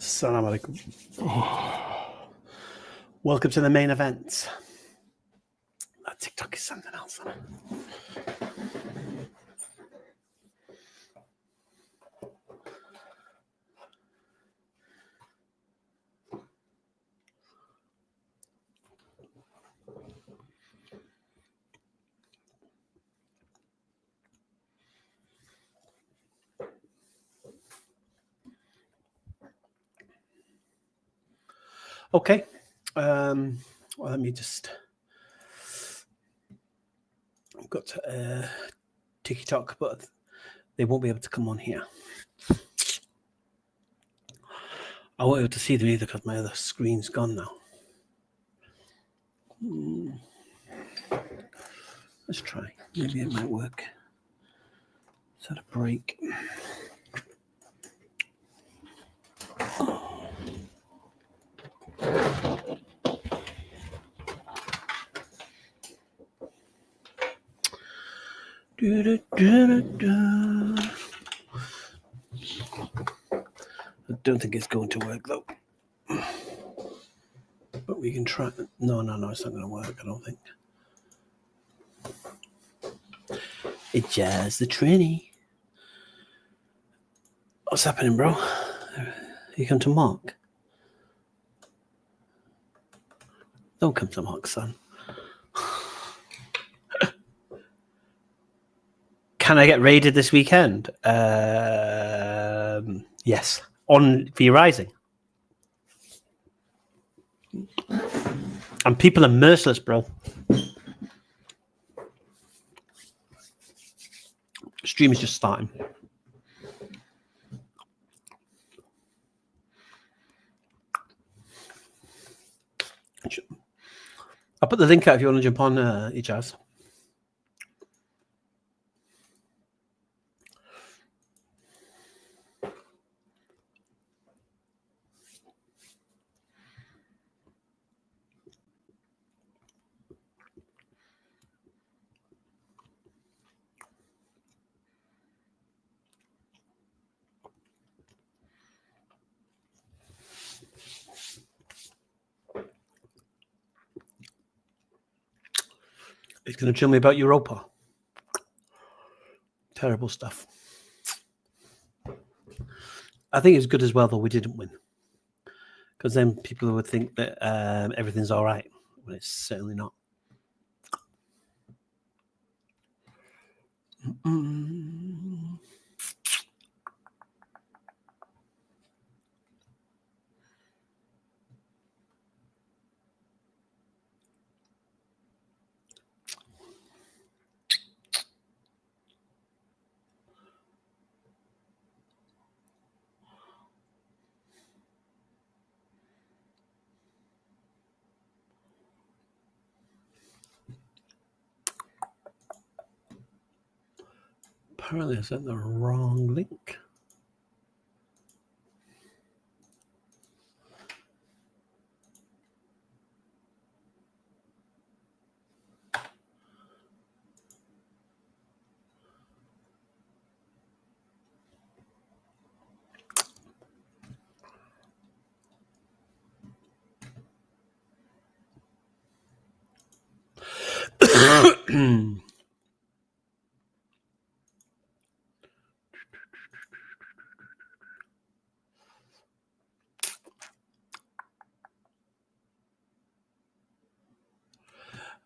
Assalamu alaikum. Welcome to the main event. That TikTok is something else. Okay. Well, let me just. I've got TikTok, but they won't be able to come on here. I won't be able to see them either because my other screen's gone now. Let's try. Maybe it might work. Set a break. I don't think it's going to work though. But we can try. No, it's not going to work, I don't think. It's just the Trini. What's happening, bro? You come to Mark? Don't come to Mark, son. Can I get raided this weekend? Yes. On V-Rising. And people are merciless, bro. Stream is just starting. I'll put the link out if you want to jump on, Ijaz. He's going to tell me about Europa. Terrible stuff. I think it's good as well, though we didn't win. Because then people would think that everything's all right, when it's certainly not. Apparently I sent the wrong link.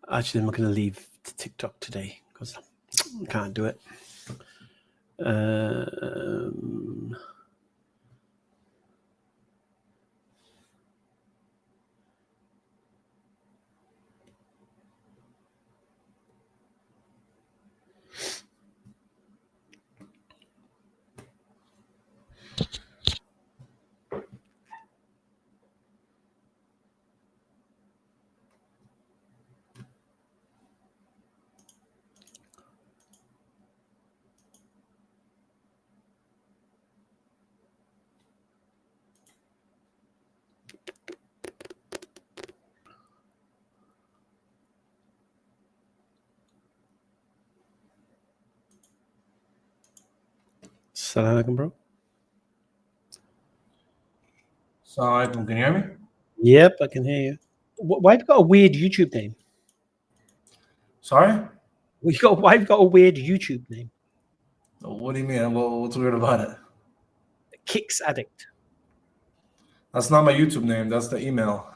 Actually, I'm not going to leave TikTok today because I can't do it. Assalamu alaikum, bro. Assalamualaikum. Can you hear me? Yep, I can hear you. Why have you got a weird YouTube name? Sorry? Why have you got a weird YouTube name? What do you mean? What's weird about it? Kicks Addict. That's not my YouTube name. That's the email.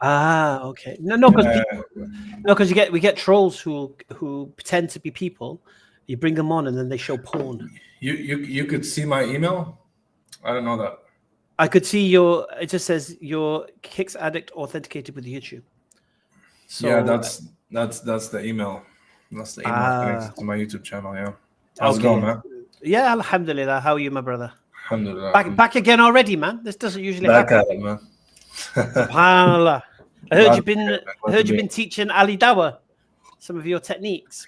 Ah, okay. No, because we get trolls who pretend to be people. You bring them on and then they show porn. You could see my email? I didn't know that. I could see it just says your Kicks Addict authenticated with YouTube. So yeah, that's the email. That's the email connected to my YouTube channel, yeah. How's it going, man? Yeah, alhamdulillah. How are you, my brother? Alhamdulillah. Back again already, man. This doesn't usually happen. Back at it, man. SubhanAllah. I heard you've been teaching Ali Dawa some of your techniques.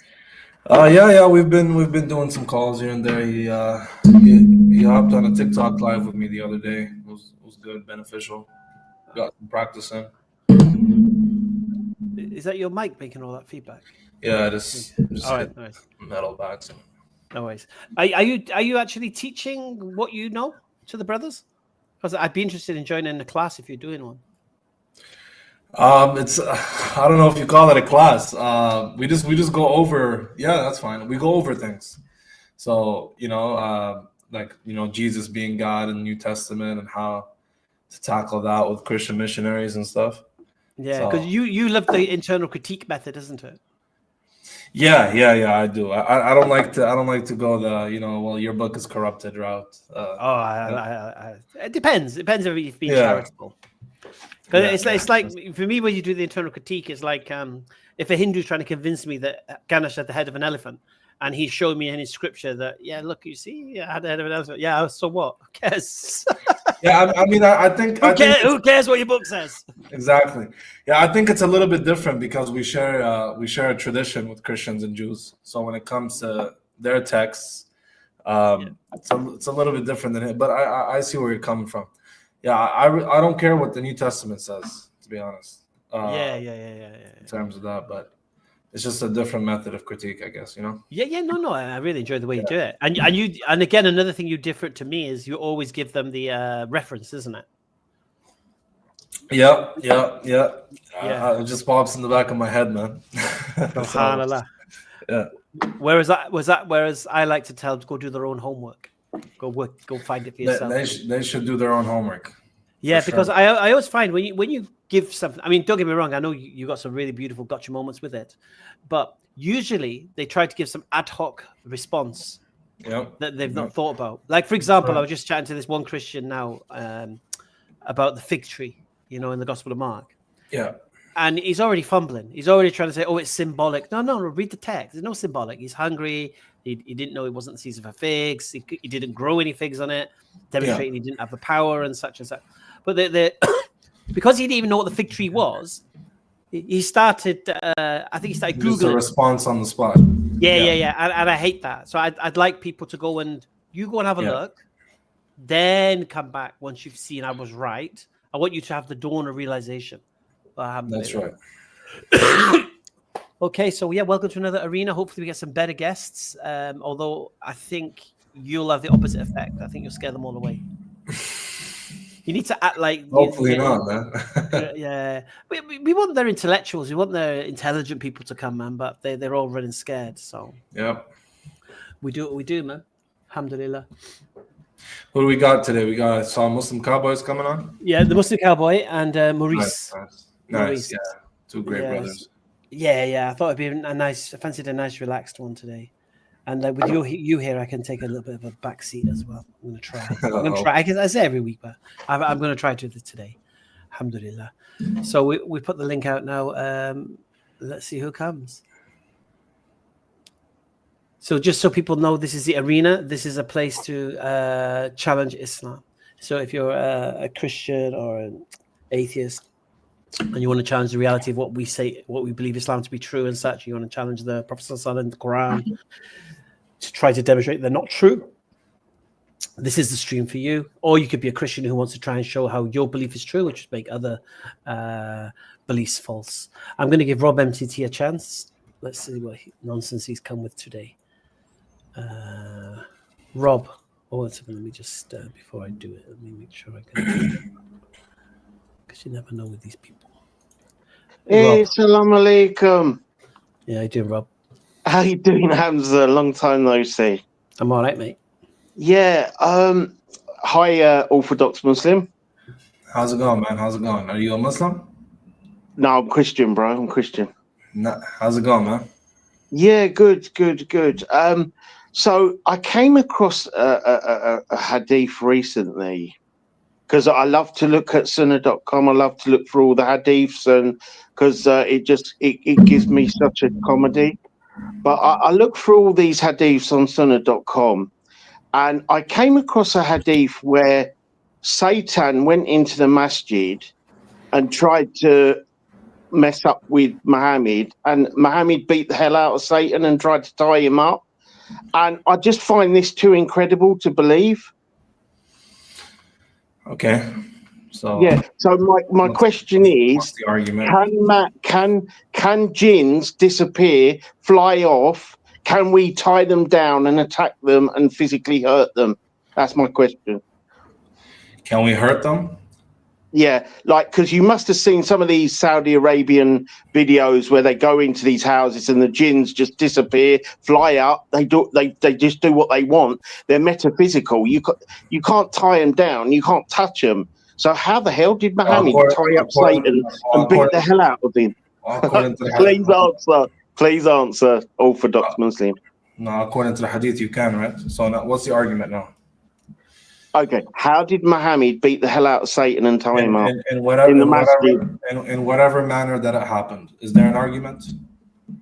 Yeah, we've been doing some calls here and there. He hopped on a TikTok live with me the other day. It was good, beneficial. Got some practicing. Is that your mic making all that feedback? Yeah, just all right, nice. Metal backs. No worries. Are you actually teaching what you know to the brothers? Because I'd be interested in joining a class if you're doing one. It's I don't know if you call it a class. We just go over. Yeah, that's fine. We go over things. So Jesus being God in the New Testament and how to tackle that with Christian missionaries and stuff. Yeah, because you love the internal critique method, isn't it? Yeah, I do. I don't like to go the your book is corrupted route. It depends. It depends if you've been charitable. Because it's like for me, when you do the internal critique, it's like if a Hindu's trying to convince me that Ganesh had the head of an elephant, and he showed me in his scripture that look, you see, I had the head of an elephant. Yeah, so what? Who cares? Yeah, I mean, I think who cares what your book says? Exactly. Yeah, I think it's a little bit different because we share a tradition with Christians and Jews. So when it comes to their texts, it's a little bit different than it. But I see where you're coming from. Yeah, I don't care what the New Testament says, to be honest. In terms of that, but it's just a different method of critique, I guess, Yeah, no. I really enjoy the way you do it, and again, another thing you different to me is you always give them the reference, isn't it? Yeah. It just pops in the back of my head, man. SubhanAllah. Yeah. Whereas I like to tell them to go do their own homework. Go find it for yourself. They should do their own homework. Yeah, because sure. I always find when you give something, I mean, don't get me wrong, I know you got some really beautiful gotcha moments with it, but usually they try to give some ad hoc response that they've not thought about. Like, for example, I was just chatting to this one Christian now about the fig tree, in the Gospel of Mark. Yeah. And he's already fumbling. He's already trying to say, oh, it's symbolic. No, read the text. There's no symbolic. He's hungry. He didn't know it wasn't the season for figs. He didn't grow any figs on it, demonstrating he didn't have the power and such and such. But because he didn't even know what the fig tree was, he started, I think he started Googling. Just a response on the spot. Yeah. And I hate that. So I'd like people to go and have a look, then come back once you've seen I was right. I want you to have the dawn of realization. That's right. Okay, so welcome to another arena. Hopefully we get some better guests. Although I think you'll have the opposite effect. I think you'll scare them all away. You need to act like hopefully not, man. Yeah, we want their intellectuals. We want their intelligent people to come, man. But they're all running scared. So we do what we do, man. Alhamdulillah. Who do we got today? We got Muslim Cowboys coming on. Yeah, the Muslim Cowboy and Maurice. Nice. Yeah, two great brothers. Yeah. I thought it'd be a nice. I fancied a nice, relaxed one today. And with you here, I can take a little bit of a back seat as well. I'm going to try. I say every week, but I'm going to try to do this today. Alhamdulillah. So we put the link out now. Let's see who comes. So just so people know, this is the arena. This is a place to challenge Islam. So if you're a Christian or an atheist, and you want to challenge the reality of what we say, what we believe Islam to be true and such, you want to challenge the Prophet ﷺ and the Quran to try to demonstrate they're not true, this is the stream for you. Or you could be a Christian who wants to try and show how your belief is true, which would make other beliefs false. I'm going to give Rob MTT a chance. Let's see what nonsense he's come with today. Rob, let me just, before I do it, let me make sure I can You never know with these people. Hey, Rob. salam alaikum. Yeah, how you doing, Rob? How you doing, Hamza? Long time no see. I'm all right, mate. Yeah. Hi, Orthodox Muslim. How's it going, man? How's it going? Are you a Muslim? No, I'm Christian, bro. I'm Christian. No. How's it going, man? Yeah, good. So I came across a hadith recently because I love to look at sunnah.com. I love to look for all the hadiths, and because it gives me such a comedy. But I look for all these hadiths on sunnah.com, and I came across a hadith where Satan went into the masjid and tried to mess up with Muhammad, and Muhammad beat the hell out of Satan and tried to tie him up. And I just find this too incredible to believe. Okay. So Yeah. So my question what's is, the argument? can jinns disappear, fly off? Can we tie them down and attack them and physically hurt them? That's my question. Can we hurt them? Yeah, like, because you must have seen some of these Saudi Arabian videos where they go into these houses and the jinns just disappear, fly up. They just do what they want. They're metaphysical. You can't tie them down. You can't touch them. So how the hell did Muhammad tie up Satan and beat the hell out of him? According to the Please answer. Please answer, Orthodox Muslim. No, according to the hadith, you can, right? So now, what's the argument now? Okay, how did Muhammad beat the hell out of Satan and tie him up? In whatever, in the masjid. in whatever manner that it happened. Is there an argument?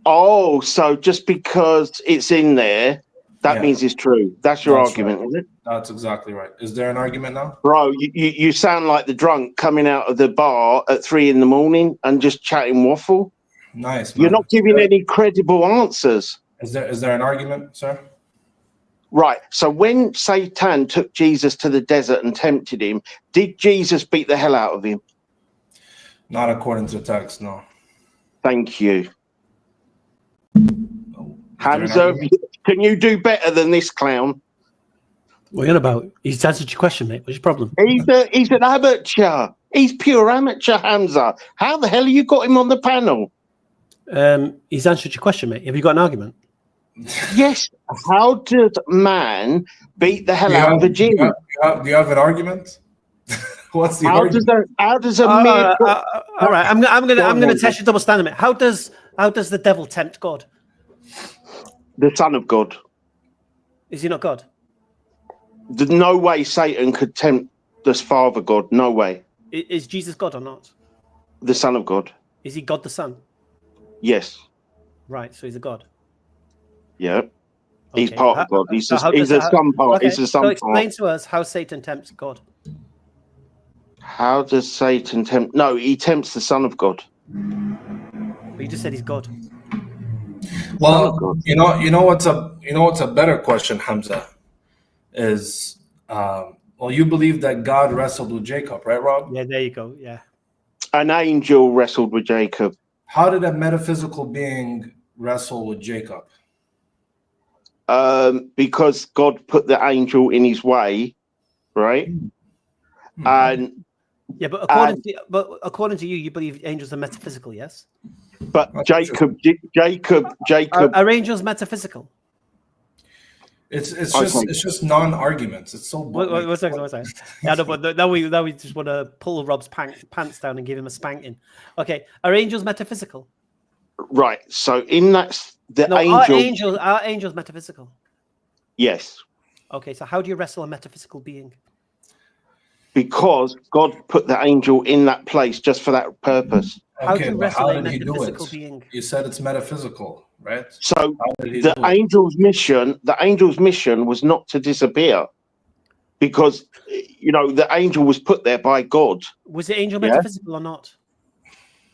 Oh, so just because it's in there, that means it's true. That's your argument, right. is it? That's exactly right. Is there an argument now? Bro, you sound like the drunk coming out of the bar at 3 a.m. and just chatting waffle. Nice, man. You're not giving any credible answers. Is there an argument, sir? Right. So when Satan took Jesus to the desert and tempted him, did Jesus beat the hell out of him? Not according to the text, no. Thank you. No. Hamza, can you do better than this clown? What are you on about? He's answered your question, mate. What's your problem? He's an amateur. He's pure amateur, Hamza. How the hell you got him on the panel? He's answered your question, mate. Have you got an argument? Yes. How does man beat the hell out of a jinn? Do you have an argument? What's the argument? How does a mere... all right, I'm gonna test your double standard, mate. How does the devil tempt God? The Son of God. Is he not God? There's no way Satan could tempt the Father God. No way. Is Jesus God or not? The Son of God. Is he God the Son? Yes. Right, so he's a God. Yeah. He's Okay. part of God. He's a son part. Okay, He's a son so explain part. to us how Satan tempts God. How does Satan tempt? No, he tempts the Son of God. But you just said he's God. Well, you know what's a better question, Hamza, is you believe that God wrestled with Jacob, right, Rob? Yeah, there you go. Yeah. An angel wrestled with Jacob. How did a metaphysical being wrestle with Jacob? Because God put the angel in his way, right? And yeah, but according to you, you believe angels are metaphysical, yes? But Jacob. Are angels metaphysical? It's just non-arguments. It's so. One second. Yeah, no, but now we just want to pull Rob's pants down and give him a spanking. Okay, are angels metaphysical? Right. So in that are angels metaphysical? Yes. Okay, so how do you wrestle a metaphysical being? Because God put the angel in that place just for that purpose. How do you wrestle a did he do metaphysical it? being? You said it's metaphysical, right? So the angel's mission was not to disappear, because the angel was put there by God. Was the angel metaphysical or not?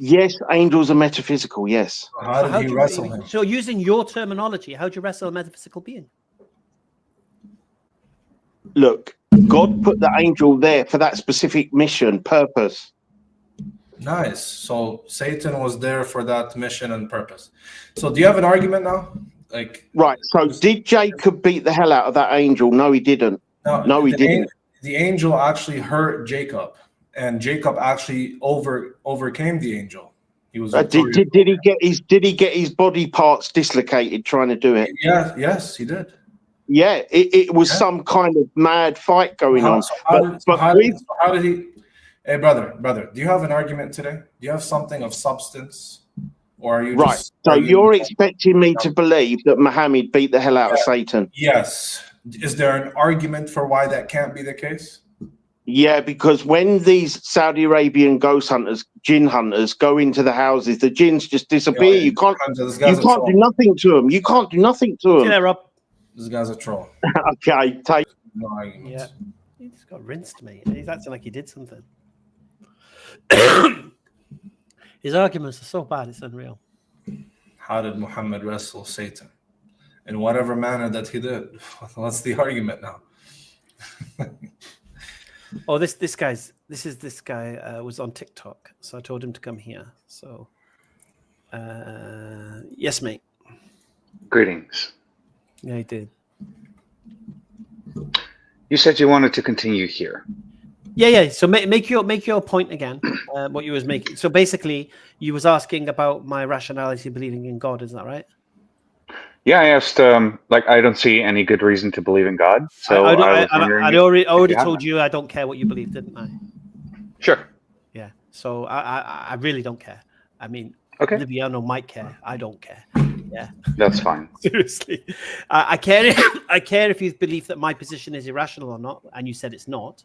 Yes, angels are metaphysical. Yes. So how did he wrestle him? So using your terminology, how do you wrestle a metaphysical being? Look, God put the angel there for that specific mission, purpose. Nice. So Satan was there for that mission and purpose. So do you have an argument now? Right. So did Jacob beat the hell out of that angel? No, he didn't. No, he didn't. The angel actually hurt Jacob, and Jacob actually overcame the angel. He was Did he get his body parts dislocated trying to do it? Yes, he did. Yeah, it was some kind of mad fight going on. How did he? Hey, brother, do you have an argument today? Do you have something of substance, or are you right? So you're expecting me to believe that Muhammad beat the hell out of Satan? Yes. Is there an argument for why that can't be the case? Yeah, because when these Saudi Arabian ghost hunters, jinn hunters, go into the houses, the jinns just disappear. You can't do nothing to them. You can't do nothing to them. See that, Rob? This guy's a troll. Okay, take. No arguments. Yeah, he just got rinsed, mate. He's acting like he did something. His arguments are so bad, it's unreal. How did Muhammad wrestle Satan? In whatever manner that he did. What's the argument now? Oh, this guy was on TikTok, so I told him to come here. So, yes, mate. Greetings. Yeah, he did. You said you wanted to continue here. Yeah. So make your point again. What you was making. So basically, you was asking about my rationality believing in God. Isn't that right? Yeah, I asked. I don't see any good reason to believe in God. So I already told you I don't care what you believe, didn't I? Sure. Yeah. So I really don't care. I mean, okay. Liviano might care. I don't care. Yeah. That's fine. Seriously, I care. I care if you believe that my position is irrational or not, and you said it's not.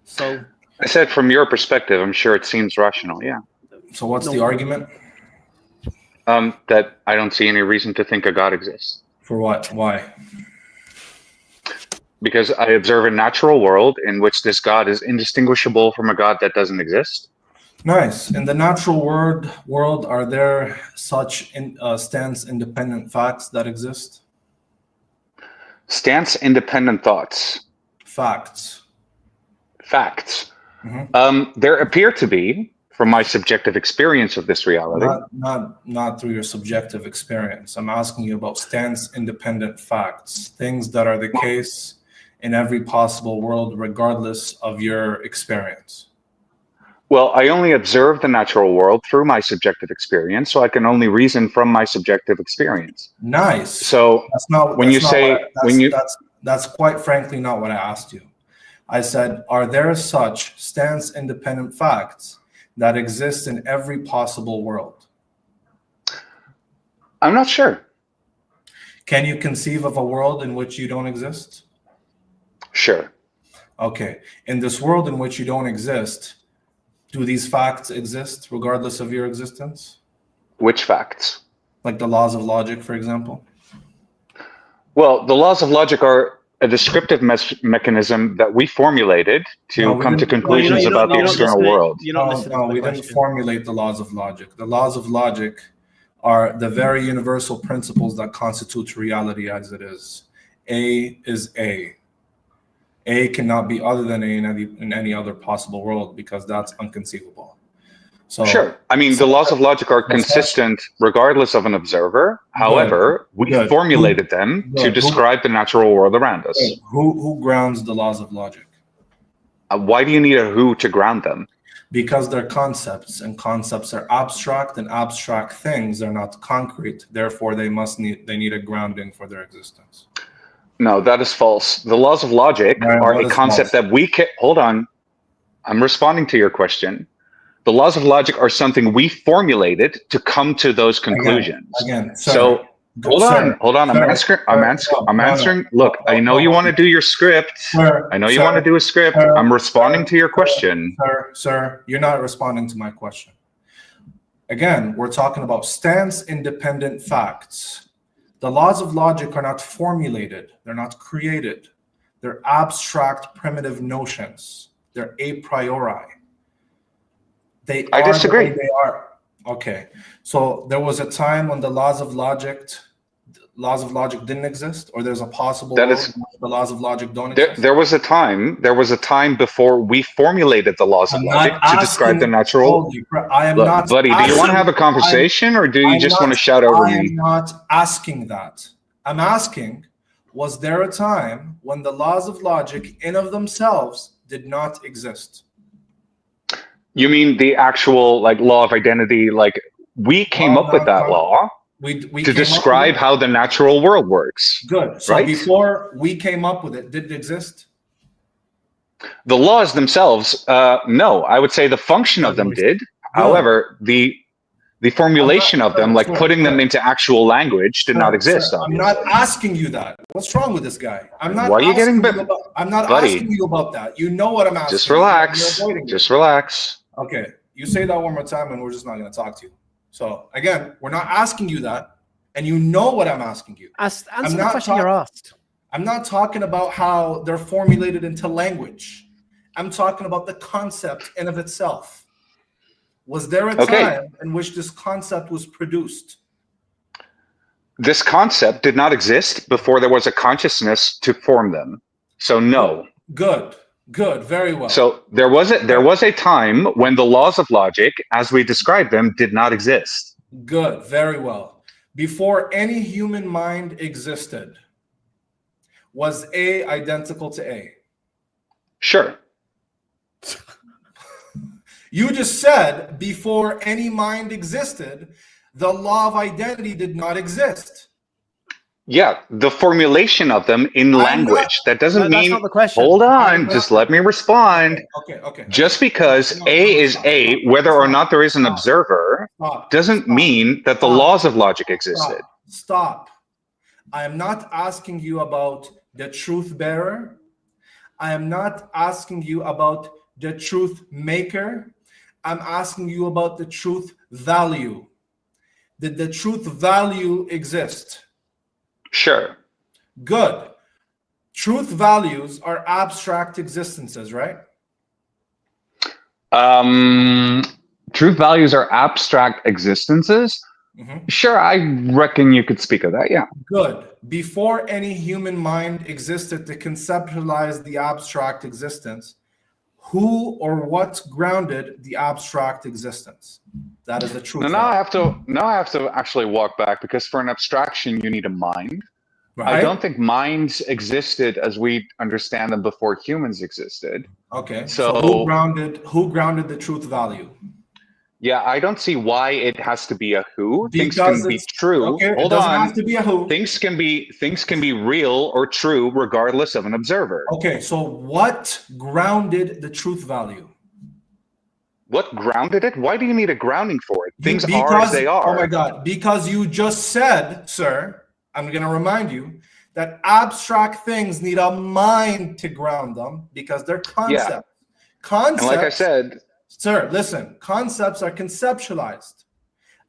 So I said, from your perspective, I'm sure it seems rational. Yeah. So what's the argument? That I don't see any reason to think a God exists. For what? Why? Because I observe a natural world in which this God is indistinguishable from a God that doesn't exist. Nice. In the natural world, are there such stance-independent facts that exist? Stance-independent thoughts. Facts. Mm-hmm. There appear to be, from my subjective experience of this reality. Not through your subjective experience. I'm asking you about stance-independent facts, things that are the case in every possible world, regardless of your experience. Well, I only observe the natural world through my subjective experience, so I can only reason from my subjective experience. Nice. So that's quite frankly not what I asked you. I said, are there such stance-independent facts that exist in every possible world? I'm not sure. Can you conceive of a world in which you don't exist? Sure. Okay. In this world in which you don't exist, do these facts exist regardless of your existence? Which facts? Like the laws of logic, for example? Well, the laws of logic are a descriptive mechanism that we formulated to come to conclusions about the external world. No, we didn't formulate the laws of logic. The laws of logic are the very universal principles that constitute reality as it is. A is A. A cannot be other than A in any other possible world because that's unconceivable. So, sure. I mean, the laws of logic are consistent regardless of an observer. However, we formulated them to describe the natural world around us. Who grounds the laws of logic? Why do you need a who to ground them? Because they're concepts, and concepts are abstract, and abstract things are not concrete. Therefore, they need a grounding for their existence. No, that is false. The laws of logic are a concept that we can... Hold on. I'm responding to your question. The laws of logic are something we formulated to come to those conclusions. Again, so hold on. I'm answering. Look, I know you want to do your script. I know you want to do a script. I'm responding to your question. Sir, you're not responding to my question. Again, we're talking about stance-independent facts. The laws of logic are not formulated. They're not created. They're abstract, primitive notions. They're a priori. I disagree. They are. Okay. So there was a time when the laws of logic didn't exist, or there's a possible world in which the laws of logic don't exist. There was a time before we formulated the laws of logic to describe the natural. Buddy, do you want to have a conversation, or do you just want to shout over me? I'm not asking that. I'm asking, was there a time when the laws of logic in of themselves did not exist? You mean the actual like law of identity? Like we came up with that law we to came up describe with how the natural world works. Good. So right? before we came up with it, did it exist? The laws themselves, no. I would say the function of them did. However, the formulation of them, like putting them into actual language, did not exist. Sir, I'm not asking you that. What's wrong with this guy? I'm not. Why are you getting I'm not buddy, asking you about that. You know what I'm asking. Just relax. Just relax. Okay, you say that one more time, and we're just not going to talk to you. So again, we're not asking you that, and you know what I'm asking you. Answer the question you're asked. I'm not talking about how they're formulated into language. I'm talking about the concept in of itself. Was there a time in which this concept was produced? This concept did not exist before there was a consciousness to form them. So no. Good. Very well. So there was a time when the laws of logic, as we described them, did not exist. Good. Very well. Before any human mind existed, was A identical to A? Sure. You just said before any mind existed, the law of identity did not exist. Yeah, the formulation of them in language. That doesn't mean, not the question. Hold on, just let me respond. Okay. Just because A is A, whether or not there is an observer, doesn't mean that the laws of logic existed. Stop. I am not asking you about the truth bearer. I am not asking you about the truth maker. I'm asking you about the truth value. Did the truth value exist? Sure. Good. Truth values are abstract existences, right? Truth values are abstract existences. Sure, I reckon you could speak of that. Yeah. Good. Before any human mind existed to conceptualize the abstract existence, who or what grounded the abstract existence? That is the truth. Now I have to actually walk back, because for an abstraction you need a mind. Right? I don't think minds existed as we understand them before humans existed. Okay. So who grounded the truth value? Yeah, I don't see why it has to be a who. Because things can be true. Okay, Hold it doesn't on. have to be a who. Things can be real or true regardless of an observer. Okay, so what grounded the truth value? What grounded it? Why do you need a grounding for it? Things are as they are. Oh my God, because you just said, sir, I'm going to remind you that abstract things need a mind to ground them because they're concepts. Yeah. Concepts. And like I said, sir, listen, concepts are conceptualized.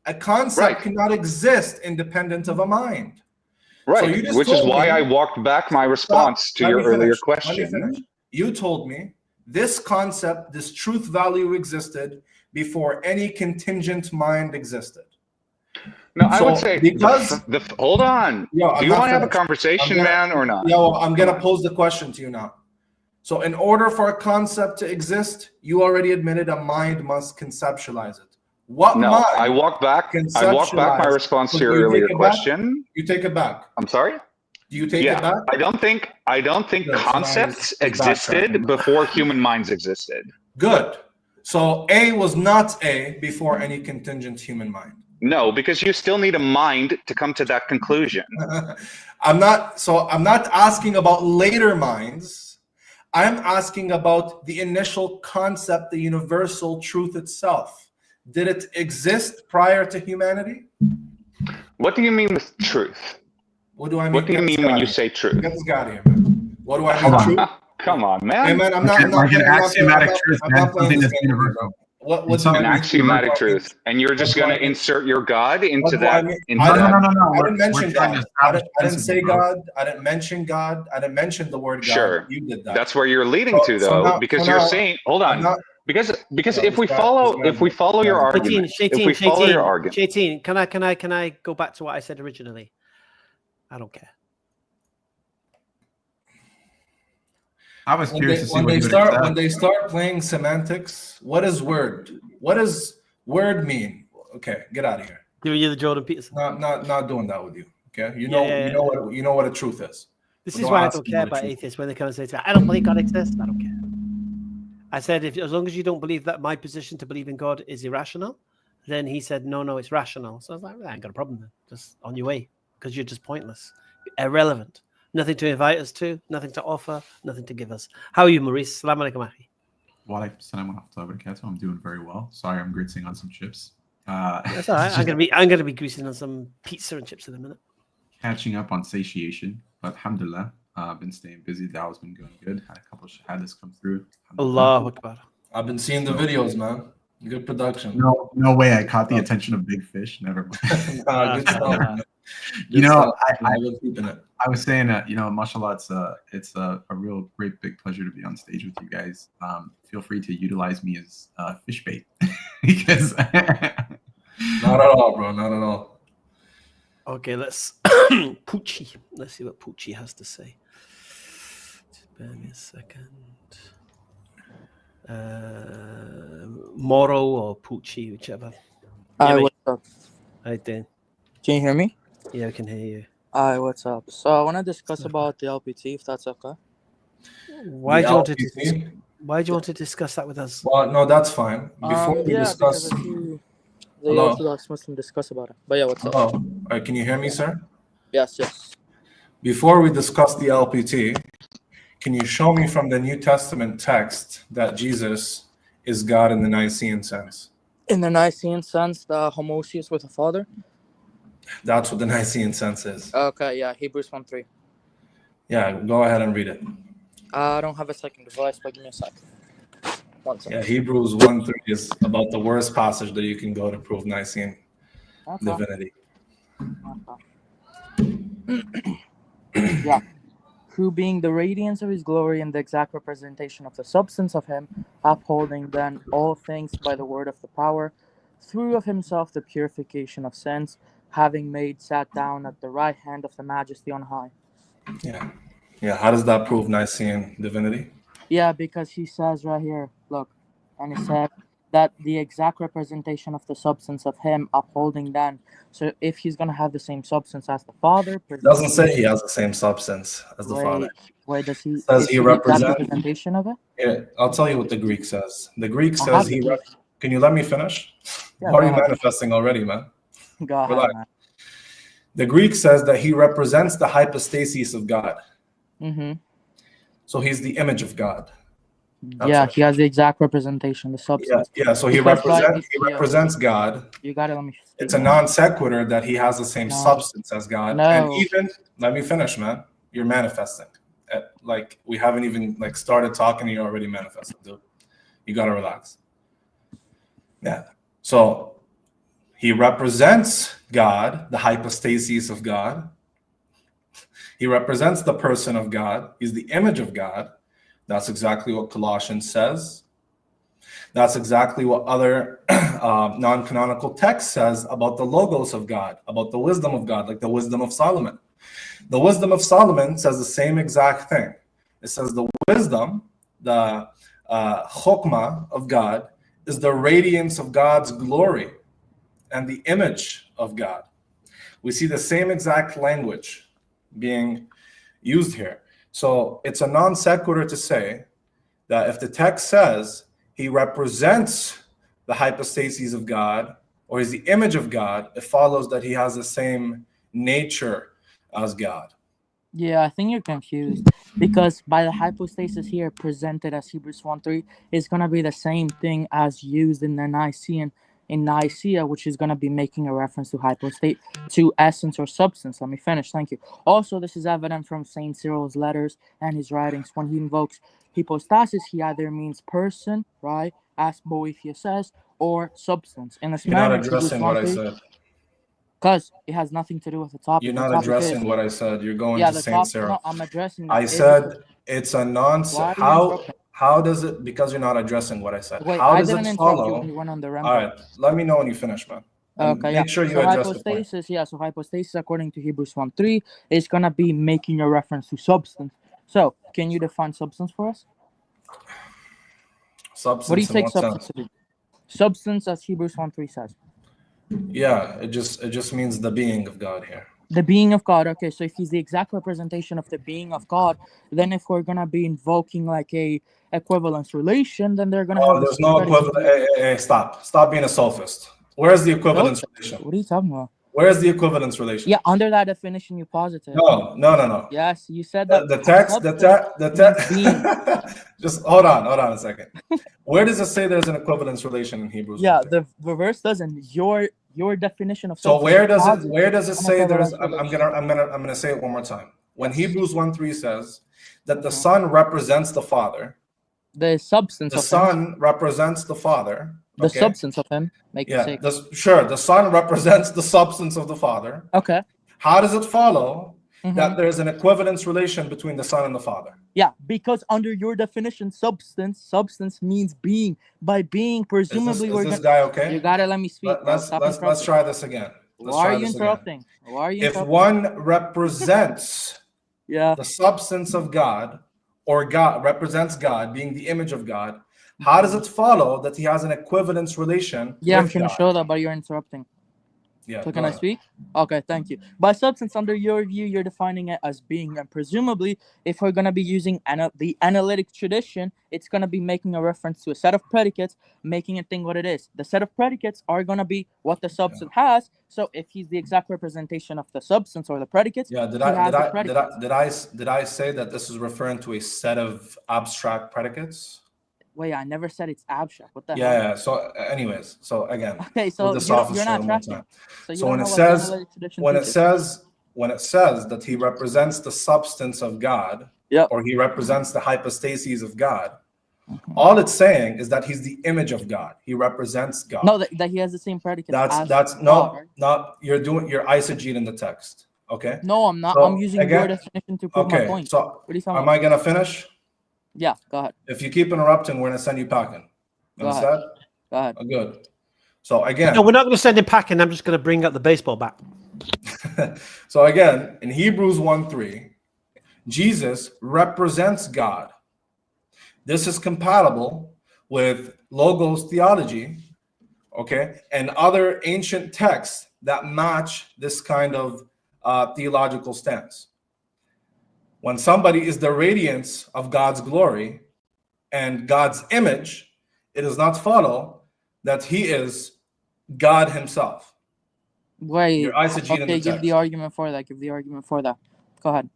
A concept cannot exist independent of a mind. Right, So which is why I walked back my response to your earlier question. You told me this concept, this truth value existed before any contingent mind existed. No, I would say because hold on. Yo, do you want to have a conversation, man, or not? Yo, I'm gonna pose the question to you now. So in order for a concept to exist, you already admitted a mind must conceptualize it. What no, mind? I walked back my response to your earlier question. You take it back. I'm sorry? Do you take it back? I don't think concepts existed before human minds existed. Good. So A was not A before any contingent human mind. No, because you still need a mind to come to that conclusion. I'm not asking about later minds. I'm asking about the initial concept, the universal truth itself. Did it exist prior to humanity? What do you mean with truth? What do I mean? What do you mean when you say truth? Get this guy out of here, man. What do I mean with truth? Come on, man. Hey, man, I'm not axiomatic truth, man. Something that's universal. What's an axiomatic truth? And you're just going to insert your God into that? No. I didn't mention God. I didn't say God. I didn't mention God. I didn't mention the word God. Sure. You did that. That's where you're leading to, though, because you're saying, hold on. Because if we follow your argument, Shaiteen, can I go back to what I said originally? I don't care. I was curious to see when they start playing semantics. What is word? What does word mean? Okay, get out of here. Giving you the Jordan Peterson. Not doing that with you. Okay, you know what a truth is. This is why I don't care about atheists when they come and say to me, "I don't believe God exists." I don't care. I said, as long as you don't believe that my position to believe in God is irrational, then he said, no, it's rational. So I was like, well, I ain't got a problem then. Just on your way, because you're just pointless, irrelevant, nothing to invite us to, nothing to offer, nothing to give us. How are you, Maurice? Salam alaikum, akhi. Walaikum salam wa rahmatullahi wa barakatuh. I'm doing very well. Sorry, I'm greasing on some chips. That's all right. I'm gonna be greasing on some pizza and chips in a minute. Catching up on satiation, but alhamdulillah, I've been staying busy. Dawah's been going good. Had a couple of shahadas come through. Allahu Akbar. I've been seeing the videos, man. Good production. No way I caught the attention of Big Fish. Never mind. Good stuff, man. You know, I I was saying that, mashallah, it's a real great big pleasure to be on stage with you guys. Feel free to utilize me as fish bait because not at all, bro. Not at all. Okay, let's Poochie. Let's see what Poochie has to say. Just bear me a second. Moro or Poochie, whichever. Hi, what's up? Hi, Dan. Can you hear me? Yeah, I can hear you. Hi, what's up? So I want to discuss about the LPT, if that's okay. Why do you want to discuss that with us? Well, no, that's fine. Before we discuss, the Orthodox Muslim discuss about it. But yeah, what's up? All right, can you hear me, sir? Yes. Before we discuss the LPT, can you show me from the New Testament text that Jesus is God in the Nicene sense? In the Nicene sense, the homoousios with the Father? That's what the Nicene sense is. Okay, yeah, Hebrews 1:3. Yeah, go ahead and read it. I don't have a second device, but give me a second. 1 second. Yeah, Hebrews 1:3 is about the worst passage that you can go to prove Nicene divinity. Yeah. Who being the radiance of his glory and the exact representation of the substance of him, upholding then all things by the word of the power, through of himself the purification of sins, having sat down at the right hand of the majesty on high. Yeah. How does that prove Nicene divinity? Yeah, because he says right here, look, and he said that the exact representation of the substance of him upholding then. So if he's going to have the same substance as the Father... Doesn't say he has the same substance as the Father. Wait, does he... Says he represents... representation of it? Yeah, I'll tell you what the Greek says. The Greek says he... Can you let me finish? Yeah, are you manifesting already, man? Go ahead, man. The Greek says that he represents the hypostasis of God. Mm-hmm. So he's the image of God. He has the exact representation, the substance. Yeah. So he represents God. You got it. Let me. It's a non sequitur that he has the same substance as God. No. And even let me finish, man. You're manifesting. We haven't even started talking, and you're already manifesting, dude. You gotta relax. Yeah. So he represents God, the hypostasis of God. He represents the person of God. He's the image of God. That's exactly what Colossians says. That's exactly what other non-canonical text says about the logos of God, about the wisdom of God, like the wisdom of Solomon. The wisdom of Solomon says the same exact thing. It says the wisdom, the chokmah of God, is the radiance of God's glory and the image of God. We see the same exact language being used here. So it's a non sequitur to say that if the text says he represents the hypostasis of God or is the image of God, it follows that he has the same nature as God. Yeah, I think you're confused because by the hypostasis here presented as Hebrews 1:3 is going to be the same thing as used in the Nicaea, which is going to be making a reference to hypostate, to essence or substance. Let me finish. Thank you. Also, this is evident from Saint Cyril's letters and his writings. When he invokes hypostasis, he either means person, right, as Boethius says, or substance. In this You're not addressing what I said. Because it has nothing to do with the topic. You're not addressing what I said. You're going to Saint Cyril. No, I'm addressing. I said it's a nonsense. How does it? Because you're not addressing what I said. Wait, how does it follow? You when you went on the all right, let me know when you finish, man. Okay. Make sure you address hypostasis, the point. Yeah. So hypostasis, according to Hebrews 1:3, is gonna be making a reference to substance. So, can you define substance for us? Substance. What do you take substance to be? Substance, as Hebrews 1:3 says. Yeah, it just means the being of God here. The being of God. Okay, so if he's the exact representation of the being of God, then if we're gonna be invoking like a equivalence relation, then they're gonna have. There's no equivalent. Hey, stop being a sophist. Where's the equivalence relation? What are you talking about? Where's the equivalence relation? Yeah, under that definition you posited. No. Yes, you said that. The text. Just hold on a second. Where does it say there's an equivalence relation in Hebrews? Yeah, the verse doesn't. Your definition of. So where does it say there's? I'm gonna say it one more time. When Hebrews 1:3 says that the Son represents the Father, the substance. The Son represents the Father. The substance of him. The Son represents the substance of the Father. Okay. How does it follow that there's an equivalence relation between the Son and the Father? Yeah, because under your definition, substance means being. By being, presumably, is this guy okay? You gotta let me speak. Let's try this again. Why are you interrupting? If one represents the substance of God, or God represents God, being the image of God, how does it follow that he has an equivalence relation? Yeah, I'm trying to show that, but you're interrupting. Yeah. So can I speak? Okay, thank you. By substance, under your view, you're defining it as being, and presumably, if we're gonna be using the analytic tradition, it's gonna be making a reference to a set of predicates, making it think what it is. The set of predicates are gonna be what the substance has. So if he's the exact representation of the substance or the predicates, did I say that this is referring to a set of abstract predicates? Wait, I never said it's abstract. What the hell? Yeah. So, anyways, so again, okay, so you're not tracking. So when it says that he represents the substance of God, or he represents the hypostases of God, all it's saying is that he's the image of God. He represents God. No, that he has the same predicate. That's not you're eisegeting in the text. Okay. No, I'm not. I'm using your definition to prove my point. So am I gonna finish? Yeah, go ahead. If you keep interrupting, we're gonna send you packing. Understand? Go ahead. Good. So again, no, we're not going to send him packing. I'm just going to bring up the baseball bat. So again, in Hebrews 1:3, Jesus represents God. This is compatible with Logos theology, okay, and other ancient texts that match this kind of theological stance. When somebody is the radiance of God's glory and God's image, it does not follow that he is God himself. Wait, okay, give the argument for that. Go ahead.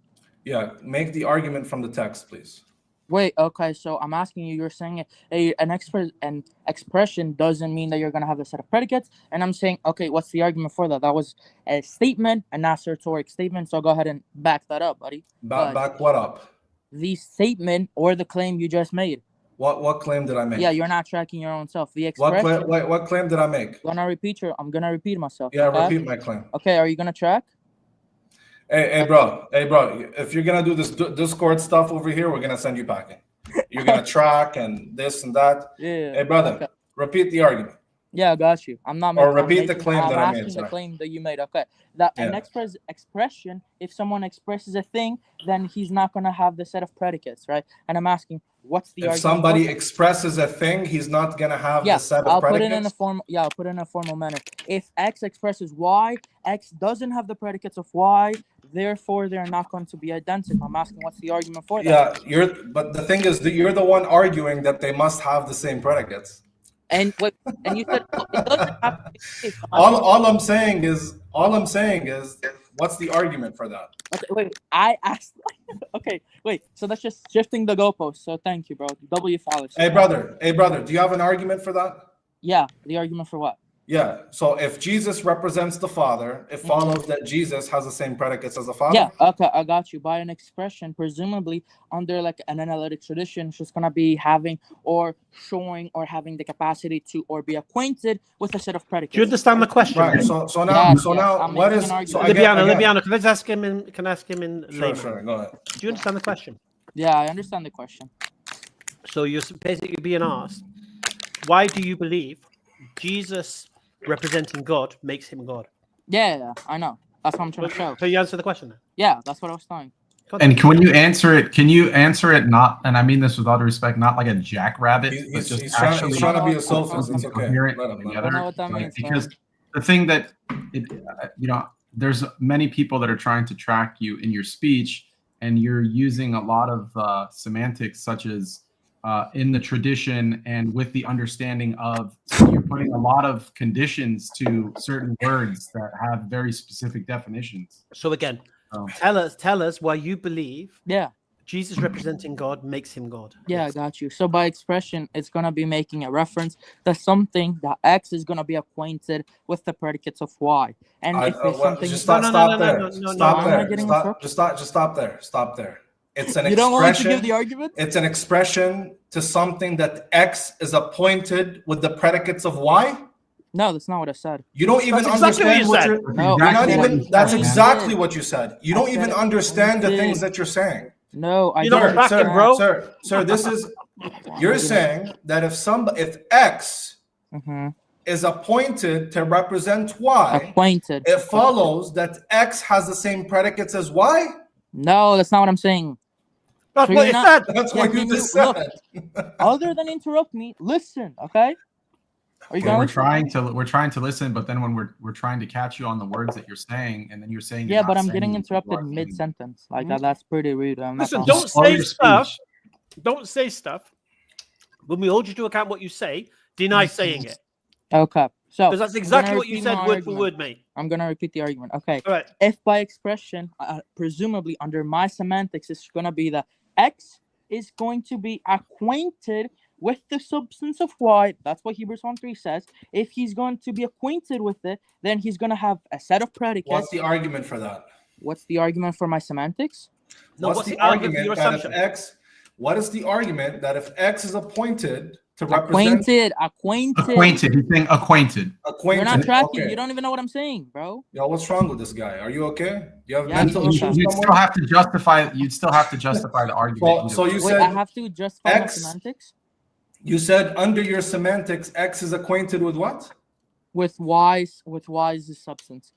Yeah, make the argument from the text, please. Wait, okay, so I'm asking you, you're saying an expression doesn't mean that you're going to have a set of predicates, and I'm saying, okay, what's the argument for that? That was a statement, an assertoric statement, so go ahead and back that up, buddy. Back what up? The statement or the claim you just made. What claim did I make? Yeah, you're not tracking your own self. The expression. What claim did I make? I'm gonna repeat myself. Yeah, okay? Repeat my claim. Okay, are you gonna track? Hey, bro. If you're gonna do this Discord stuff over here, we're gonna send you packing. You're gonna track and this and that. Yeah. Hey, brother, repeat the argument. Yeah, I got you. I'm not. Or repeat the claim that I made. The claim that you made. Okay. An expression. If someone expresses a thing, then he's not gonna have the set of predicates, right? And I'm asking, what's the argument? If somebody expresses a thing, he's not gonna have the set of predicates. I'll put it in a formal manner. If X expresses Y, X doesn't have the predicates of Y. Therefore, they're not going to be identical. I'm asking, what's the argument for that? Yeah, but the thing is that you're the one arguing that they must have the same predicates. And you said it doesn't have to be. All I'm saying is, what's the argument for that? Okay, wait. I asked. Okay, wait. So that's just shifting the goalpost. So thank you, bro. W follows. Hey, brother. Do you have an argument for that? Yeah. The argument for what? Yeah. So if Jesus represents the Father, it follows that Jesus has the same predicates as the Father. Yeah. Okay, I got you. By an expression, presumably under like an analytic tradition, she's gonna be having or showing or having the capacity to or be acquainted with a set of predicates. Do you understand the question? Right. So now, what is? So Libiano, can I ask him in? Sure. Go ahead. Do you understand the question? Yeah, I understand the question. So you're basically being asked, why do you believe Jesus representing God makes him God? Yeah, I know. That's what I'm trying to show. So you answer the question then? Yeah, that's what I was saying. And when you answer it, can you answer it not, and I mean this with all due respect, not like a jackrabbit, but just he's actually trying to be a sophist. It's okay. Coherent I don't know what that means. Because the thing that there's many people that are trying to track you in your speech, and you're using a lot of semantics, such as in the tradition and with the understanding of, so you're putting a lot of conditions to certain words that have very specific definitions. So again, Oh. tell us why you believe Yeah. Jesus representing God makes him God. Yeah, I got you. So by expression, it's gonna be making a reference to something that X is gonna be acquainted with the predicates of Y. And if it's something, just stop, No, stop no, there. no, no, Stop no, I'm not there. getting Stop, interrupted. just stop there. Stop there. It's an you don't want me to give expression. the argument? It's an expression to something that X is appointed with the predicates of Y. No, that's not what I said. You don't even That's exactly understand what you what said. you're. No, You're not I said even. That's pointed. exactly what you said. You I don't even said understand the pointed. things that you're saying. No, I You know don't. what Sir, Bracket, bro? sir, this is. You're saying that if X Mm-hmm. is appointed to represent Y, Acquainted. it follows that X has the same predicates as Y. No, that's not what I'm saying. That's So what you're it not- said. That's Yeah, what you can just you- look, said. Other than interrupt me, listen, okay? Are you Well, gonna we're listen? trying to listen, but then when we're trying to catch you on the words that you're saying, and then you're saying, Yeah, you're but not I'm saying getting what you are interrupted saying. mid-sentence. Like that's pretty rude. I'm not Listen, gonna don't lie. Slow say your stuff. speech. Don't say stuff. When we hold you to account what you say, deny saying it. Okay, so Because that's I'm exactly gonna what you repeat said my word for argument. word, mate. I'm gonna repeat the argument. Okay, All right. if by expression, presumably under my semantics, it's gonna be that X is going to be acquainted with the substance of Y. That's what Hebrews 1:3 says. If he's going to be acquainted with it, then he's gonna have a set of predicates. What's the argument for that? What's the argument for my semantics? No, what's what's the the argument for argument your that if assumption? X? What is the argument that if X is appointed to represent Acquainted. He's saying acquainted. acquainted? You're not tracking. Okay. You don't even know what I'm saying, bro. Yo, what's wrong with this guy? Are you okay? You have Yeah, mental I'm issues okay. You'd still somewhere? have to justify. You'd still have to justify the argument. So you Wait, said I have to justify my X- semantics under your semantics, X is acquainted with what? with Y's the substance.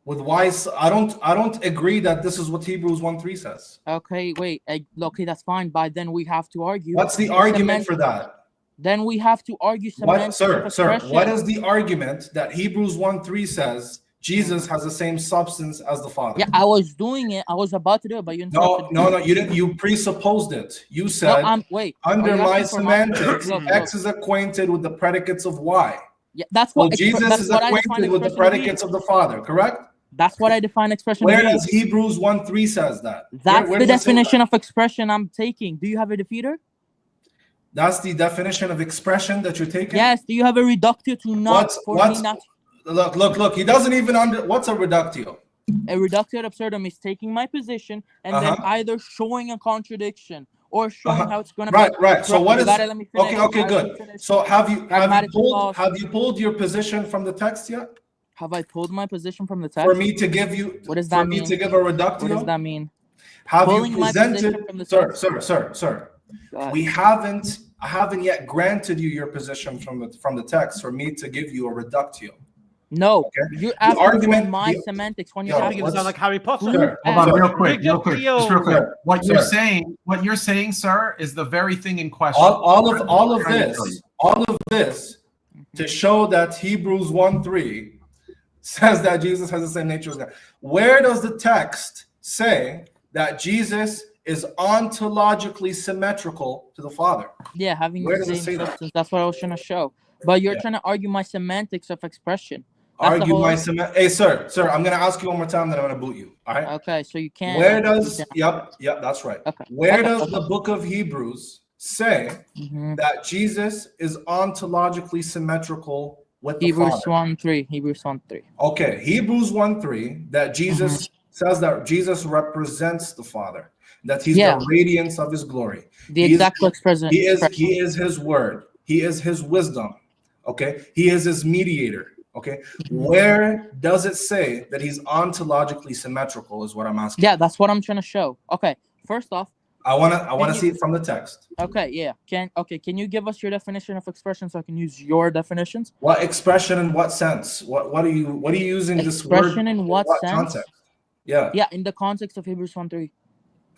With Y. I don't agree that this is what Hebrews 1:3 says. Okay, wait. Okay, that's fine. But then we have to argue. What's the argument for that? Then we have to argue What, semantics sir, of sir? expression. What is the argument that Hebrews 1:3 says Jesus has the same substance as the Father? Yeah, I was doing it. I was about to do it, but you interrupted. No, me. you didn't. You presupposed it. You No, said wait. under are you my asking for my- semantics, Look, X is acquainted with the predicates of Y. Yeah, that's Well, what Jesus that's is what I define acquainted with the expression to be. predicates of the Father, correct? That's what I define expression Where to be. does Hebrews 1:3 says that? That's Where the does it say definition that? of expression I'm taking. Do you have a defeater? That's the definition of expression that you're taking. Yes. Do you have a reductio to not me not? Look. He doesn't even what's a reductio? A reductio ad absurdum is taking my position and then either showing a contradiction or showing how it's going to be. Right. So what is? Let me finish. Okay, good. So have you Pragmatic laws. pulled your position from the text yet? Have I pulled my position from the text? For me to give you, What does for that me mean? to give a reductio? What does that mean? Have Pulling you my position presented, from the sir, text? sir? Go ahead. I haven't yet granted you your position from the text for me to give you a reductio. No, Okay. you're asking argument- for my the- semantics when Yo, you're I asking. think it sound like Harry Potter. Sir, Hold on, sir, real quick, just real quick. Sir, What sir. you're saying, sir, is the very thing in question. all of Trying to tell you. this to show that Hebrews 1:3 says that Jesus has the same nature as God. Where does the text say that Jesus is ontologically symmetrical to the Father? Yeah, having Where the does it same say that? substance. That's what I was trying to show. But you're Yeah. trying to argue my semantics of expression. That's the Argue whole- my Hey, sir, I'm gonna ask you one more time, then I'm gonna boot you. All right. Okay, so you can't. Where does? Yep, that's right. Okay. Where Okay, does okay. the book of Hebrews say Mhm. that Jesus is ontologically symmetrical with the Hebrews Father? 1:3. Hebrews 1:3. Okay, Hebrews 1:3 that Jesus Mm-hmm. says that Jesus represents the Father, that he's Yeah. the radiance of his glory. The He is- exact expression. He is his word. He is his wisdom. Okay, he is his mediator. Okay, Mm-hmm. where does it say that he's ontologically symmetrical? Is what I'm asking. Yeah, that's what I'm trying to show. Okay, first off, I wanna you- see it from the text. okay, yeah. Can you give us your definition of expression so I can use your definitions? What expression in what sense? What are you using this word? Expression in what sense? context? Yeah. Yeah, in the context of Hebrews 1:3.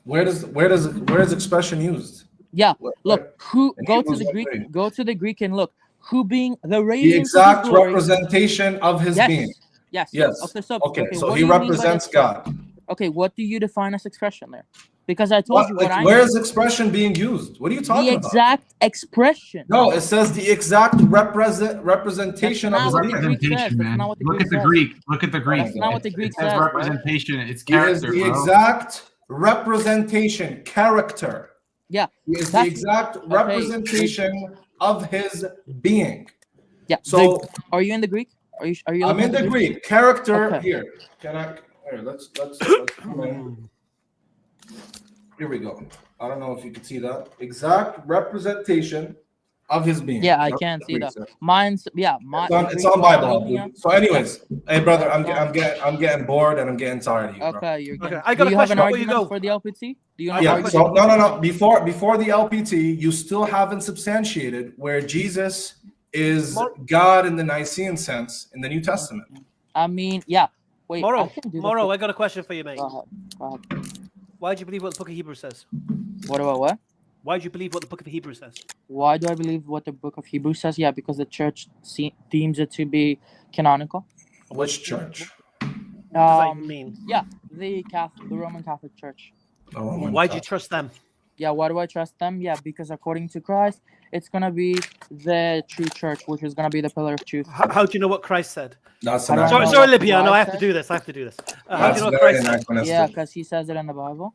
Where is expression used? Yeah, Where- look, who in go to Hebrews the 1:3. Greek, go to the Greek and look, who being the The radiance of exact his glory. representation of his Yes. being. Yes. Yes. Okay, so Okay, so what he do you mean by represents expression? God. Okay, what do you define as expression there? Because I told you what I where mean. is expression being used? What are you talking The about? exact expression. No, it says the exact representation That's of not his what the being. Greek says. Representation, That's man. not what the Look Greek at the says. Greek. Look at the Greek. That's not what the Greek It says says, bro. representation. It's He is character, the bro. exact representation, character. Yeah. He is the That's- exact okay. representation of his being. Yeah. So are you in the Greek? Are you? I'm looking in at the Greek. Character Okay. here. Can I? Here, let's come in. Here we go. I don't know if you can see that. Exact representation of his being. Yeah, I That's can what see Greek that. says. It's It's on Bible. Dude. So, anyways, hey brother, I'm getting bored and I'm getting tired of you, bro. Okay, you're getting. Okay, I got do a you have an question before you argument go. for the LPT? Do you? Yeah. So no. Before the LPT, you still haven't substantiated where Jesus is God in the Nicene sense in the New Testament. I mean, yeah. Wait. Moro, I can do Moro, this. I got a question for you, mate. Go ahead. Go ahead. Why do you believe what the Book of Hebrews says? What about what? Why do you believe what the Book of Hebrews says? Why do I believe what the Book of Hebrews says? Yeah, because the church deems it to be canonical. Which church? What does that even mean? Yeah, the Roman Catholic Church. Why do you trust them? Yeah, why do I trust them? Yeah, because according to Christ, it's gonna be the true church, which is gonna be the pillar of truth. How do you know what Christ said? That's I don't Sorry, know sorry, what Libya. No, Christ I have to said. do this. How do you know what very Christ said? anachronistic. Yeah, because he says it in the Bible.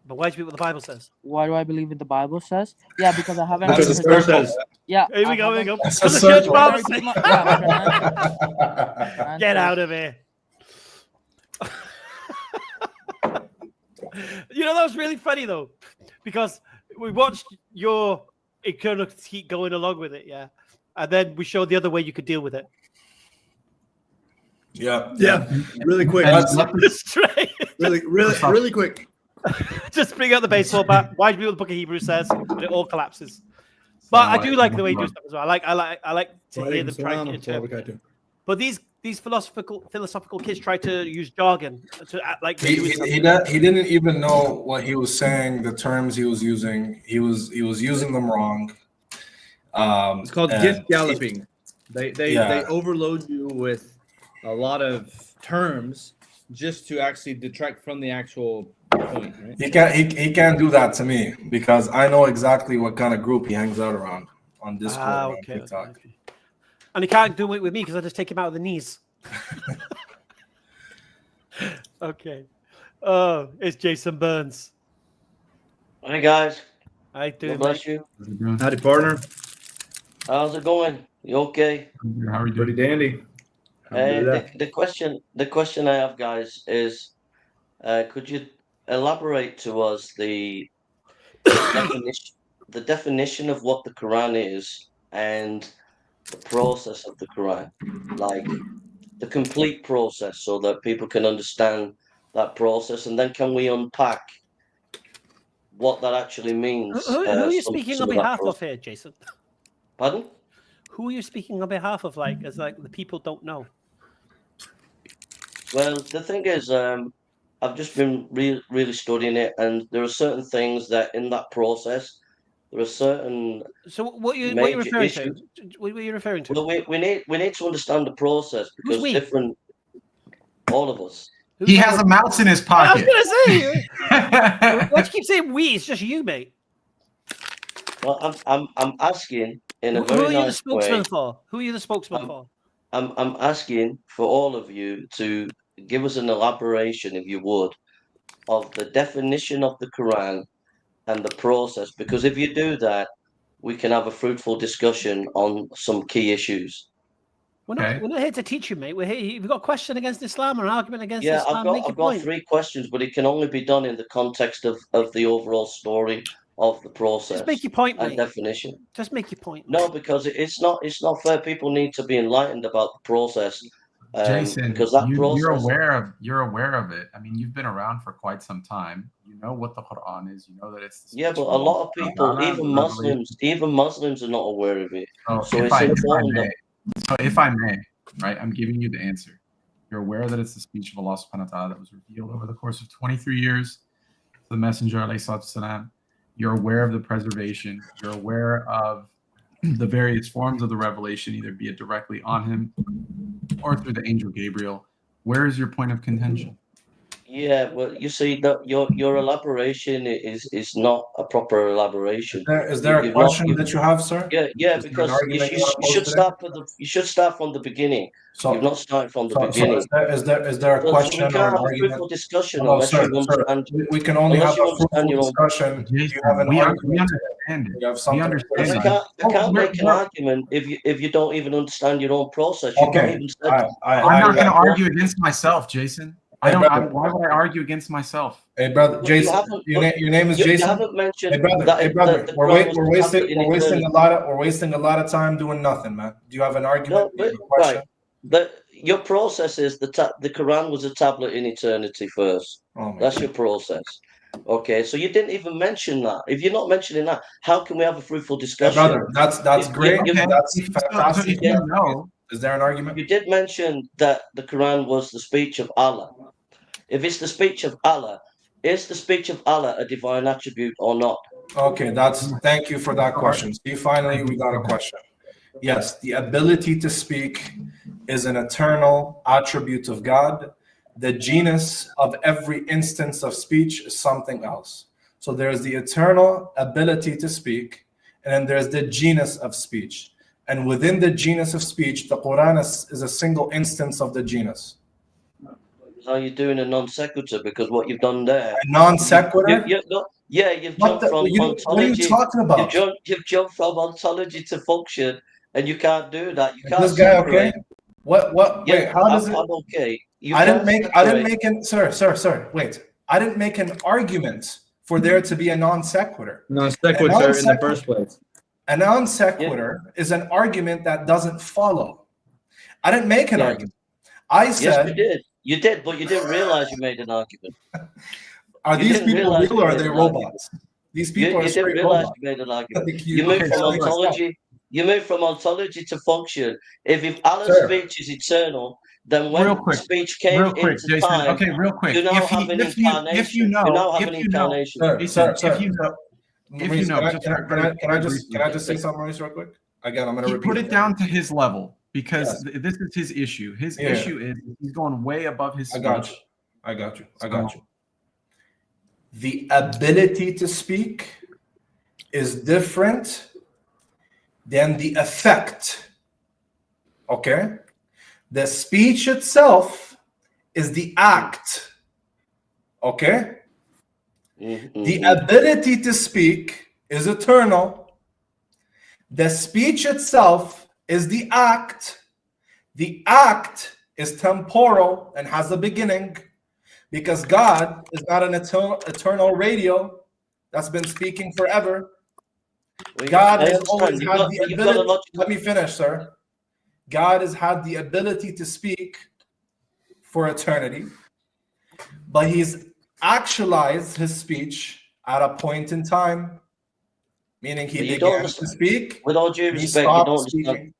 But why do you believe what the Bible says? Why do I believe what the Bible says? Yeah, because I haven't. Because the church says. Yeah. Here we I go. Here we haven't- go. That's Because a the church circle. fathers Can I say. repeat my- yeah, can I answer? Get out of here. You know, that was really funny though, because we watched your it kind of keep going along with it, yeah, and then we showed the other way you could deal with it. Yeah. Really quick. Straight. Really quick. Just bring out the baseball bat. Why do you know what the Book of Hebrews says? And it all collapses. But I do like the way you do stuff as well. I like to hear them try to interpret. But these philosophical kids try to use jargon to act like they're doing something. He didn't even know what he was saying. The terms he was using, he was using them wrong. It's called gift galloping. They Yeah. overload you with a lot of terms just to actually detract from the actual point. Right? He can't do that to me because I know exactly what kind of group he hangs out around on Discord and on TikTok. Okay. And he can't do it with me because I just take him out of the knees. Okay. Oh, it's Jason Burns. Hi guys. I do. God bless you. Howdy, partner. How's it going? You okay? How are you Pretty doing? dandy. The question I have, guys, is could you elaborate to us the definition of what the Quran is and the process of the Quran, like the complete process, so that people can understand that process, and then can we unpack what that actually means? Who are you speaking on behalf of here, Jason? Pardon? Who are you speaking on behalf of? As the people don't know. Well, the thing is, I've just been really studying it, and there are certain things that in that process, there are certain. So what are you referring to? What are you referring to? Well, we need to understand the process because different. All of us. He has a mouse in his pocket. I was gonna say. Why do you keep saying we? It's just you, mate. Well, I'm asking in a Who very are you the nice spokesman way. for? Who are you the spokesman for? I'm asking for all of you to give us an elaboration, if you would, of the definition of the Quran and the process. Because if you do that, we can have a fruitful discussion on some key issues. We're not here to teach you, mate. We're here. You've got a question against Islam or an argument against Yeah, Islam. I've got 3 questions, but it can only be done in the context of the overall story of the process. Just make your point, and mate. definition. Just make your point. No, because it's not fair. People need to be enlightened about the process. Jason, because that process, you're aware of it. I mean, you've been around for quite some time. You know what the Quran is. You know that it's yeah, but a lot of people, even Muslims, are not aware of it. So it's important. If I may, right? I'm giving you the answer. You're aware that it's the speech of Allah subhanahu wa ta'ala that was revealed over the course of 23 years to the Messenger alayhi salatu salam. You're aware of the preservation. You're aware of the various forms of the revelation, either be it directly on him or through the angel Gabriel, Where is your point of contention? Yeah, well, you see that your elaboration is not a proper elaboration. Is there a You've question not, that you have, sir? yeah, Is there an because argument you want to you should pose today? you should start from the beginning. So, You've not started from the so beginning. is there a So we question or can't an have a argument? fruitful discussion Hello, unless sir, you understand. we can only Unless have you a fruitful understand your own. discussion if Jason, you have an we argument. understand it. You have We something to understand say. I it. can't make an We're- argument if you don't even understand your own process. You've not Okay, even said. I'm not going to I- argue against myself, Jason. Hey, brother. Why would I argue against myself? Hey, brother, But you Jason. haven't- Your name is You Jason. haven't mentioned Hey, brother. that Hey, brother. the We're Quran was wasting tablet in we're wasting eternity. we're wasting a lot of time doing nothing, man. Do you have an argument? No, Do you have but a question? right. Your process is the Quran was a tablet in eternity first. Oh my That's God. your process. Okay, so you didn't even mention that. If you're not mentioning that, how can we have a fruitful Hey, discussion? brother, that's great. you- That's So fantastic. if you know, Is there an argument? You did mention that the Quran was the speech of Allah. If it's the speech of Allah, is the speech of Allah a divine attribute or not? Okay, thank you for that question. See, finally we got a question. Yes, the ability to speak is an eternal attribute of God. The genus of every instance of speech is something else. So there's the eternal ability to speak, and then there's the genus of speech. And within the genus of speech, the Quran is a single instance of the genus. Are you doing a non sequitur? Because what you've done there, A non sequitur? you've What jumped from are you ontology. talking about? You've jumped from ontology to function, and you can't do that. You Is can't. this guy separate. okay? What? Yeah, Wait, how does it? I'm okay. You I didn't can't make separate. sir, wait. I didn't make an argument for there to be a non sequitur. Non sequitur in the first place. A non sequitur is an argument that doesn't follow. I didn't make an Yeah. argument. I Yes, said, you did. You did, but you didn't realize you made an argument. are you these didn't people realize real or are you they made an robots? These people You are didn't straight realize robots. you made an argument. Like You moved from stop. ontology. You moved from ontology to function. If Allah's Sir. speech is eternal, then when Real quick, speech came real quick, into Jason. time, Okay, real quick. you now If have an if incarnation. you know, you now have if an you know, incarnation. Sir, Jason, sir. if you know, Maurice, just can I just say something, Maurice, real quick? Again, I'm gonna he repeat put it down to his level because Yes. this is his issue. His Yeah. issue is he's going way above his I speech. got you. I got you. The ability to speak is different than the effect. Okay? The speech itself is the act. Okay? The ability to speak is eternal. The speech itself is the act. The act is temporal and has a beginning, because God is not an eternal radio that's been speaking forever. God has always had the ability. Let me finish, sir. God has had the ability to speak for eternity, but he's actualized his speech at a point in time, meaning he began to speak. With all due he respect, you stopped don't understand. speaking.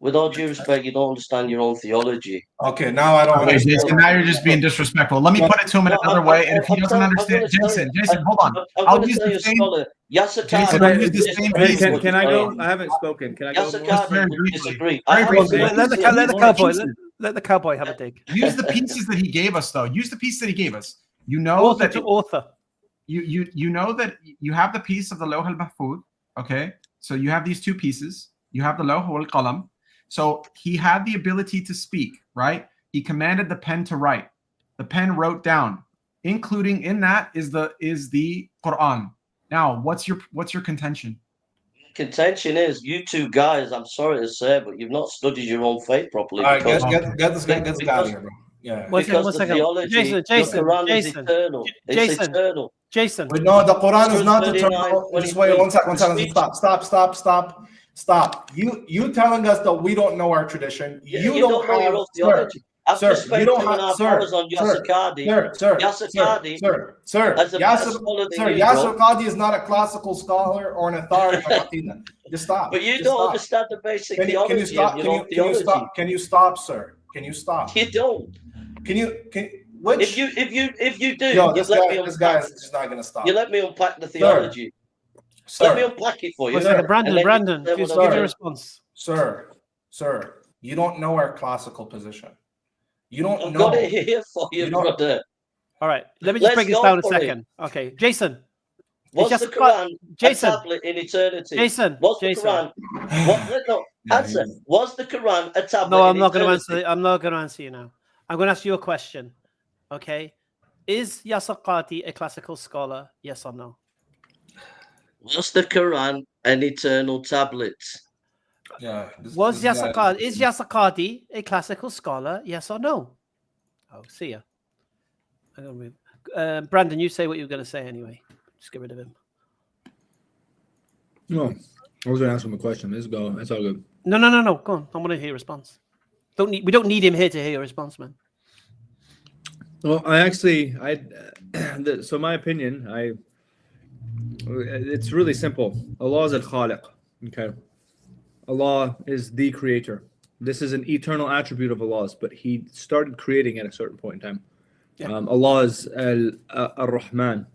With all due respect, you don't understand your own theology. Okay, now I don't Okay, understand. Jason, now you're just being disrespectful. Let me put it to him in another way, and if he doesn't understand, Jason, hold on. I'll use the same. Jason, I'll use the same piece. Can I go? I haven't spoken. Can I go? Yasser would disagree. Very briefly. Let the cowboy have a dig. Use the pieces that he gave us, though. Use the piece that he gave us. You know that author. You know that you have the piece of the Lawh al-Mahfuz. Okay, so you have these two pieces. You have the Lawh wal-Qalam. So he had the ability to speak, right? He commanded the pen to write. The pen wrote down, including in that is the Quran. Now, what's your contention? Contention is you two guys. I'm sorry to say, but you've not studied your own faith properly. All right, get this guy out of here, bro. Yeah. Because the theology, the Quran is eternal. It's eternal. Jason. Wait, no, the Quran is not eternal. Just wait, one second. Stop. You telling us that we don't know our tradition. You don't know your own theology. After you don't have, hours on Yasser Qadhi, Yasser Qadhi is not a classical scholar or an authority on Aqidah. Just stop. But you don't understand the basic theology of your own theology. Can you stop, sir? Can you stop? You don't. Which? If you do, yo, this guy is just not gonna stop. You let me unpack the theology. Let me unpack it for you. Brandon, give your response. Sir, you don't know our classical position. You don't I've know. got it here for you, brother. All right, let me just break this down a second. Okay, Jason. Was the Quran a tablet in eternity? Jason. Was the Quran? Answer. Was the Quran a tablet? No, I'm not going to answer. I'm not going to answer you now. I'm going to ask you a question. Okay, is Yasir Qadhi a classical scholar? Yes or no? Was the Quran an eternal tablet? Yeah. Is Yasir Qadhi a classical scholar? Yes or no? Oh, see ya. Brandon, you say what you were going to say anyway. Just get rid of him. No, I was going to ask him a question. Let's go. That's all good. No. Go on. I want to hear your response. We don't need him here to hear your response, man. Well, so my opinion, it's really simple. Allah is al-Khaliq. Okay. Allah is the creator. This is an eternal attribute of Allah's, but He started creating at a certain point in time. Yeah. Allah is Ar-Rahman.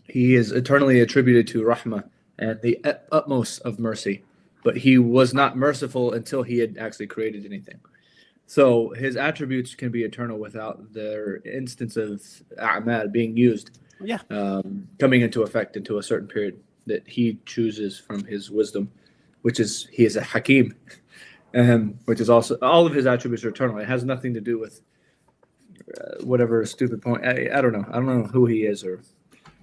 He is eternally attributed to Rahmah and the utmost of mercy, but He was not merciful until He had actually created anything. So His attributes can be eternal without their instance of a'mal being used, coming into effect into a certain period that He chooses from His wisdom, which is He is a Hakim, which is also all of His attributes are eternal. It has nothing to do with whatever stupid point. I don't know. I don't know who He is or.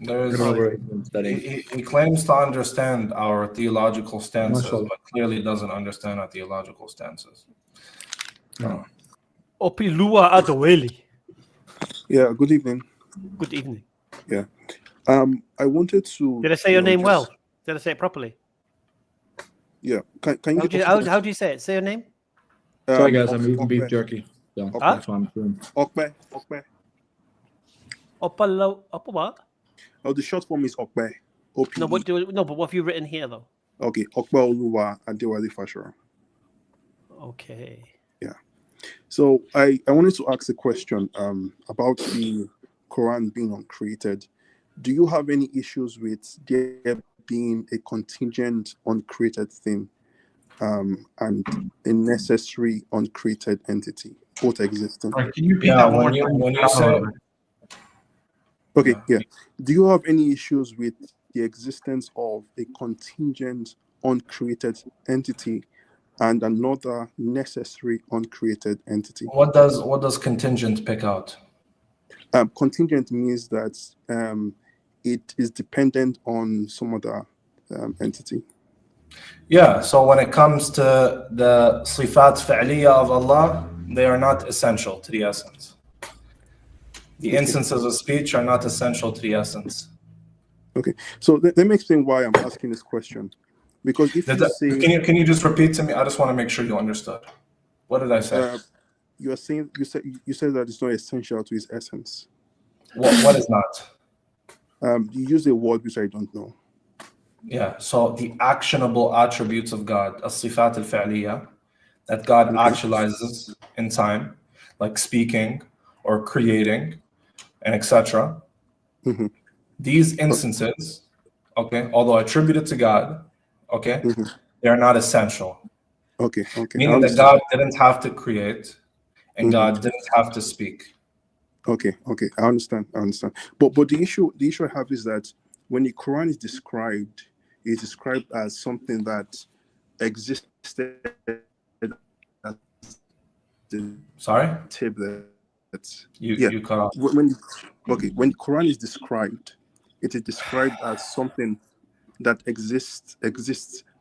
He claims to understand our theological stances, but clearly doesn't understand our theological stances. Opilua Adewale. Yeah, good evening. Good evening. Yeah. I wanted to. Did I say your name well? Did I say it properly? Yeah. Can you? How do you say it? Say your name. Sorry, guys. I'm eating beef jerky. So that's why I'm doing. Okpe. What? Oh, the short form is Okpe. No, but what have you written here though? Okay, Okpe Oluwa Adewale Fashora. Okay. Yeah. So I wanted to ask a question about the Quran being uncreated. Do you have any issues with there being a contingent uncreated thing and a necessary uncreated entity, both existing? Right, can you repeat that one more time? When you say okay, yeah. Do you have any issues with the existence of a contingent uncreated entity and another necessary uncreated entity? What does contingent pick out? Contingent means that it is dependent on some other entity. Yeah, so when it comes to the sifat fa'liya of Allah, they are not essential to the essence. The instances of speech are not essential to the essence. Okay, so let me explain why I'm asking this question. Because if you say, can you just repeat to me? I just want to make sure you understood. What did I say? You said that it's not essential to His essence. What is not? You use a word which I don't know. Yeah, so the actionable attributes of God, as-sifat al-fa'liya, that God actualizes in time, like speaking or creating, and etc. Mm-hmm. These instances, okay, although attributed to God, okay, they are not essential. Okay. Meaning that God didn't have to create, and God didn't have to speak. Okay, I understand. But the issue I have is that when the Quran is described, it's described as something that existed. Sorry? You cut off. When the Quran is described, it is described as something that exists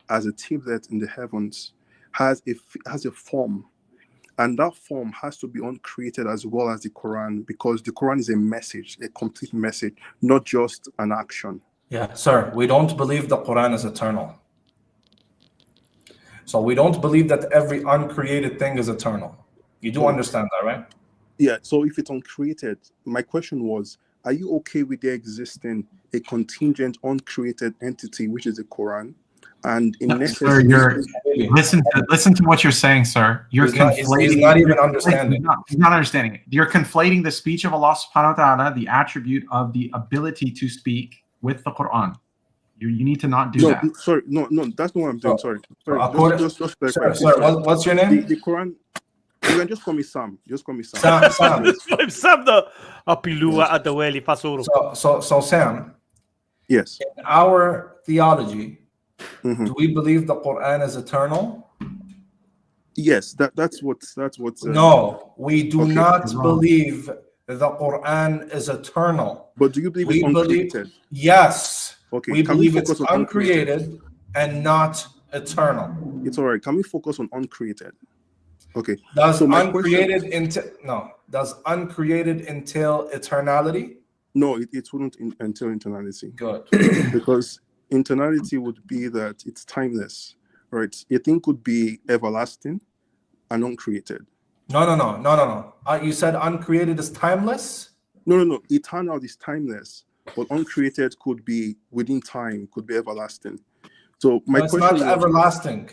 as a tablet in the heavens, has a form, and that form has to be uncreated as well as the Quran, because the Quran is a message, a complete message, not just an action. Yeah, sir, we don't believe the Quran is eternal. So we don't believe that every uncreated thing is eternal. You do understand that, right? Yeah, so if it's uncreated, my question was, are you okay with there existing a contingent uncreated entity, which is the Quran? And in sir, listen to what you're saying, sir. You're conflating. He's not even understanding. He's not understanding it. You're conflating the speech of Allah subhanahu wa ta'ala, the attribute of the ability to speak, with the Quran. You need to not do that. Sorry, no, that's not what I'm doing. Sorry. Sir, what's your name? The Quran. You can just call me Sam. Just call me Sam. Sam the Apilua Adaweli Fasuru. So Sam, Yes. in our theology, Mhm. do we believe the Quran is eternal? Yes. That's what. No, we do Okay. not believe that the Quran is eternal. But do you believe We it's believe, uncreated? yes, Okay. we Can we believe it's focus on uncreated? uncreated and not eternal. It's all right. Can we focus on uncreated? Okay. Does So my uncreated does uncreated entail eternality? No, it wouldn't entail internality. Good. Because internality would be that it's timeless, right? A thing could be everlasting and uncreated. No. You said uncreated is timeless? No. Eternal is timeless, but uncreated could be within time, could be everlasting. So my No, it's question not was, everlasting.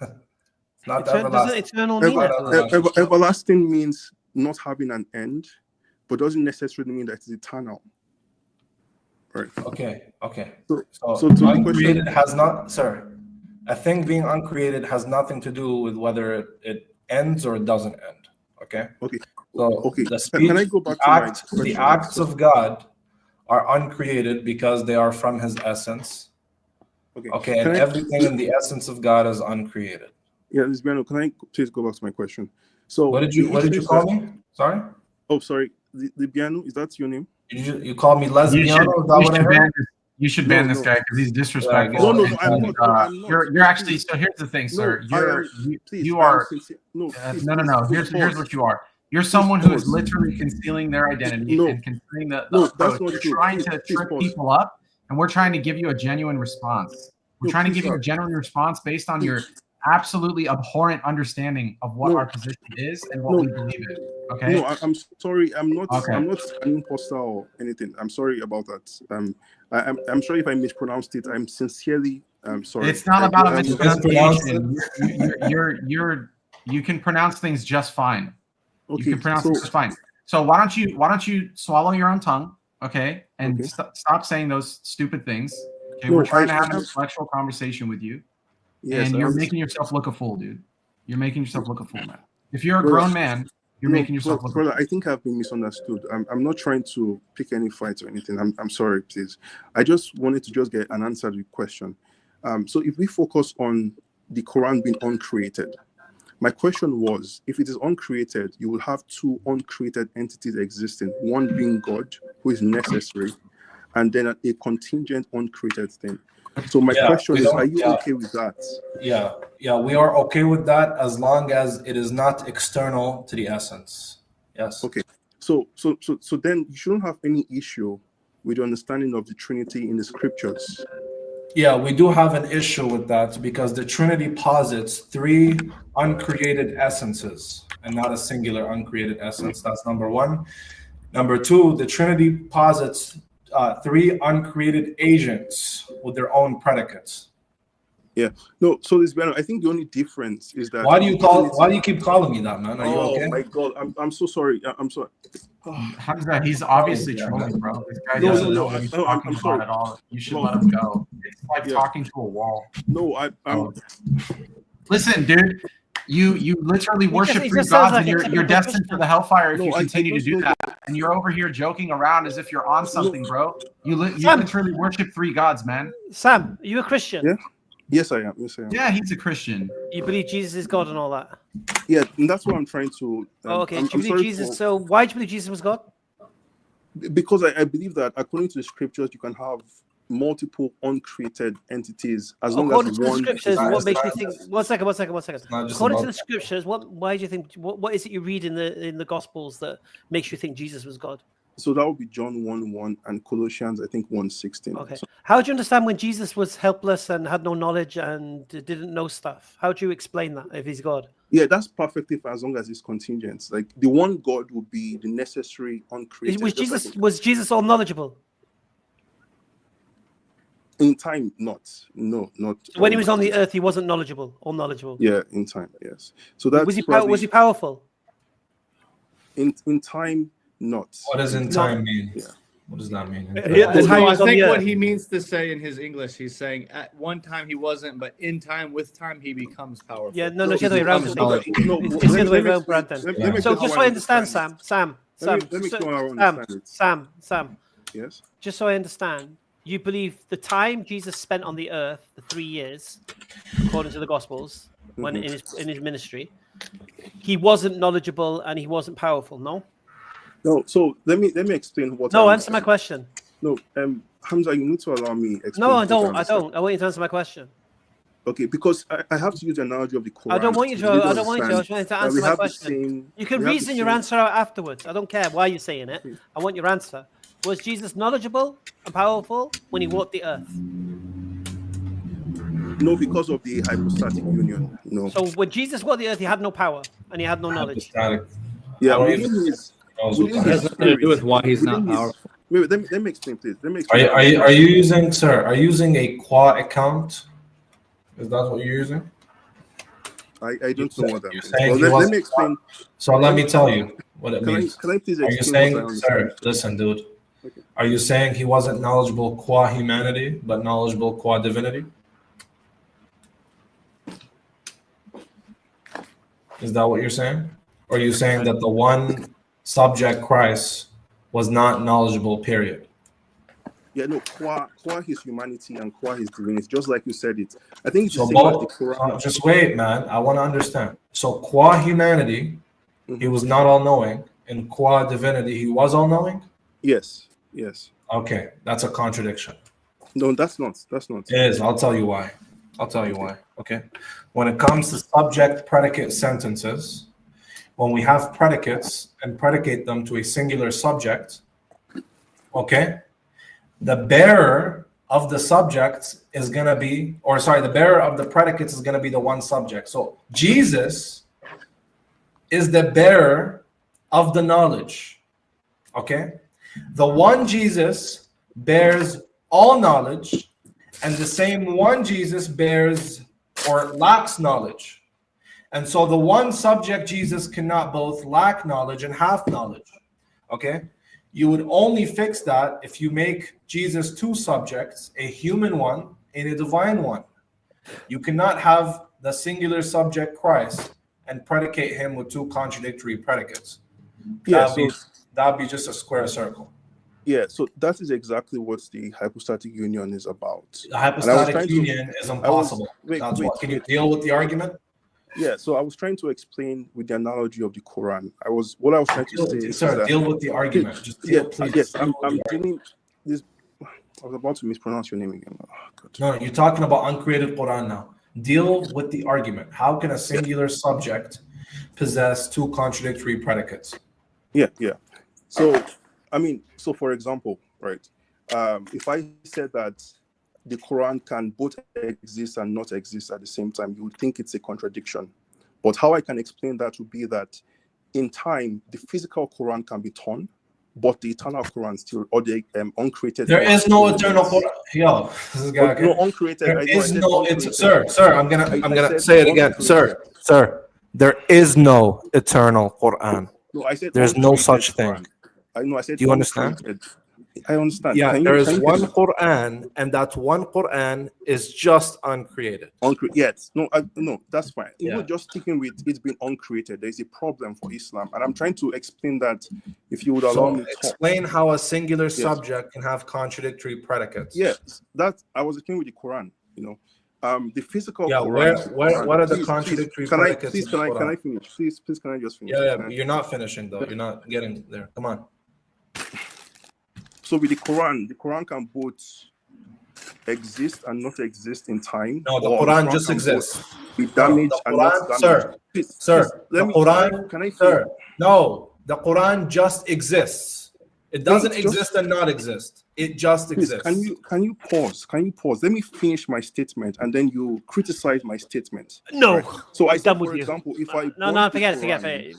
It's not Doesn't everlasting. eternal mean that? everlasting means not having an end, but doesn't necessarily mean that it's eternal. Right. Okay. So So to the uncreated question, has not, sorry. A thing being uncreated has nothing to do with whether it ends or it doesn't end. Okay. okay, So okay. the speech, Can I go back the to my acts question? of God are uncreated because they are from His essence. Okay. Okay, and Can I- everything in the essence of God is uncreated. Yeah, Lesbiano, can I please go back to my question? So What did you call me? Sorry, Oh, sorry. Lesbiano, is that your name? you called me You lesbian? should, Is that what I heard? You should ban No, this no. guy because he's disrespectful. No, no, I'm not. I'm not. You're actually. So here's the thing, sir. Please, You I am are. sincere. No, please, No. please, Here's pause. what you are. You're someone who is pause. literally concealing their identity No. and concealing the No, approach. that's not You're true. trying Please- to please trip pause. people up, and we're trying to give you a genuine response. We're No, trying to please, give you a sir. genuine response based on your absolutely abhorrent understanding of what No. our position is and what No. we believe in. Okay. No, I'm sorry. I'm not. Okay. I'm not an imposter or anything. I'm sorry about that. I'm sorry if I mispronounced it. I'm sincerely sorry. It's not about a I'm- mispronunciation. You can pronounce things just fine. Okay, You can pronounce so it just fine. So why don't you swallow your own tongue, okay, and Okay. stop saying those stupid things. Okay, No, we're trying to I have an have- intellectual conversation with you, yes, and I you're understand. making yourself look a fool, dude. You're making yourself look a fool, man. If you're a Brother, grown man, you're making yourself look a brother, fool. I think I've been misunderstood. I'm not trying to pick any fights or anything. I'm sorry, please. I just wanted to just get an answer to the question. So if we focus on the Quran being uncreated, my question was, if it is uncreated, you will have two uncreated entities existing, one being God, who is necessary, and then a contingent uncreated thing. So my question we is, don't- are you yeah. okay with that? Yeah, we are okay with that as long as it is not external to the essence. Yes. Okay. So then you shouldn't have any issue with the understanding of the Trinity in the scriptures. Yeah, we do have an issue with that because the Trinity posits three uncreated essences and not a singular uncreated essence. That's number one. Number two, the Trinity posits three uncreated agents with their own predicates. Yeah. No, so this I think the only difference is that Why do you keep calling me that, man? Are you okay? Oh my god, I'm so sorry. I'm sorry. Hamza, he's obviously trolling, bro. This guy No, doesn't no, know no, what he's I'm talking sorry. about at all. You should No. let him go. It's like Yeah. talking to a wall. No, I'm Listen, dude, you literally worship he three just sounds gods, like and a you're typical destined for the hellfire if No, you I continue to just do know that. And you're over here joking around as if you're on something, bro. You Sam. literally worship three gods, man. Sam, are you a Christian? Yeah. Yes, I am. Yes, I am. Yeah, he's a Christian. You believe Jesus is God and all that? Yeah, and that's what I'm trying to. Oh, okay. I'm Do you believe sorry Jesus? for- So why do you believe Jesus was God? because I believe that according to the scriptures, you can have multiple uncreated entities as long According as to the one. scriptures, not- what it's makes you not- think? it's One second. not just According to about the scriptures, why do you think? What is it you read in the Gospels that makes you think Jesus was God? So that would be John 1:1 and Colossians, I think 1:16. Okay. So, How do you understand when Jesus was helpless and had no knowledge and didn't know stuff? How do you explain that if he's God? yeah, that's perfectly fine as long as it's contingent. Like the one God would be the necessary uncreated. Was just Jesus like was Jesus all knowledgeable? in time, not. No, not. When he was on the earth, he wasn't knowledgeable. All knowledgeable. Yeah, in time, yes. So that's Was he probably- was he powerful? in time, not. What does in No. time mean? Yeah. What does that mean? That's how he No, I was on think the what earth. he means to say in his English, he's saying at one time he wasn't, but in time, with time, he becomes powerful. Yeah, no, He it's the other way around. becomes knowledgeable. It's the other way around, Brandon. Let me So explain just how so I I understand, understand Sam, Let me explain how I understand it. Sam, Yes. just so I understand, you believe the time Jesus spent on the earth, the 3 years, according to the Gospels, when in his ministry, he wasn't knowledgeable and he wasn't powerful. No. No. So let me explain what. No, I answer my understand. question. No, Hamza, you need to allow me. Explain No, I what don't. I understand. don't. I want you to answer my question. Okay, because I have to use the analogy of the Quran. I don't want you to. really I don't want you to. I just want you to understand that answer we my have the question. same- You can we have the reason your same- answer out afterwards. I don't care why you're saying it. I want your answer. Was Jesus knowledgeable and powerful when he walked the earth? No, because of the hypostatic union. No. So when Jesus walked the earth, he had no power and he had no knowledge. Yeah, I don't within even his, knows within what his Has nothing to do spirit, with why he's within not his- powerful. Wait, let me explain, please. Let me Are explain. you using, sir? Are you using a qua account? Is that what you're using? I don't know what that You're means. saying Well, he let wasn't- me explain. So let me tell you what it Can means. I please Are you explain what I saying, sir? understand? Listen, dude. Okay. Are you saying he wasn't knowledgeable qua humanity, but knowledgeable qua divinity? Is that what you're saying? Or are you saying that the one subject, Christ, was not knowledgeable, period? Yeah, no, qua his humanity and qua his divinity, just like you said it. I think it's So the same as the both, Quran. just wait, man. I want to understand. So qua humanity, he was not all knowing, and qua divinity, he was all knowing? Yes. Okay, that's a contradiction. No, that's not. That's not. It is. I'll tell you why. Okay. When it comes to subject predicate sentences, when we have predicates and predicate them to a singular subject, okay, the bearer of the subject is going to be, the bearer of the predicates is going to be the one subject. So Jesus is the bearer of the knowledge, okay? The one Jesus bears all knowledge, and the same one Jesus bears or lacks knowledge. And so the one subject Jesus cannot both lack knowledge and have knowledge. Okay? You would only fix that if you make Jesus two subjects, a human one and a divine one. You cannot have the singular subject Christ and predicate him with two contradictory predicates. Yeah, That'd be just a square circle. Yeah, so that is exactly what the hypostatic union is about. The hypostatic union is impossible. That's what. Can you deal with the argument? Yeah, so I was trying to explain with the analogy of the Quran. What I was trying to say is Sir, that, deal with the argument. Just deal, please. Yes, I'm dealing this. I was about to mispronounce your name again. Oh, God. No, you're talking about uncreated Quran now. Deal with the argument. How can a singular subject possess two contradictory predicates? Yeah. So, so for example, right? If I said that the Quran can both exist and not exist at the same time, you would think it's a contradiction. But how I can explain that would be that in time, the physical Quran can be torn, but the eternal Quran still, or the uncreated. There is no eternal Quran. Yo, this is guy. No, uncreated. There is no. Sir. I'm gonna say it again, sir. There is no eternal Quran. No, I said there's no such thing. I said. Do you understand? I understand. Yeah, there is one Quran, and that one Quran is just uncreated. Yes. No, that's fine. Even just sticking with it being uncreated, there's a problem for Islam. And I'm trying to explain that if you would allow me to explain how a singular subject can have contradictory predicates. Yes, that I was explaining with the Quran, the physical Quran. What are the contradictory predicates? Can I finish? Please, can I just finish? Yeah, you're not finishing though. You're not getting there. Come on. So with the Quran can both exist and not exist in time. No, the Quran just exists. Be damaged and not damaged. Sir, the Quran. Can I? Sir, no, the Quran just exists. It doesn't exist and not exist. It just exists. Can you pause? Let me finish my statement, and then you criticize my statement. No. Right? So I said, for example, if I forget it.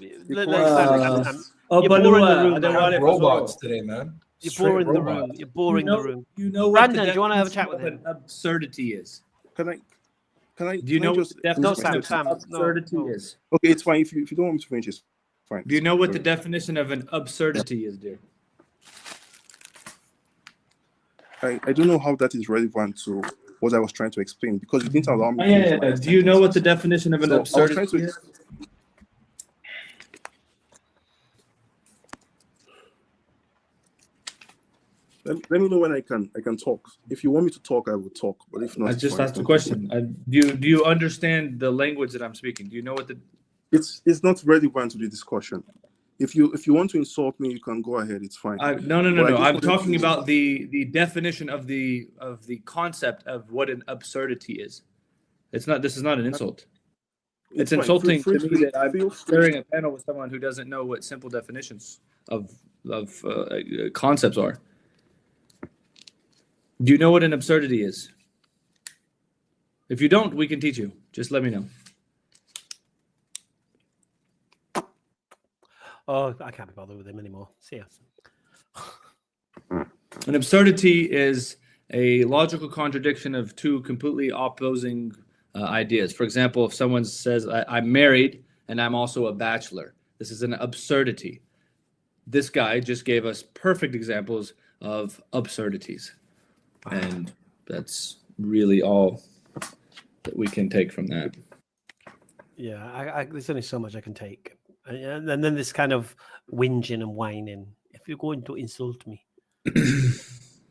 You're boring the room. Robots today, man. You're boring the room. You're boring the room. You know what Brandon, do you want to have a chat with him? Absurdity is. Can I? Do you know what the definition of absurdity is? Okay, it's fine. If you don't want me to finish, it's fine. Do you know what the definition of an absurdity is, dear? I don't know how that is relevant to what I was trying to explain because you didn't allow me. Do you know what the definition of an absurdity is? Let me know when I can talk. If you want me to talk, I will talk. But if not, I just asked a question. Do you understand the language that I'm speaking? Do you know what the? It's not relevant to the discussion. If you want to insult me, you can go ahead. It's fine. No. I'm talking about the definition of the concept of what an absurdity is. It's not. This is not an insult. It's insulting to me that I'm sharing a panel with someone who doesn't know what simple definitions of concepts are. Do you know what an absurdity is? If you don't, we can teach you. Just let me know. Oh, I can't be bothered with him anymore. See ya. An absurdity is a logical contradiction of two completely opposing ideas. For example, if someone says, I'm married and I'm also a bachelor, this is an absurdity. This guy just gave us perfect examples of absurdities. And that's really all that we can take from that. Yeah, there's only so much I can take. And then this kind of whinging and whining. If you're going to insult me.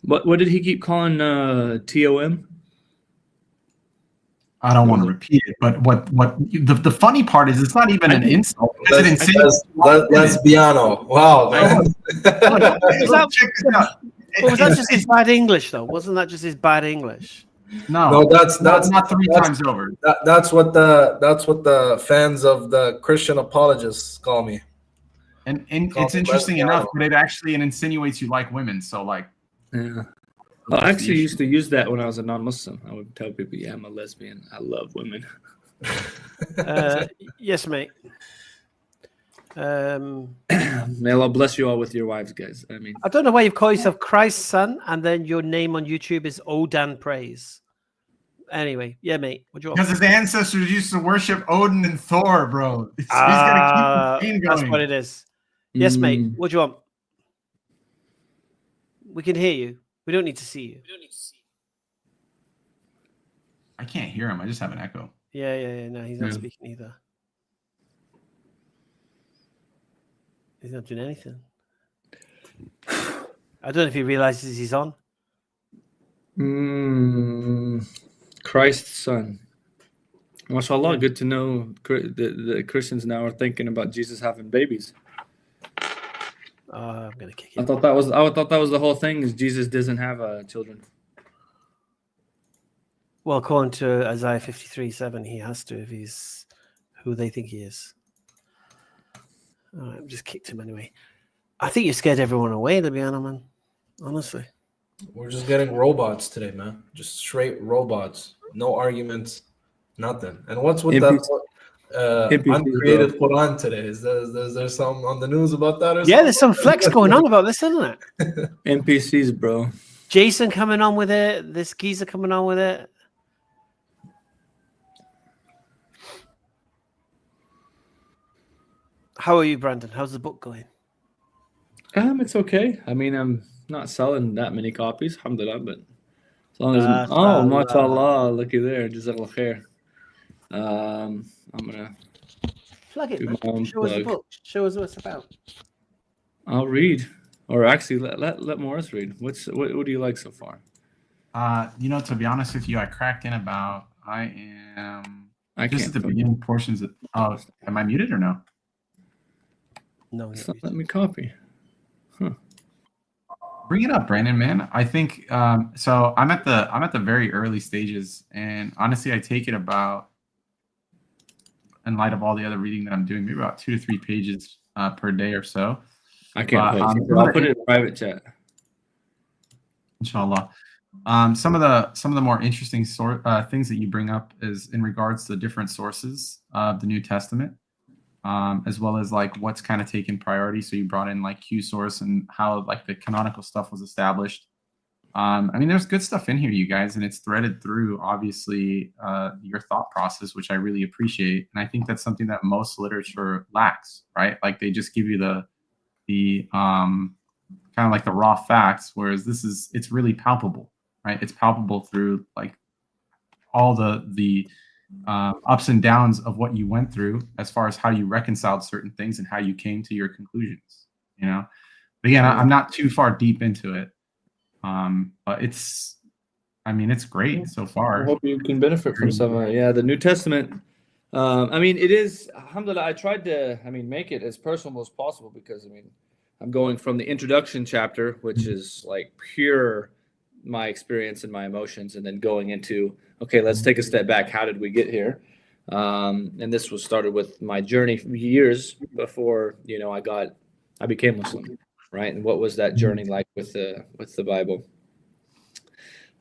What did he keep calling TOM? I don't want to repeat it, but what the funny part is, it's not even an insult. Lesbiano. Wow. Was that just his bad English, though? Wasn't that just his bad English? No, that's not three times over. That's what the fans of the Christian apologists call me. And it's interesting enough, but it actually insinuates you like women. So like, yeah. Well, I actually used to use that when I was a non-Muslim. I would tell people, "Yeah, I'm a lesbian. I love women." Yes, mate. May Allah bless you all with your wives, guys. I mean, I don't know why you've called yourself Christ's son, and then your name on YouTube is Odan Praise. Anyway, yeah, mate. What do you want? Because his ancestors used to worship Odin and Thor, bro. So he's gonna keep the that's going. what it is. Yes, mate. What do you want? We can hear you. We don't need to see you. I can't hear him. I just have an echo. Yeah. No, he's not speaking either. He's not doing anything. I don't know if he realizes he's on. Christ's son. MashaAllah, good to know the Christians now are thinking about Jesus having babies. I'm gonna kick it. I thought that was the whole thing, is Jesus doesn't have children. Well, according to Isaiah 53:7, he has to if he's who they think he is. All right, just kicked him anyway. I think you scared everyone away, to be honest, man. Honestly. We're just getting robots today, man. Just straight robots. No arguments, nothing. And what's with that uncreated Quran today? Is there some on the news about that? Or something? There's some flex going on about this, isn't it? NPCs, bro. Jason coming on with it. This geezer coming on with it. How are you, Brandon? How's the book going? It's okay. I mean, I'm not selling that many copies, alhamdulillah, but as long as mashallah, looky there, jazakallah khair. I'm gonna plug it. Do my own Show us the book. Show us what it's about. I'll read, or actually let Morris read. What do you like so far? To be honest with you, I cracked in about. Just at the beginning portions of. Oh, am I muted or no? No, it's not letting me copy. Huh. Bring it up, Brandon, man. I think so. I'm at the very early stages, and honestly, I take it about, in light of all the other reading that I'm doing, maybe about 2 to 3 pages per day or so. I can't. I'll put it in private chat. Inshallah. Some of the more interesting things that you bring up is in regards to the different sources of the New Testament. As well as like what's kind of taken priority. So you brought in like Q source and how like the canonical stuff was established. I mean, there's good stuff in here, you guys, and it's threaded through obviously your thought process, which I really appreciate. And I think that's something that most literature lacks, right? Like they just give you the kind kind of like the raw facts, whereas it's really palpable, right? It's palpable through like all the ups and downs of what you went through as far as how you reconciled certain things and how you came to your conclusions, you know. But again, I'm not too far deep into it, but it's great so far. I hope you can benefit from some of it. Yeah, the New Testament. It is, alhamdulillah, I tried to, make it as personal as possible because, I'm going from the introduction chapter, which is like pure my experience and my emotions, and then going into, okay, let's take a step back. How did we get here? And this was started with my journey years before, I became Muslim, right? And what was that journey like with the Bible?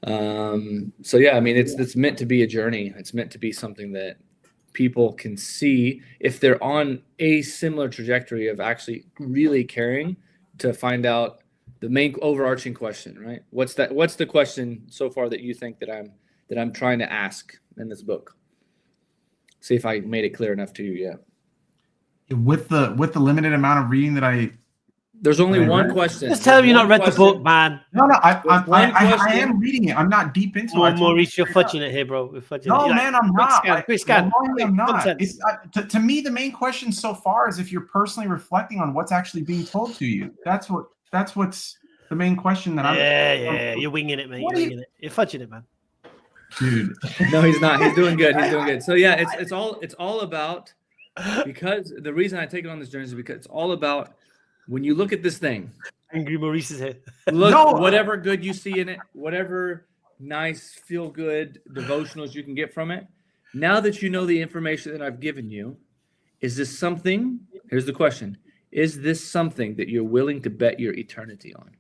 It's meant to be a journey. It's meant to be something that people can see if they're on a similar trajectory of actually really caring to find out the main overarching question, right? What's the question so far that you think that I'm trying to ask in this book? See if I made it clear enough to you. Yeah. With the limited amount of reading that there's only one question. Just tell him you not read the book, man. No, I am reading it. I'm not deep into it. Maurice, you're fudging it here, bro. We're fudging no, it. Man, I'm not. Quick scan. I'm not. To me, the main question so far is if you're personally reflecting on what's actually being told to you. That's what's the main question that I'm. Yeah. You're winging it, mate. You're winging it. You're fudging it, man. Dude. No, he's not. He's doing good. He's doing good. So yeah, it's all about, because the reason I take it on this journey is because it's all about when you look at this thing. Angry Maurice is here. Look, whatever good you see in it, whatever nice, feel good devotionals you can get from it. Now that you know the information that I've given you, is this something? Here's the question: is this something that you're willing to bet your eternity on?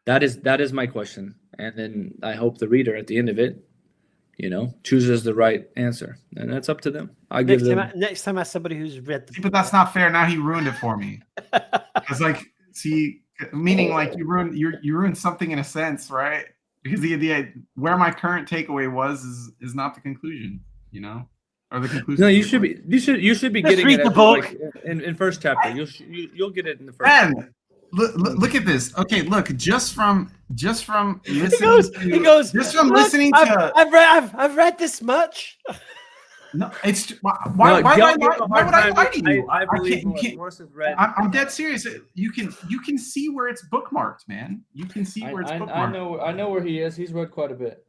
That is my question, and then I hope the reader at the end of it, chooses the right answer, and that's up to them. Next time, ask somebody who's read the. But that's not fair. Now he ruined it for me. It's like, meaning like you ruined something in a sense, right? Because the where my current takeaway was is not the conclusion, or the conclusion. No, you should be getting read it the book in first chapter. You'll get it in the first. Ben, look at this. Okay, look, just from listening. He goes. Just from listening to. I've read this much. No, it's why would I lie to you? I believe Morris has read. I'm dead serious. You can see where it's bookmarked, man. You can see where it's bookmarked. I know where he is. He's read quite a bit.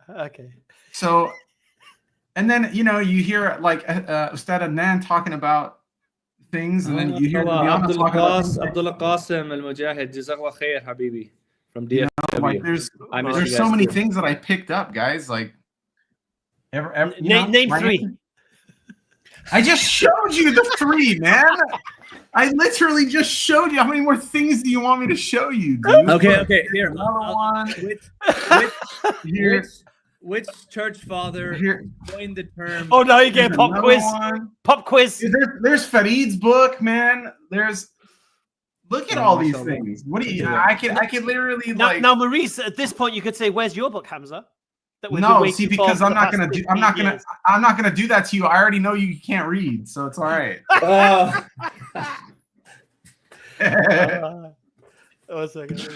Okay. So, and then you hear like Ustad Adnan talking about things, and then you hear Abdullah Qasim al-Mujahid, Jazakallah khair, Habibi, from DFW. Like there's so many things that I picked up, guys. Like. Name three. I just showed you the three, man. I literally just showed you. How many more things do you want me to show you, dude? Okay. Here, another one. Which church father coined the term? Oh, now you get a pop quiz. Pop quiz. There's Farid's book, man. Look at all these things. What do you? I can literally now, Maurice. At this point, you could say, "Where's your book, Hamza?" No, see, because I'm not gonna do that to you. I already know you can't read, so it's all right. One second.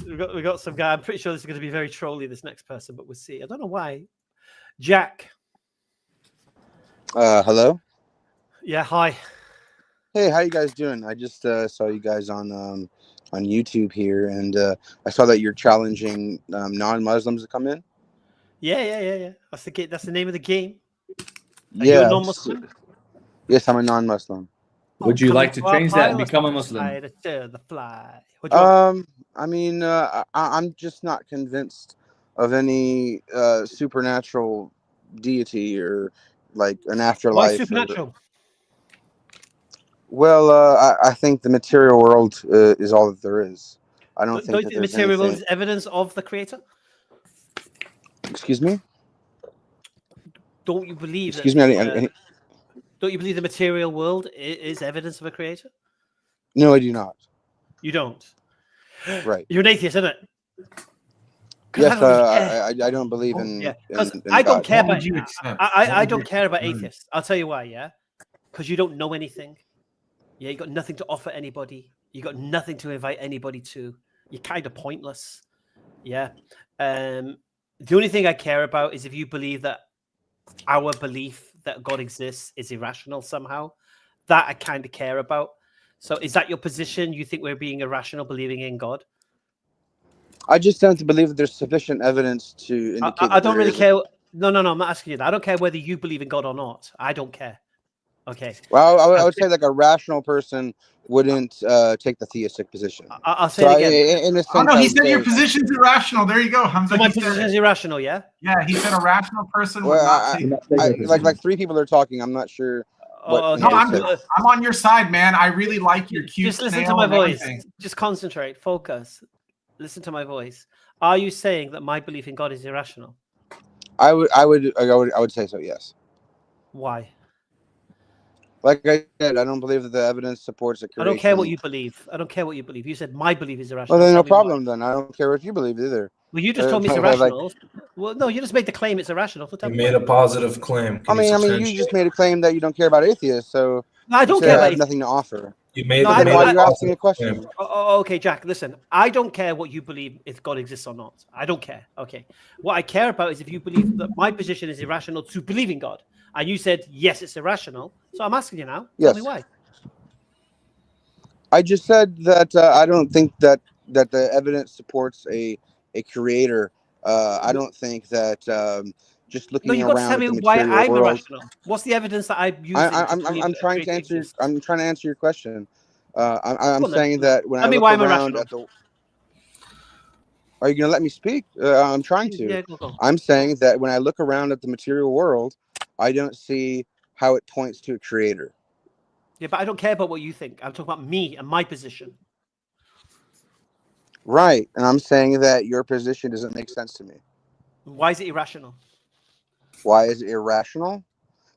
We got some guy. I'm pretty sure this is going to be very trolly, this next person, but we'll see. I don't know why. Jack. Hello. Yeah. Hi. Hey, how you guys doing? I just saw you guys on YouTube here, and I saw that you're challenging non-Muslims to come in. Yeah. That's the name of the game. Are you a non-Muslim? Yes, I'm a non-Muslim. Would you like to change that and become a Muslim? I'm just not convinced of any supernatural deity or like an afterlife. Why supernatural? I think the material world is all that there is. I don't think that the material world is evidence of the creator. Excuse me? Don't you believe? Excuse me. Don't you believe the material world is evidence of a creator? No, I do not. You don't. Right. You're an atheist, isn't it? Yes, I don't believe in. Yeah, because in I don't care about you. Accept? I don't care about atheists. I'll tell you why. Yeah, because you don't know anything. Yeah, you got nothing to offer anybody. You got nothing to invite anybody to. You're kind of pointless. Yeah. The only thing I care about is if you believe that our belief that God exists is irrational somehow. That I kind of care about. So is that your position? You think we're being irrational believing in God? I just tend to believe that there's sufficient evidence to indicate. I don't really care. No, I'm not asking you that. I don't care whether you believe in God or not. I don't care. Okay. Well, I would say like a rational person wouldn't take the theistic position. I'll say it again. In a sense, Oh no, he said your position's irrational. There you go, Hamza. So my position is irrational, yeah? Yeah, he said a rational person would Well, not take. like 3 people are talking. I'm not sure. No, I'm on your side, man. I really like your cute. Just listen to my voice. Just concentrate. Focus. Listen to my voice. Are you saying that my belief in God is irrational? I would say so. Yes. Why? Like I said, I don't believe that the evidence supports it. I don't care what you believe. I don't care what you believe. You said my belief is irrational. Well, then no problem. Then I don't care what you believe either. Well, you just told me it's irrational. Well, no, you just made the claim it's irrational. You made a positive claim. I mean, you just made a claim that you don't care about atheists. So no, I don't care about atheists. Nothing to offer. You made. Why you're asking a question? Okay, Jack. Listen, I don't care what you believe if God exists or not. I don't care. Okay, what I care about is if you believe that my position is irrational to believe in God, and you said yes, it's irrational. So I'm asking you now. Yes. Tell me why. I just said that I don't think that the evidence supports a creator. I don't think that just looking around. No, you got to tell me why I'm irrational. What's the evidence that I'm using? I'm trying to answer. I'm trying to answer your question. I'm saying that when I look why around at the. Are you going to let me speak? I'm trying to. Yeah, go. I'm saying that when I look around at the material world, I don't see how it points to a creator. Yeah, but I don't care about what you think. I'm talking about me and my position. Right, and I'm saying that your position doesn't make sense to me. Why is it irrational? Why is it irrational?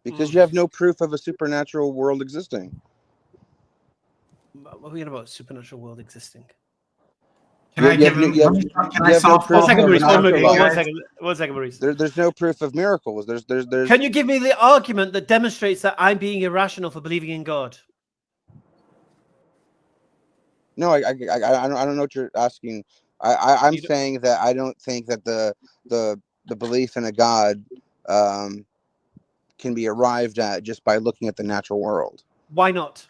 Because you have no proof of a supernatural world existing. What are we talking about? Supernatural world existing? Can I give him? Can I solve? One second, Maurice. There's no proof of miracles. There's. Can you give me the argument that demonstrates that I'm being irrational for believing in God? No, I don't know what you're asking. I'm saying that I don't think that the belief in a God can be arrived at just by looking at the natural world. Why not?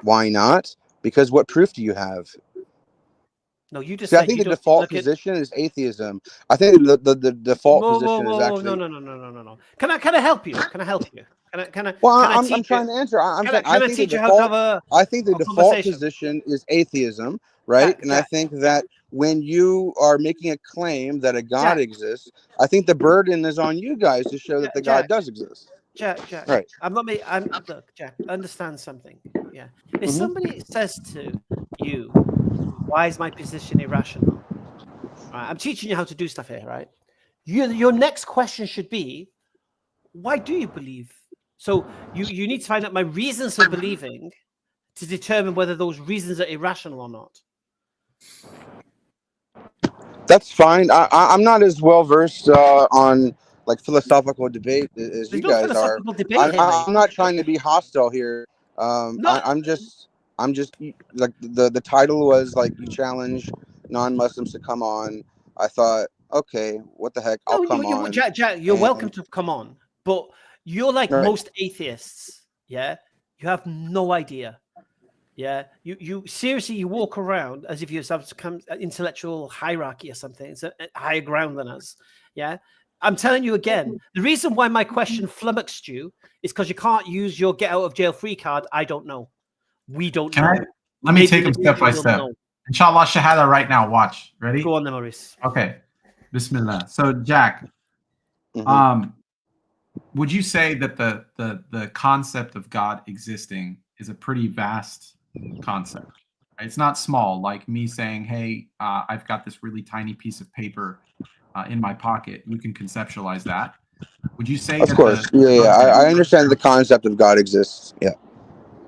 Why not? Because what proof do you have? No, you just. See, I think the default position is atheism. I think the default position is actually. No. Can I help you? Can I help you? Can I? Well, I'm trying to answer. I think the default position is atheism, right? And I think that when you are making a claim that a God exists, I think the burden is on you guys to show that the God does exist. Jack. Right. Look, Jack. Understand something. Yeah. If somebody says to you, "Why is my position irrational?" Right, I'm teaching you how to do stuff here, right? Your next question should be, "Why do you believe?" So you need to find out my reasons for believing to determine whether those reasons are irrational or not. That's fine. I'm not as well versed on like philosophical debate as you guys are. I'm not trying to be hostile here. I'm just like the title was like you challenge non-Muslims to come on. I thought, okay, what the heck? I'll come on. Jack, you're welcome to come on, but you're like most atheists. Yeah, you have no idea. Yeah, you seriously, you walk around as if you have some intellectual hierarchy or something. It's a higher ground than us. Yeah, I'm telling you again, the reason why my question flummoxed you is because you can't use your get out of jail free card. I don't know. We don't know. Let me take them step by step. Inshallah Shahada right now. Watch. Ready? Go on, Maurice. Okay. Bismillah. So, Jack, would you say that the concept of God existing is a pretty vast concept? Right? It's not small, like me saying, hey, I've got this really tiny piece of paper in my pocket. You can conceptualize that. Would you say? Of course. I understand the concept of God exists. Yeah.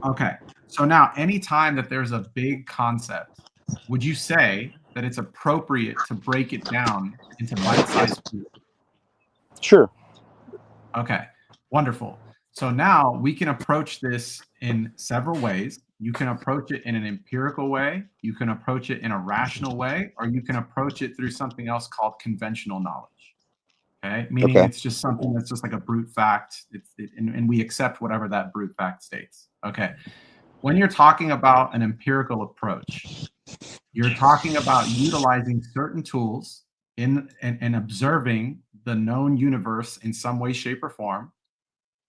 Okay. So now, anytime that there's a big concept, would you say that it's appropriate to break it down into bite-sized pieces? Sure. Okay. Wonderful. So now we can approach this in several ways. You can approach it in an empirical way, you can approach it in a rational way, or you can approach it through something else called conventional knowledge. Okay, meaning it's just something that's just like a brute fact, and we accept whatever that brute fact states. Okay, when you're talking about an empirical approach, you're talking about utilizing certain tools and observing the known universe in some way, shape, or form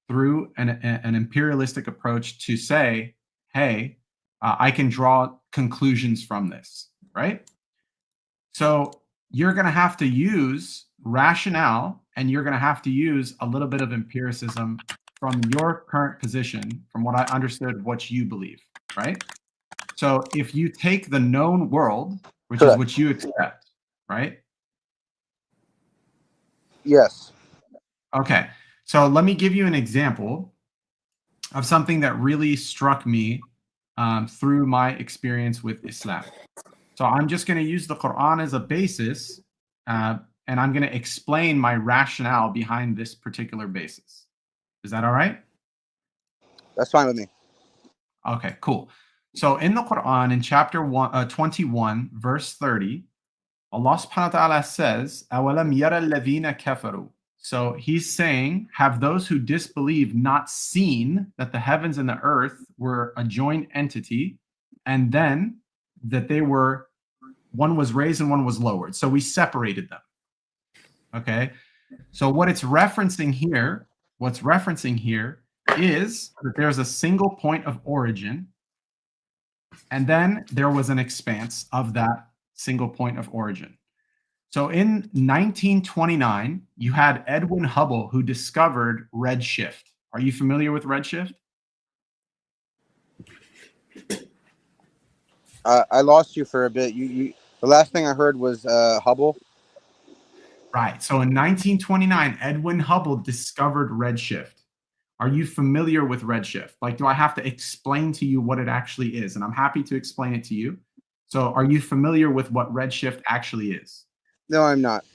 through an imperialistic approach to say, hey, I can draw conclusions from this, right? So you're going to have to use rationale, and you're going to have to use a little bit of empiricism from your current position, from what I understood of what you believe, right? So if you take the known world, which is what you accept, right? Yes. Okay. So let me give you an example of something that really struck me through my experience with Islam. So I'm just going to use the Quran as a basis, and I'm going to explain my rationale behind this particular basis. Is that all right? That's fine with me. Okay, cool. So in the Quran, in chapter 21, verse 30, Allah subhanahu wa ta'ala says, أَوَلَمْ يَرَ الَّذِينَ كَفَرُوا. So he's saying, have those who disbelieve not seen that the heavens and the earth were a joint entity, and then that they were, one was raised and one was lowered. So we separated them. Okay. So what's referencing here is that there's a single point of origin, and then there was an expanse of that single point of origin. So in 1929, you had Edwin Hubble, who discovered redshift. Are you familiar with redshift? I lost you for a bit. The last thing I heard was Hubble. Right. So in 1929, Edwin Hubble discovered redshift. Are you familiar with redshift? Like, do I have to explain to you what it actually is? And I'm happy to explain it to you. So are you familiar with what redshift actually is? No, I'm not.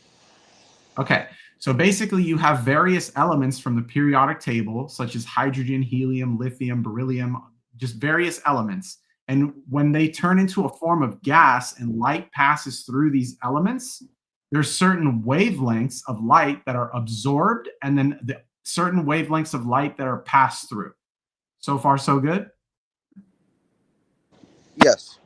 Okay. So basically you have various elements from the periodic table, such as hydrogen, helium, lithium, beryllium, just various elements. And when they turn into a form of gas and light passes through these elements, there's certain wavelengths of light that are absorbed, and then the certain wavelengths of light that are passed through. So far, so good? Yes.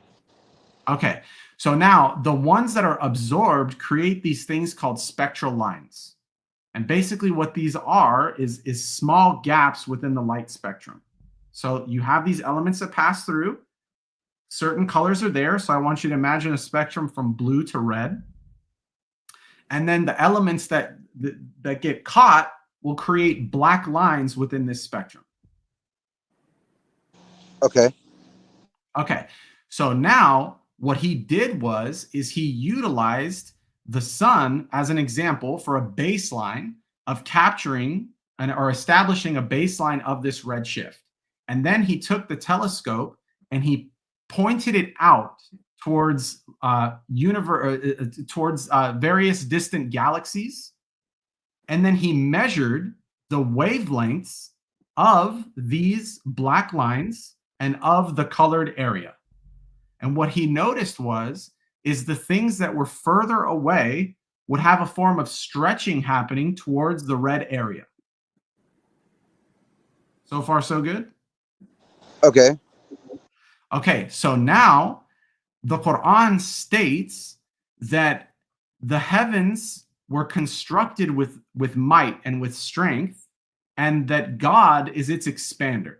Okay. So now the ones that are absorbed create these things called spectral lines. And basically what these are is small gaps within the light spectrum. So you have these elements that pass through. Certain colors are there. So I want you to imagine a spectrum from blue to red. And then the elements that get caught will create black lines within this spectrum. Okay. Okay. So now what he did is he utilized the sun as an example for a baseline of capturing or establishing a baseline of this redshift. And then he took the telescope and he pointed it out towards various distant galaxies. And then he measured the wavelengths of these black lines and of the colored area. And what he noticed is the things that were further away would have a form of stretching happening towards the red area. So far, so good? Okay. Okay, so now the Quran states that the heavens were constructed with might and with strength, and that God is its expander.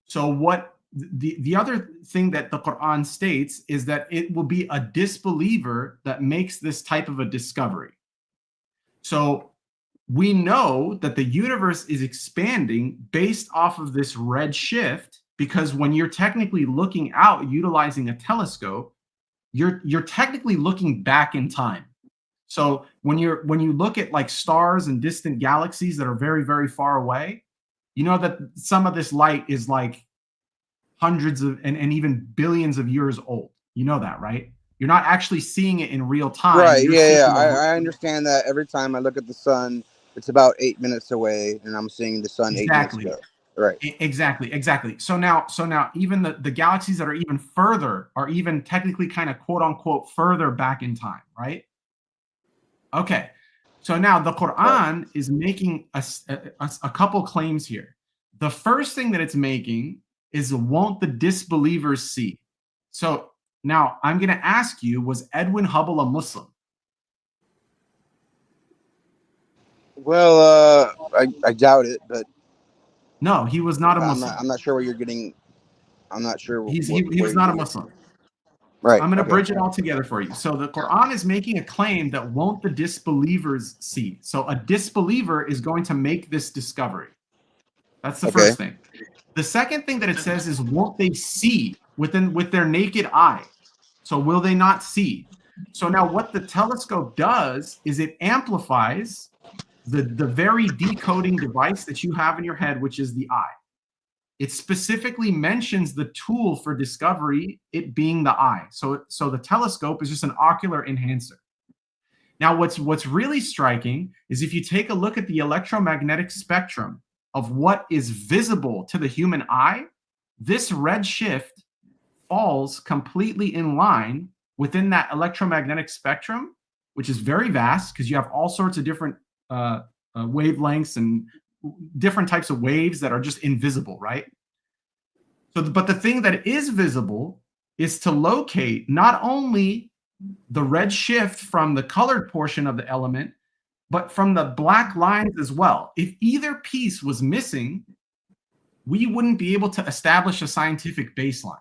So what the other thing that the Quran states is that it will be a disbeliever that makes this type of a discovery. So we know that the universe is expanding based off of this red shift, because when you're technically looking out utilizing a telescope, you're technically looking back in time. So when you look at like stars and distant galaxies that are very, very far away, you know that some of this light is like hundreds of and even billions of years old. You know that, right? You're not actually seeing it in real time. Right. Yeah. I understand that every time I look at the sun, it's about 8 minutes away, and I'm seeing the sun 8 minutes ago. Right. Exactly. So now even the galaxies that are even further are even technically kind of quote unquote further back in time, right? Okay. So now the Quran is making a couple claims here. The first thing that it's making is, won't the disbelievers see? So now I'm going to ask you, was Edwin Hubble a Muslim? Well, I doubt it, but no, he was not a Muslim. I'm not sure where you're getting. I'm not sure. He was not a Muslim. Right. I'm going to bridge it all together for you. So the Quran is making a claim that won't the disbelievers see? So a disbeliever is going to make this discovery. That's the first thing. The second thing that it says is, won't they see with their naked eye? So will they not see? So now what the telescope does is it amplifies the very decoding device that you have in your head, which is the eye. It specifically mentions the tool for discovery, it being the eye. So the telescope is just an ocular enhancer. Now, what's really striking is if you take a look at the electromagnetic spectrum of what is visible to the human eye, this red shift falls completely in line within that electromagnetic spectrum, which is very vast because you have all sorts of different wavelengths and different types of waves that are just invisible, right? So, but the thing that is visible is to locate not only the red shift from the colored portion of the element, but from the black lines as well. If either piece was missing, we wouldn't be able to establish a scientific baseline.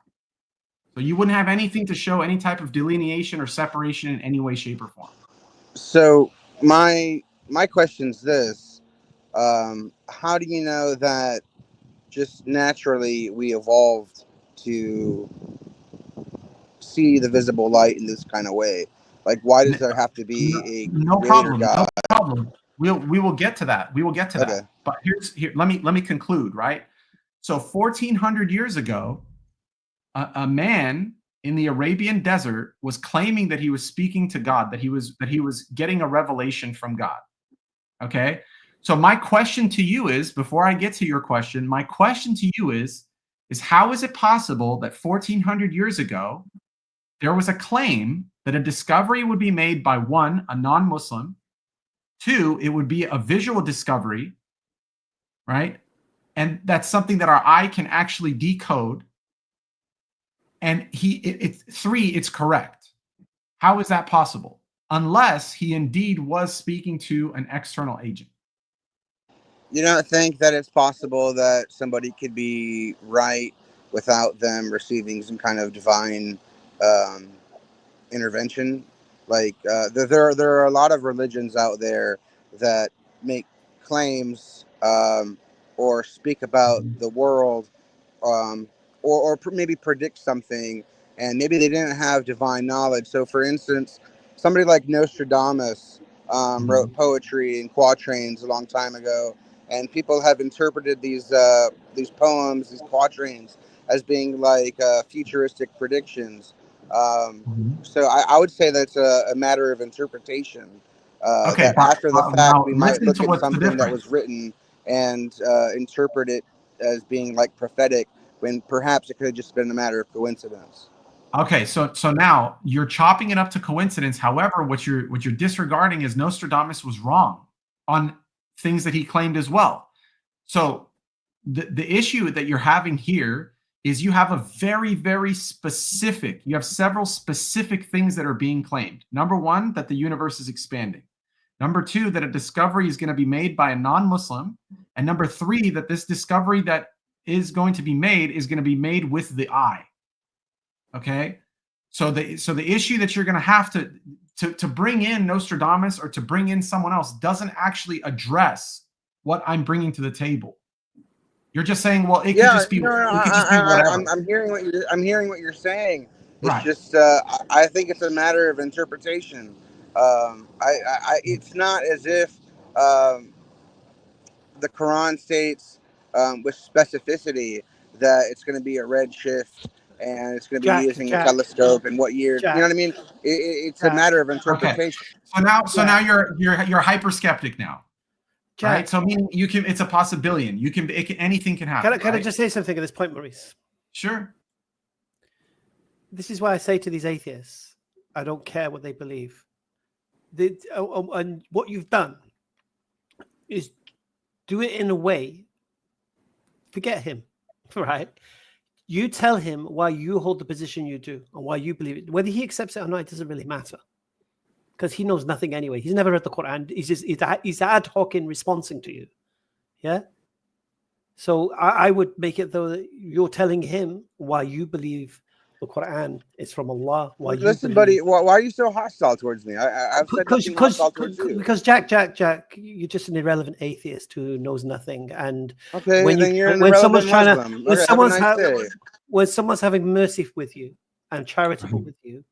So you wouldn't have anything to show any type of delineation or separation in any way, shape, or form. So my question's this. How do you know that just naturally we evolved to see the visible light in this kind of way? Like, why does there have to be a greater God? No problem. We will get to that. We will get to that. But let me conclude, right? So 1400 years ago, a man in the Arabian desert was claiming that he was speaking to God, that he was getting a revelation from God. Okay? So my question to you is, before I get to your question, my question to you is how is it possible that 1400 years ago, there was a claim that a discovery would be made by one, a non-Muslim, two, it would be a visual discovery, right? And that's something that our eye can actually decode. And three, it's correct. How is that possible? Unless he indeed was speaking to an external agent. You don't think that it's possible that somebody could be right without them receiving some kind of divine intervention? Like there are a lot of religions out there that make claims or speak about the world or maybe predict something, and maybe they didn't have divine knowledge. So for instance, somebody like Nostradamus wrote poetry and quatrains a long time ago, and people have interpreted these poems, these quatrains, as being like futuristic predictions. So I would say that's a matter of interpretation. That after the fact, we might look at something that was written and interpret it as being like prophetic, when perhaps it could have just been a matter of coincidence. Okay, so now you're chopping it up to coincidence. However, what you're disregarding is Nostradamus was wrong on things that he claimed as well. So the issue that you're having here is you have a very, very specific, you have several specific things that are being claimed. Number one, that the universe is expanding. Number two, that a discovery is going to be made by a non-Muslim. And number three, that this discovery that is going to be made with the eye. Okay? So the issue that you're going to have to bring in Nostradamus or to bring in someone else doesn't actually address what I'm bringing to the table. You're just saying, well, it could just be whatever. I'm hearing what you're saying. It's right. Just I think it's a matter of interpretation. It's not as if the Quran states with specificity that it's going to be a red shift and it's going to be using a telescope and what year. You know what I mean? It's a matter of interpretation. Okay. So now you're hyper skeptic now. Jack, right? So meaning you can, it's a possibility. Anything can happen. Can I just say something at this point, Maurice? Sure. This is why I say to these atheists, I don't care what they believe. And what you've done is do it in a way, forget him, right? You tell him why you hold the position you do and why you believe it. Whether he accepts it or not, it doesn't really matter. Because he knows nothing anyway. He's never read the Quran. He's ad hoc in responding to you. Yeah? So I would make it though that you're telling him why you believe the Quran is from Allah. Listen, buddy, why are you so hostile towards me? I've said nothing hostile towards you. Because Jack, you're just an irrelevant atheist who knows nothing. And okay, when someone's trying to, when someone's having mercy with you and charitable with you,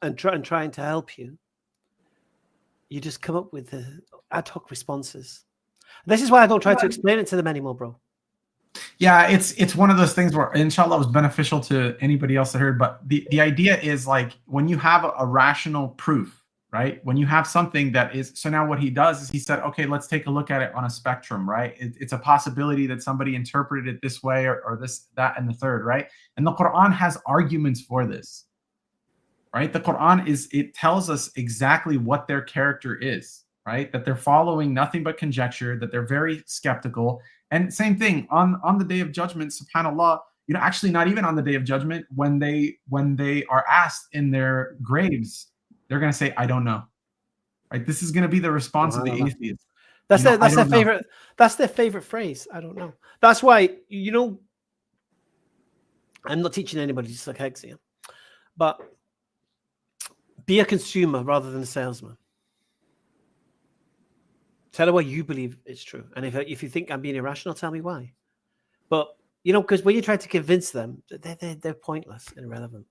and trying to help you, you just come up with ad hoc responses. This is why I don't try to explain it to them anymore, bro. Yeah, it's one of those things where inshallah was beneficial to anybody else that heard. But the idea is like when you have a rational proof, right? When you have something that is, so now what he does is he said, okay, let's take a look at it on a spectrum, right? It's a possibility that somebody interpreted it this way or this, that, and the third, right? And the Quran has arguments for this, right? The Quran it tells us exactly what their character is, right? That they're following nothing but conjecture, that they're very skeptical. And same thing on the day of judgment, subhanAllah, actually not even on the day of judgment, when they are asked in their graves, they're going to say, I don't know. Right? This is going to be the response of the atheist. That's their favorite. That's their favorite phrase. I don't know. That's why, I'm not teaching anybody just like Hexia, but be a consumer rather than a salesman. Tell her why you believe it's true. And if you think I'm being irrational, tell me why. But, because when you try to convince them, they're pointless and irrelevant.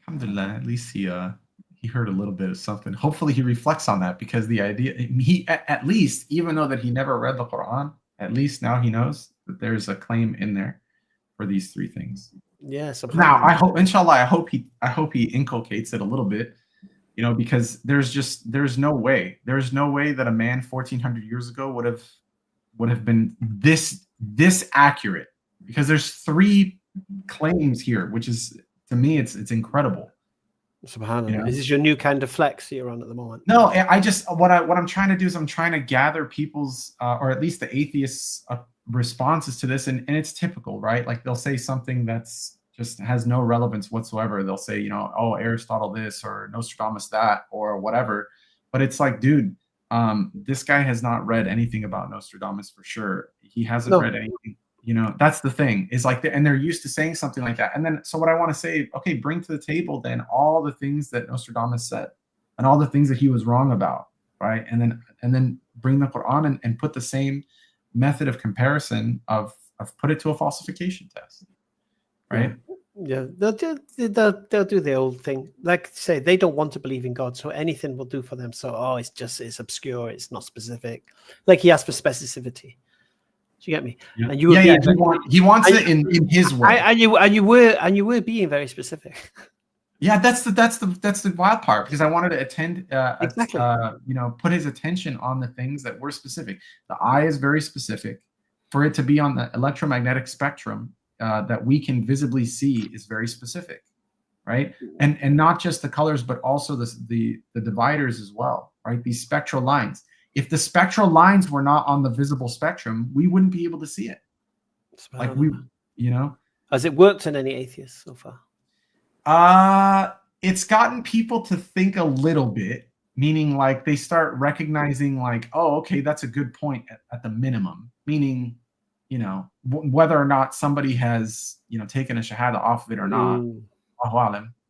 Alhamdulillah, at least he heard a little bit of something. Hopefully he reflects on that, because the idea, he at least, even though that he never read the Quran, at least now he knows that there's a claim in there for these three things. Yes. Now, I hope, inshallah, I hope he inculcates it a little bit. Because there's no way that a man 1400 years ago would have been this accurate, because there's three claims here, which is, to me, it's incredible. SubhanAllah. Is this your new kind of flex you're on at the moment? No, what I'm trying to do is I'm trying to gather people's or at least the atheists' responses to this, and it's typical, right? Like they'll say something that's just has no relevance whatsoever. They'll say, oh, Aristotle this or Nostradamus that or whatever. But it's like, dude, this guy has not read anything about Nostradamus for sure. He hasn't read anything. That's the thing. Is like, and they're used to saying something like that. And then, so what I want to say, okay, bring to the table then all the things that Nostradamus said and all the things that he was wrong about, right? And then bring the Quran and put the same method of comparison of put it to a falsification test. Right? Yeah, they'll do their old thing. Like I say, they don't want to believe in God, so anything will do for them. So, it's obscure, it's not specific. Like he asked for specificity. Do you get me? Yeah. And you he wants it in his way. And you were being very specific. Yeah, that's the wild part, because I wanted to exactly. Put his attention on the things that were specific. The eye is very specific. For it to be on the electromagnetic spectrum that we can visibly see is very specific, right? And not just the colors, but also the dividers as well, right? These spectral lines. If the spectral lines were not on the visible spectrum, we wouldn't be able to see it. Like Has it worked on any atheists so far? It's gotten people to think a little bit, meaning like they start recognizing like, oh, okay, that's a good point at the minimum, meaning, whether or not somebody has, taken a shahada off of it or not,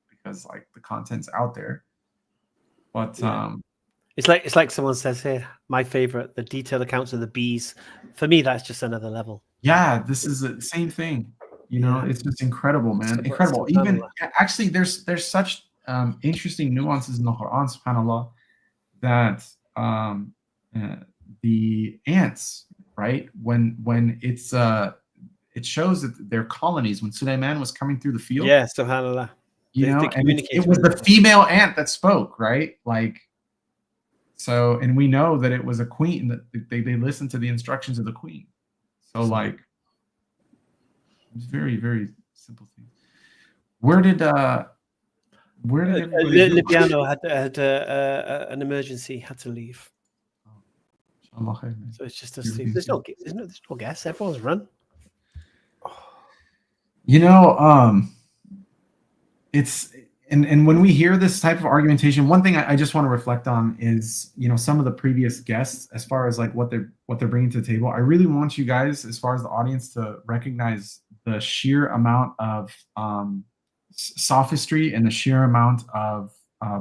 because like the content's out there. But it's like someone says here, my favorite, the detailed accounts of the bees. For me, that's just another level. Yeah, this is the same thing. It's just incredible, man. Incredible. Even actually, there's such interesting nuances in the Quran, subhanAllah, that the ants, right? When it's it shows that they're colonies. When Sulaiman was coming through the field, yeah, subhanAllah, and it was the female ant that spoke, right? Like, So, and we know that it was a queen, that they listened to the instructions of the queen. So like, it's very, very simple thing. Where did everybody Lipiano had an emergency, had to leave. So it's just a sleep. There's no gas. Everyone's run. You know, it's and when we hear this type of argumentation, one thing I just want to reflect on is, you know, some of the previous guests, as far as like what they're bringing to the table. I really want you guys, as far as the audience, to recognize the sheer amount of sophistry and the sheer amount of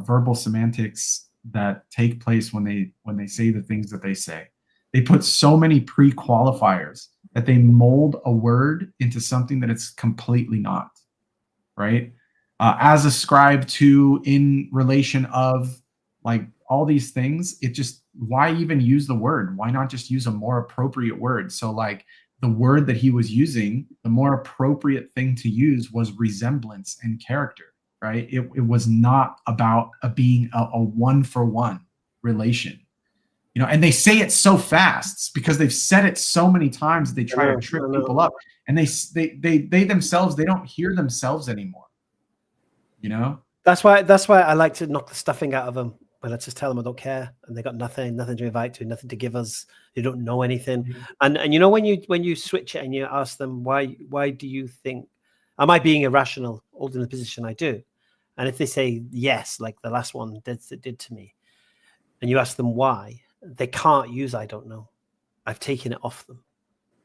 verbal semantics that take place when they say the things that they say. They put so many pre-qualifiers that they mold a word into something that it's completely not, right? As ascribed to, in relation of, like all these things, it just, why even use the word? Why not just use a more appropriate word? So like the word that he was using, the more appropriate thing to use was resemblance and character, right? It was not about being a one-for-one relation. You know, and they say it so fast because they've said it so many times that they try to trip people up, and they themselves, they don't hear themselves anymore. You know, that's why I like to knock the stuffing out of them. But let's just tell them I don't care, and they got nothing to invite to, nothing to give us. They don't know anything. Mm-hmm. And you know, when you switch it and you ask them why do you think, am I being irrational holding the position I do? And if they say yes, like the last one did to me, and you ask them why, they can't use I don't know. I've taken it off them.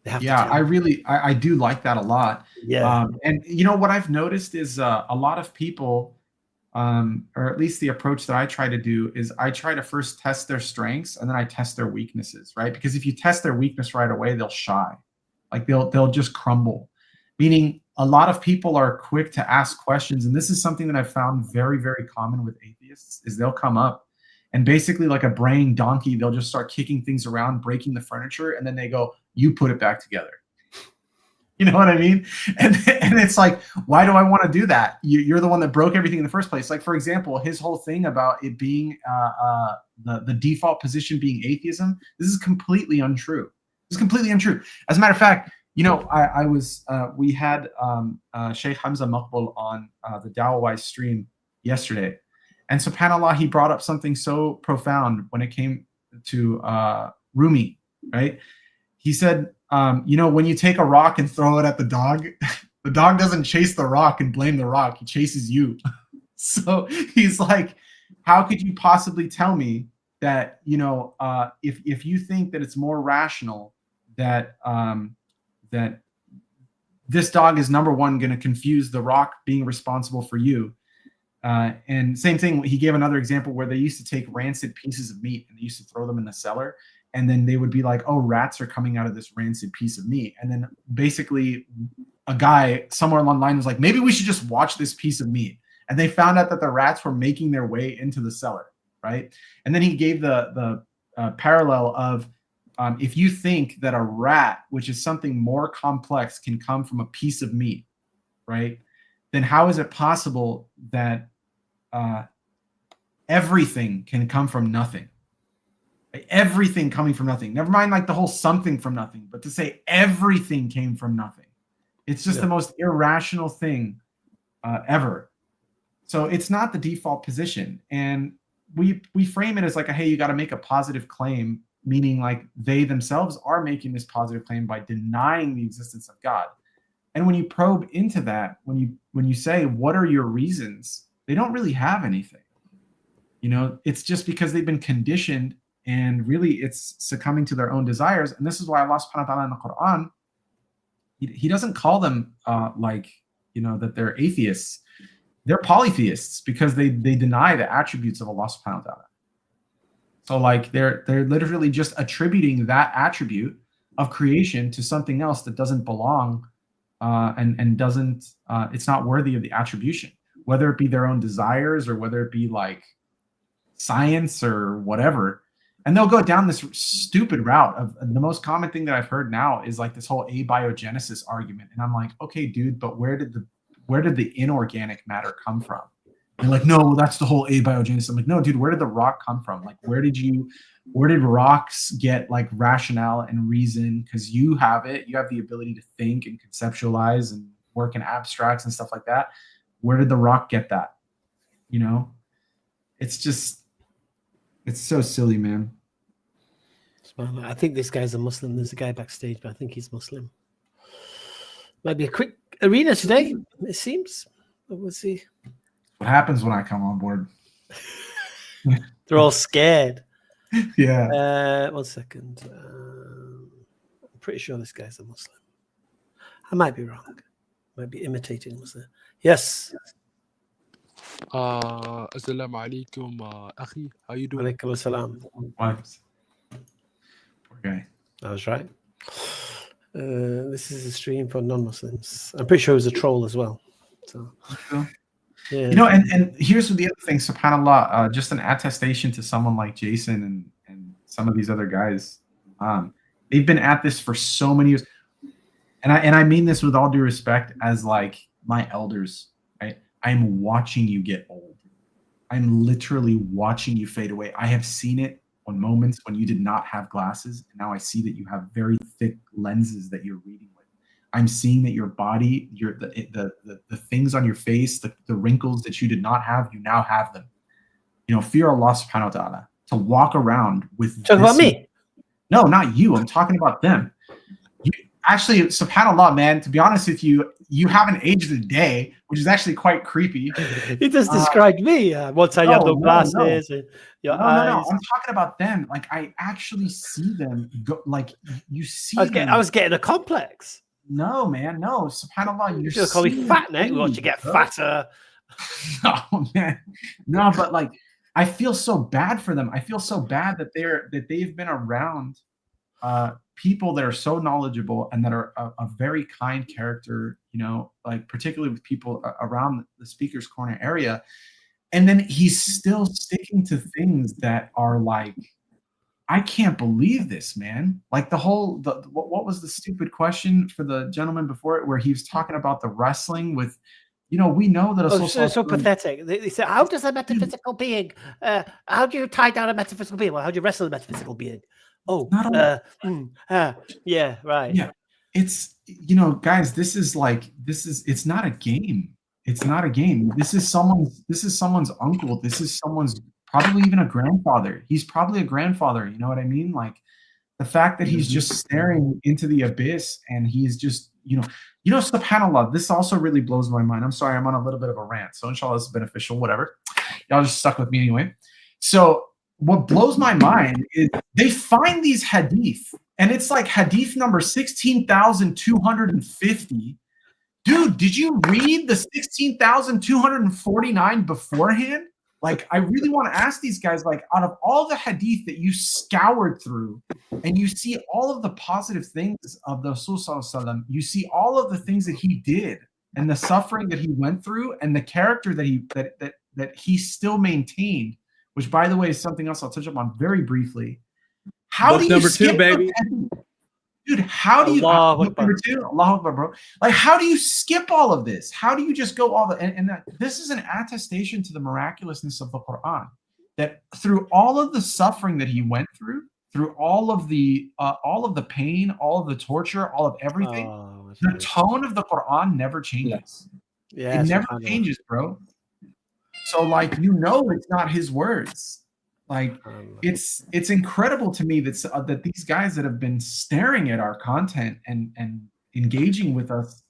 They have to I do like that a lot. Yeah. And you know what I've noticed is a lot of people, or at least the approach that I try to do, is I try to first test their strengths and then I test their weaknesses, right? Because if you test their weakness right away, they'll shy, like they'll just crumble. Meaning a lot of people are quick to ask questions, and this is something that I've found very, very common with atheists, is they'll come up and basically, like a braying donkey, they'll just start kicking things around, breaking the furniture, and then they go, "You put it back together." You know what I mean? And it's like, why do I want to do that? You're the one that broke everything in the first place. Like, for example, his whole thing about it being the default position being atheism, this is completely untrue. This is completely untrue. As a matter of fact, you know, we had Sheikh Hamza Maqbul on the Dawah-Wise stream yesterday. And subhanAllah, he brought up something so profound when it came to Rumi, right? He said, you know, when you take a rock and throw it at the dog doesn't chase the rock and blame the rock. He chases you. So he's like, how could you possibly tell me that, you know, if you think that it's more rational that that this dog is, number one, going to confuse the rock being responsible for you. And same thing, he gave another example where they used to take rancid pieces of meat and they used to throw them in the cellar. And then they would be like, oh, rats are coming out of this rancid piece of meat. And then basically a guy somewhere along the line was like, maybe we should just watch this piece of meat. And they found out that the rats were making their way into the cellar, right? And then he gave the parallel of, if you think that a rat, which is something more complex, can come from a piece of meat, right? Then how is it possible that everything can come from nothing? Everything coming from nothing. Never mind like the whole something from nothing, but to say everything came from nothing. It's just the most irrational thing ever. So it's not the default position. And we frame it as like, hey, you got to make a positive claim, meaning like they themselves are making this positive claim by denying the existence of God. And when you probe into that, when you say, what are your reasons? They don't really have anything. You know, it's just because they've been conditioned, and really it's succumbing to their own desires. And this is why Allah subhanahu wa ta'ala in the Quran, he doesn't call them like, you know, that they're atheists. They're polytheists because they deny the attributes of Allah subhanahu wa ta'ala. So like they're literally just attributing that attribute of creation to something else that doesn't belong and doesn't, it's not worthy of the attribution, whether it be their own desires or whether it be like science or whatever. And they'll go down this stupid route of the most common thing that I've heard now is like this whole abiogenesis argument. And I'm like, okay, dude, but where did the inorganic matter come from? They're like, no, that's the whole abiogenesis. I'm like, no, dude, where did the rock come from? Like, where did rocks get like rationale and reason? Because you have it. You have the ability to think and conceptualize and work in abstracts and stuff like that. Where did the rock get that? You know, it's so silly, man. I think this guy's a Muslim. There's a guy backstage, but I think he's Muslim. Might be a quick arena today, it seems. But we'll see. What happens when I come on board? They're all scared. Yeah. 1 second. I'm pretty sure this guy's a Muslim. I might be wrong. Might be imitating Muslim. Yes. Assalamu alaikum, akhi. How you doing? Alaikum assalam. Okay. I was right. This is a stream for non-Muslims. I'm pretty sure it was a troll as well. So, yeah. You know, and here's the other thing, subhanAllah, just an attestation to someone like Jason and some of these other guys. They've been at this for so many years. And I mean this with all due respect as like my elders, right? I'm watching you get old. I'm literally watching you fade away. I have seen it on moments when you did not have glasses, and now I see that you have very thick lenses that you're reading with. I'm seeing that your body, the things on your face, the wrinkles that you did not have, you now have them. You know, fear Allah subhanahu wa ta'ala. To walk around with Talking about me? No, not you. I'm talking about them. Actually, subhanAllah, man, to be honest with you, you haven't aged a day, which is actually quite creepy. He just described me. Once I have no glasses. And your eyes. No. I'm talking about them. Like, I actually see them. Like, you see I was getting a complex. No, man. No. SubhanAllah. You're going to call me fat neck? Watch you get fatter. No, man. No, but like, I feel so bad for them. I feel so bad that they've been around people that are so knowledgeable and that are a very kind character, you know, like particularly with people around the speaker's corner area. And then he's still sticking to things that are like, I can't believe this, man. Like what was the stupid question for the gentleman before it, where he was talking about the wrestling with, you know, we know that so pathetic. They say, how does a metaphysical being, how do you tie down a metaphysical being? Well, how do you wrestle a metaphysical being? Oh, yeah, right. Yeah, it's, you know, guys, it's not a game. It's not a game. This is someone's uncle. This is someone's probably even a grandfather. He's probably a grandfather. You know what I mean? Like the fact that he's just staring into the abyss and he's just, you know, subhanAllah, this also really blows my mind. I'm sorry, I'm on a little bit of a rant. So inshallah, it's beneficial, whatever. Y'all just stuck with me anyway. So what blows my mind is they find these hadith, and it's like hadith number 16,250. Dude, did you read the 16,249 beforehand? Like, I really want to ask these guys, like, out of all the hadith that you scoured through and you see all of the positive things of the Rasul Sallallahu Alaihi Wasallam, you see all of the things that he did and the suffering that he went through and the character that he still maintained, which, by the way, is something else I'll touch up on very briefly. How do you skip baby? Dude, how do you number two? Allahu Akbar, bro. Like, how do you skip all of this? How do you just go all the and this is an attestation to the miraculousness of the Quran, that through all of the suffering that he went through all of the pain, all of the torture, all of everything, the tone of the Quran never changes. Yeah, it never changes, bro. So, like, you know, it's not his words. Like, it's incredible to me that these guys that have been staring at our content and engaging with us,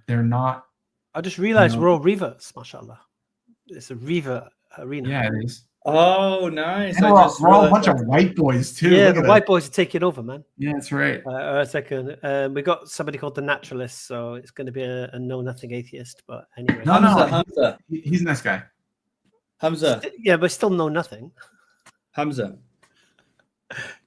they're not. I just realized we're all Rivas, mashallah. It's a Riva arena. Yeah, it is. Oh, nice. We're all a bunch of white boys too. Yeah, the white boys are taking over, man. Yeah, that's right. A second. We got somebody called the Naturalist, so it's going to be a know-nothing atheist. But anyway, Hamza. He's a nice guy. Hamza. Yeah, but still know nothing. Hamza.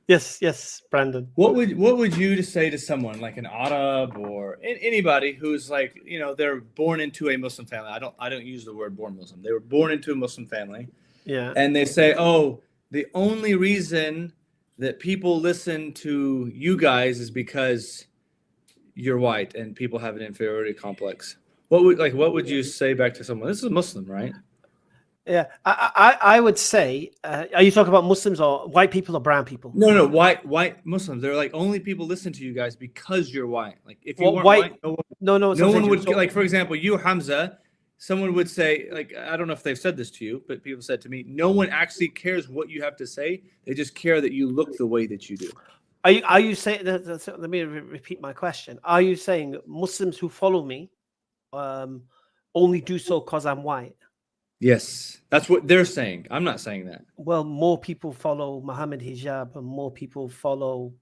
Yes, Brandon. What would you say to someone like an Arab or anybody who's like, you know, they're born into a Muslim family? I don't use the word born Muslim. They were born into a Muslim family. Yeah. And they say, oh, the only reason that people listen to you guys is because you're white and people have an inferiority complex. What would you say back to someone? This is a Muslim, right? Yeah, I would say, are you talking about Muslims or white people or brown people? No, white Muslims. They're like, only people listen to you guys because you're white. Like, if you weren't white, white, no one would, like, for example, you, Hamza, someone would say, like, I don't know if they've said this to you, but people said to me, no one actually cares what you have to say. They just care that you look the way that you do. Are you saying, let me repeat my question. Are you saying Muslims who follow me only do so because I'm white? Yes, that's what they're saying. I'm not saying that. Well, more people follow Muhammad Hijab, and more people follow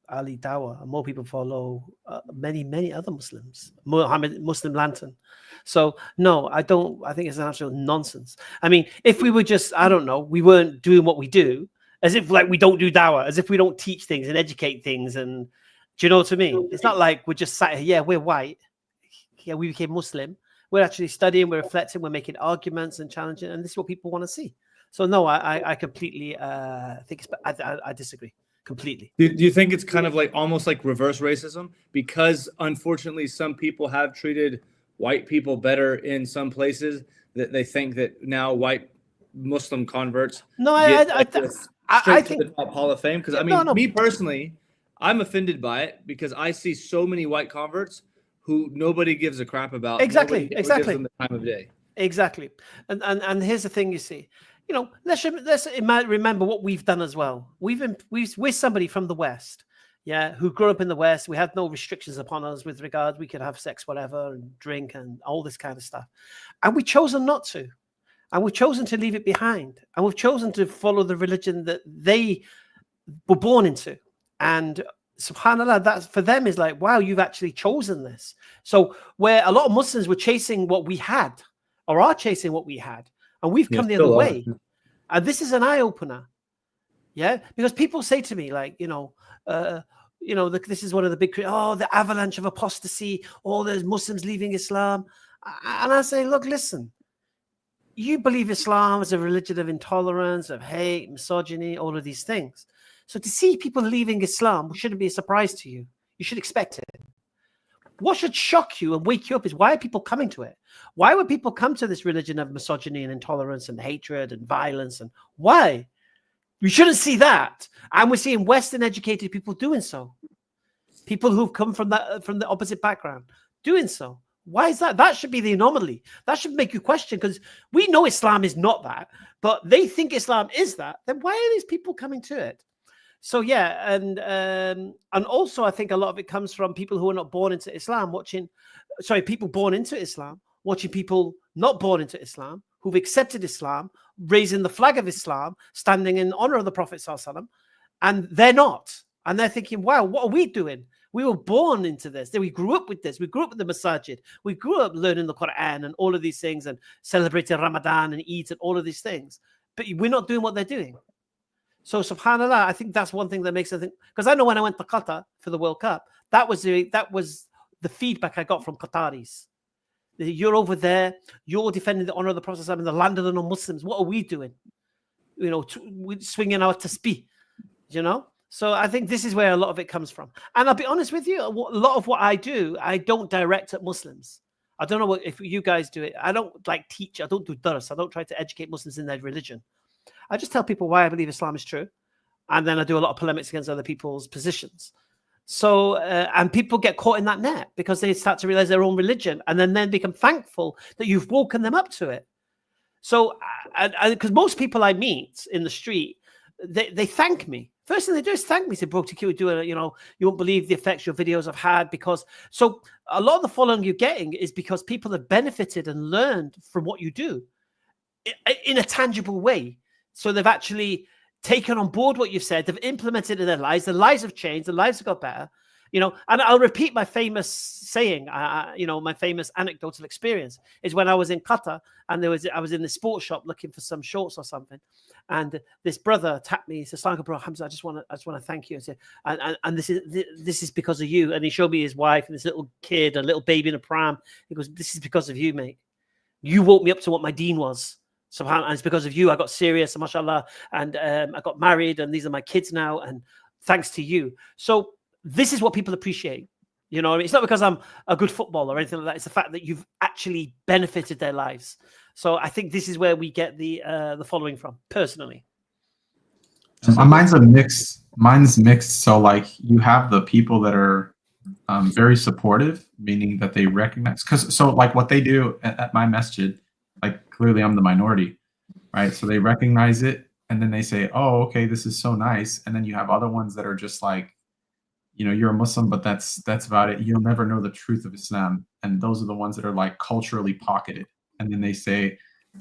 Ali Dawah, and more people follow many other Muslims, Muslim Lantern. So no, I don't. I think it's an absolute nonsense. I mean, if we were just, I don't know, we weren't doing what we do, as if like we don't do dawah, as if we don't teach things and educate things, and do you know what I mean? It's not like we're just sat here. Yeah, we're white. Yeah, we became Muslim. We're actually studying, we're reflecting, we're making arguments and challenging, and this is what people want to see. So no, I completely think I disagree completely. Do you think it's kind of like almost like reverse racism? Because unfortunately, some people have treated white people better in some places, that they think that now white Muslim converts. No, I think to the top Hall of Fame. Because I mean, me personally, I'm offended by it because I see so many white converts who nobody gives a crap about. Exactly. Gives them the time of day. Exactly. And here's the thing, you see, you know, let's remember what we've done as well. We're somebody from the West, yeah, who grew up in the West. We had no restrictions upon us with regard. We could have sex, whatever, and drink and all this kind of stuff. And we've chosen not to. And we've chosen to leave it behind. And we've chosen to follow the religion that they were born into. And subhanallah, that for them is like, wow, you've actually chosen this. So where a lot of Muslims were chasing what we had, or are chasing what we had, and we've come the other way. And this is an eye-opener. Yeah, because people say to me, like, this is one of the big, the avalanche of apostasy, all those Muslims leaving Islam. And I say, look, listen, you believe Islam is a religion of intolerance, of hate, misogyny, all of these things. So to see people leaving Islam shouldn't be a surprise to you. You should expect it. What should shock you and wake you up is, why are people coming to it? Why would people come to this religion of misogyny and intolerance and hatred and violence? And why? We shouldn't see that. And we're seeing Western educated people doing so. People who've come from the opposite background doing so. Why is that? That should be the anomaly. That should make you question, because we know Islam is not that, but they think Islam is that. Then why are these people coming to it? So yeah, and also I think a lot of it comes from people who are not born into Islam people born into Islam, watching people not born into Islam, who've accepted Islam, raising the flag of Islam, standing in honor of the Prophet ﷺ, and they're not. And they're thinking, wow, what are we doing? We were born into this. We grew up with this. We grew up with the masajid. We grew up learning the Quran and all of these things and celebrating Ramadan and Eid and all of these things. But we're not doing what they're doing. So subhanallah, I think that's one thing that makes I think, because I know when I went to Qatar for the World Cup, that was the feedback I got from Qataris. You're over there, you're defending the honor of the Prophet in the land of the non-Muslims. What are we doing? We're swinging our tasbih, So I think this is where a lot of it comes from. And I'll be honest with you, a lot of what I do, I don't direct at Muslims. I don't know if you guys do it. I don't teach. I don't do dars. I don't try to educate Muslims in their religion. I just tell people why I believe Islam is true. And then I do a lot of polemics against other people's positions. So, and people get caught in that net because they start to realize their own religion and then become thankful that you've woken them up to it. So, because most people I meet in the street, they thank me. First thing they do is thank me. Say, bro, you won't believe the effects your videos have had, because so a lot of the following you're getting is because people have benefited and learned from what you do in a tangible way. So they've actually taken on board what you've said. They've implemented it in their lives. Their lives have changed. Their lives have got better. And I'll repeat my famous saying, my famous anecdotal experience is when I was in Qatar and I was in the sports shop looking for some shorts or something. And this brother tapped me. He said, "Assalamu alaikum, bro, Hamza, I just want to thank you." And this is because of you. And he showed me his wife and this little kid, a little baby in a pram. He goes, "This is because of you, mate. You woke me up to what my deen was. And it's because of you I got serious, mashallah, and I got married, and these are my kids now, and thanks to you." So this is what people appreciate. It's not because I'm a good footballer or anything like that. It's the fact that you've actually benefited their lives. So I think this is where we get the following from, personally. Mine's a mix. Mine's mixed. So like you have the people that are very supportive, meaning that they recognize. So like what they do at my masjid, like clearly I'm the minority, right? So they recognize it, and then they say, "Oh, okay, this is so nice." And then you have other ones that are just like, you know, you're a Muslim, but that's about it. You'll never know the truth of Islam. And those are the ones that are like culturally pocketed. And then they say,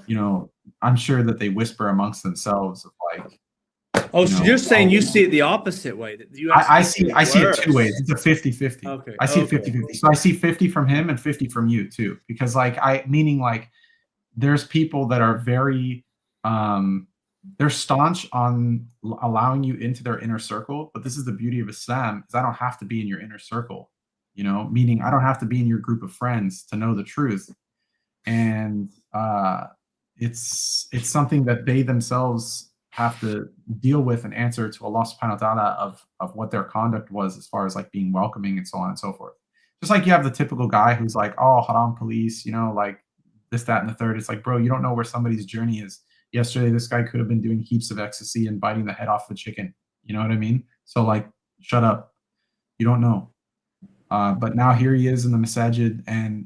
you know, I'm sure that they whisper amongst themselves of like, oh, so you're saying you see it the opposite way. That you I see it two ways. It's a 50-50. Okay. I see it 50-50. So I see 50 from him and 50 from you too. Because like meaning like there's people that are very they're staunch on allowing you into their inner circle, but this is the beauty of Islam, is I don't have to be in your inner circle, you know, meaning I don't have to be in your group of friends to know the truth. And it's something that they themselves have to deal with and answer to Allah subhanahu wa ta'ala of what their conduct was as far as like being welcoming and so on and so forth. Just like you have the typical guy who's like, oh, haram police, you know, like this, that, and the third. It's like, bro, you don't know where somebody's journey is. Yesterday, this guy could have been doing heaps of ecstasy and biting the head off the chicken. You know what I mean? So like, shut up. You don't know. But now here he is in the masajid and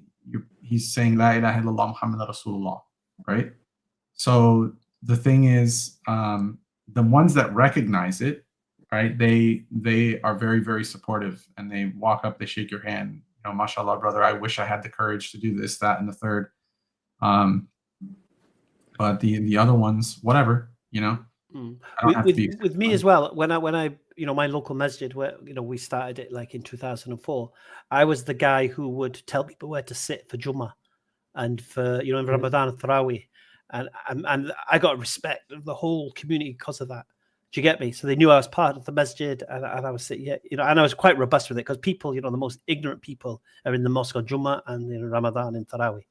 he's saying La ilaha illallah Muhammad Rasulullah, right? So the thing is, the ones that recognize it, right? They are very, very supportive, and they walk up, they shake your hand. You know, mashallah, brother, I wish I had the courage to do this, that, and the third. But the other ones, whatever, you know. With me as well, when I you know, my local masjid where, you know, we started it like in 2004, I was the guy who would tell people where to sit for Jummah and for, you know, in Ramadan and Tarawih, and I got respect of the whole community because of that. Do you get me? So they knew I was part of the masjid, and I was, you know, and I was quite robust with it because people, you know, the most ignorant people are in the mosque on Jummah and in Ramadan and Tarawih,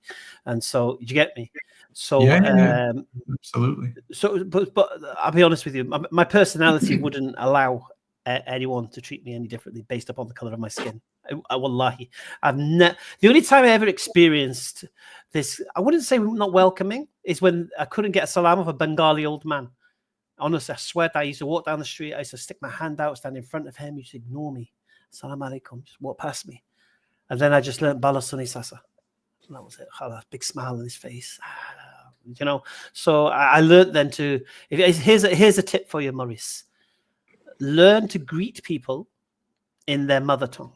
and so do you get me? So yeah, absolutely. So, but I'll be honest with you, my personality wouldn't allow anyone to treat me any differently based upon the color of my skin. Wallahi, the only time I ever experienced this, I wouldn't say not welcoming, is when I couldn't get a salam of a Bengali old man. Honestly, I swear that I used to walk down the street, I used to stick my hand out, stand in front of him, he used to ignore me. Salam alaikum, just walk past me. And then I just learned Bala Sunni Sasa. And that was it. Khalas, big smile on his face. You know, so I learned then to, here's a tip for you, Maurice. Learn to greet people in their mother tongue.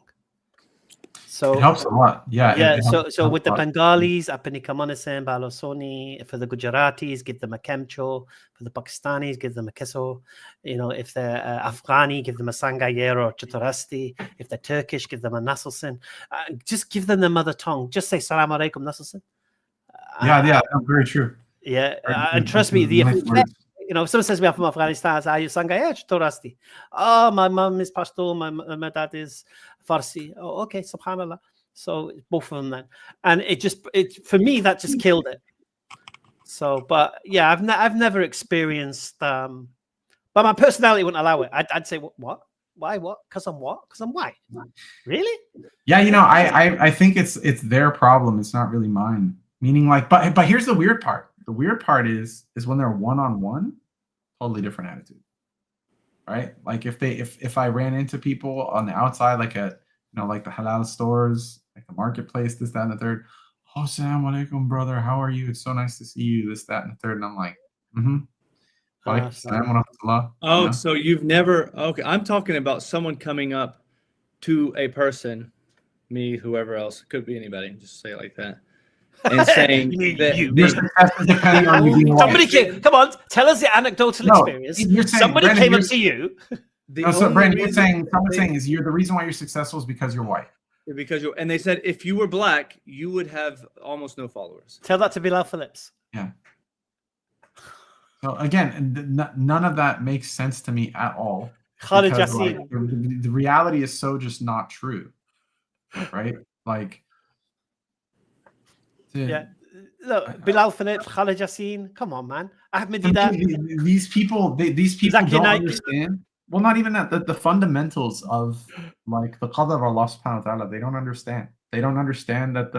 So it helps a lot. Yeah. So with the Bengalis, Apani Kamanasem, Balosoni, for the Gujaratis, give them a Kemcho. For the Pakistanis, give them a Keso. You know, if they're Afghani, give them a Sangayer or Chaturasti. If they're Turkish, give them a Nasilsin. Just give them their mother tongue. Just say Salam Alaikum Nasilsin. Yeah, very true. Yeah, and trust me, the effect, you know, if someone says to me, I'm from Afghanistan, are you Sangayer Chaturasti? Oh, my mum is Pashto, my dad is Farsi. Oh, okay, subhanallah. So both of them then, and it for me that just killed it. So, but yeah, I've never experienced, but my personality wouldn't allow it. I'd say what? Why? What? Because I'm what? Because I'm white. Really? Yeah, you know, I think it's their problem. It's not really mine. Meaning, like, but here's the weird part. The weird part is when they're one-on-one, totally different attitude. Right? Like if I ran into people on the outside, like like the halal stores, like the marketplace, this, that, and the third. Oh, assalamu alaikum, brother. How are you? It's so nice to see you. This, that, and the third. And I'm like, Oh, so you've never? Okay, I'm talking about someone coming up to a person, me, whoever else, could be anybody. Just say it like that. And saying somebody came, come on, tell us the anecdotal experience. Somebody came up to you. Brandon, someone's saying is the reason why you're successful is because you're white. Because and they said if you were black, you would have almost no followers. Tell that to Bilal Phillips. Yeah. So again, none of that makes sense to me at all. Khalid because, Yassin. The reality is so just not true, right? Like. Yeah, look, Bilal Phillips, Khalid Yassin. Come on, man. Ahmed Didat. These people don't understand. Well, not even that. The fundamentals of like the qadr of Allah subhanahu wa ta'ala, they don't understand. They don't understand that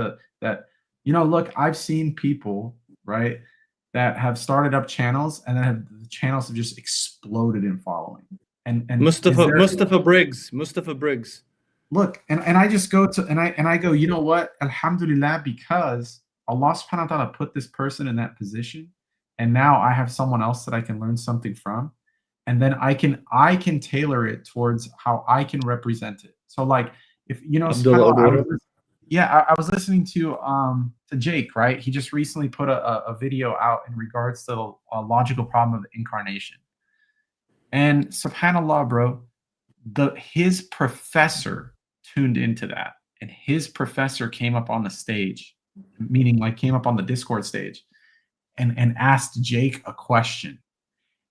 look, I've seen people, right, that have started up channels and then the channels have just exploded in following. And Mustafa Briggs. Look, and I just go to and I go, you know what? Alhamdulillah, because Allah subhanahu wa ta'ala put this person in that position, and now I have someone else that I can learn something from, and then I can tailor it towards how I can represent it. So like if you know, I was listening to Jake, right? He just recently put a video out in regards to a logical problem of the incarnation. And subhanallah, bro, his professor tuned into that, and his professor came up on the stage, meaning like came up on the Discord stage, and asked Jake a question.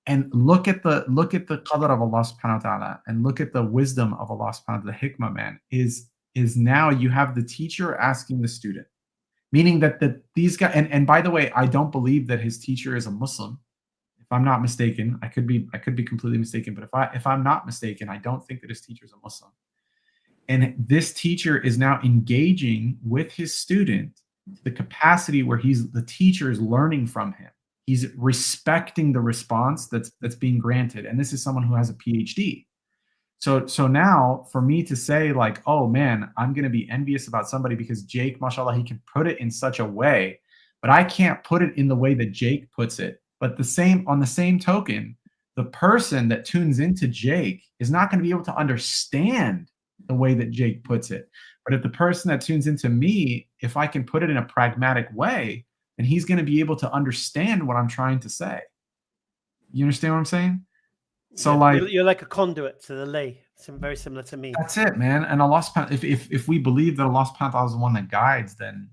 And look at the qadr of Allah subhanahu wa ta'ala, and look at the wisdom of Allah subhanahu wa ta'ala. The hikmah, man, is now you have the teacher asking the student, meaning that these guys, and by the way, I don't believe that his teacher is a Muslim. If I'm not mistaken, I could be completely mistaken, but if I'm not mistaken, I don't think that his teacher is a Muslim. And this teacher is now engaging with his student to the capacity where the teacher is learning from him. He's respecting the response that's being granted. And this is someone who has a PhD. So now for me to say like, oh man, I'm going to be envious about somebody because Jake, mashallah, he can put it in such a way, but I can't put it in the way that Jake puts it. But on the same token, the person that tunes into Jake is not going to be able to understand the way that Jake puts it. But if the person that tunes into me, if I can put it in a pragmatic way, then he's going to be able to understand what I'm trying to say. You understand what I'm saying? So like you're like a conduit to the lay. It's very similar to me. That's it, man. And Allah subhanahu, if we believe that Allah subhanahu wa ta'ala is the one that guides, then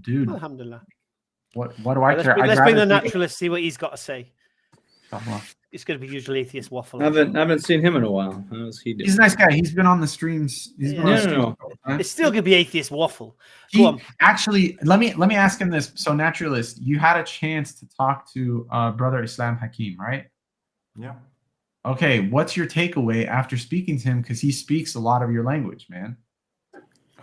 dude, alhamdulillah. What do I care? Let's bring the naturalist, see what he's got to say. It's going to be usually atheist waffle. I haven't seen him in a while. How's he doing? He's a nice guy. He's been on the streams. It's still going to be atheist waffle. Actually, let me ask him this. So, naturalist, you had a chance to talk to Brother Islam Hakim, right? Yeah. Okay, what's your takeaway after speaking to him? Because he speaks a lot of your language, man.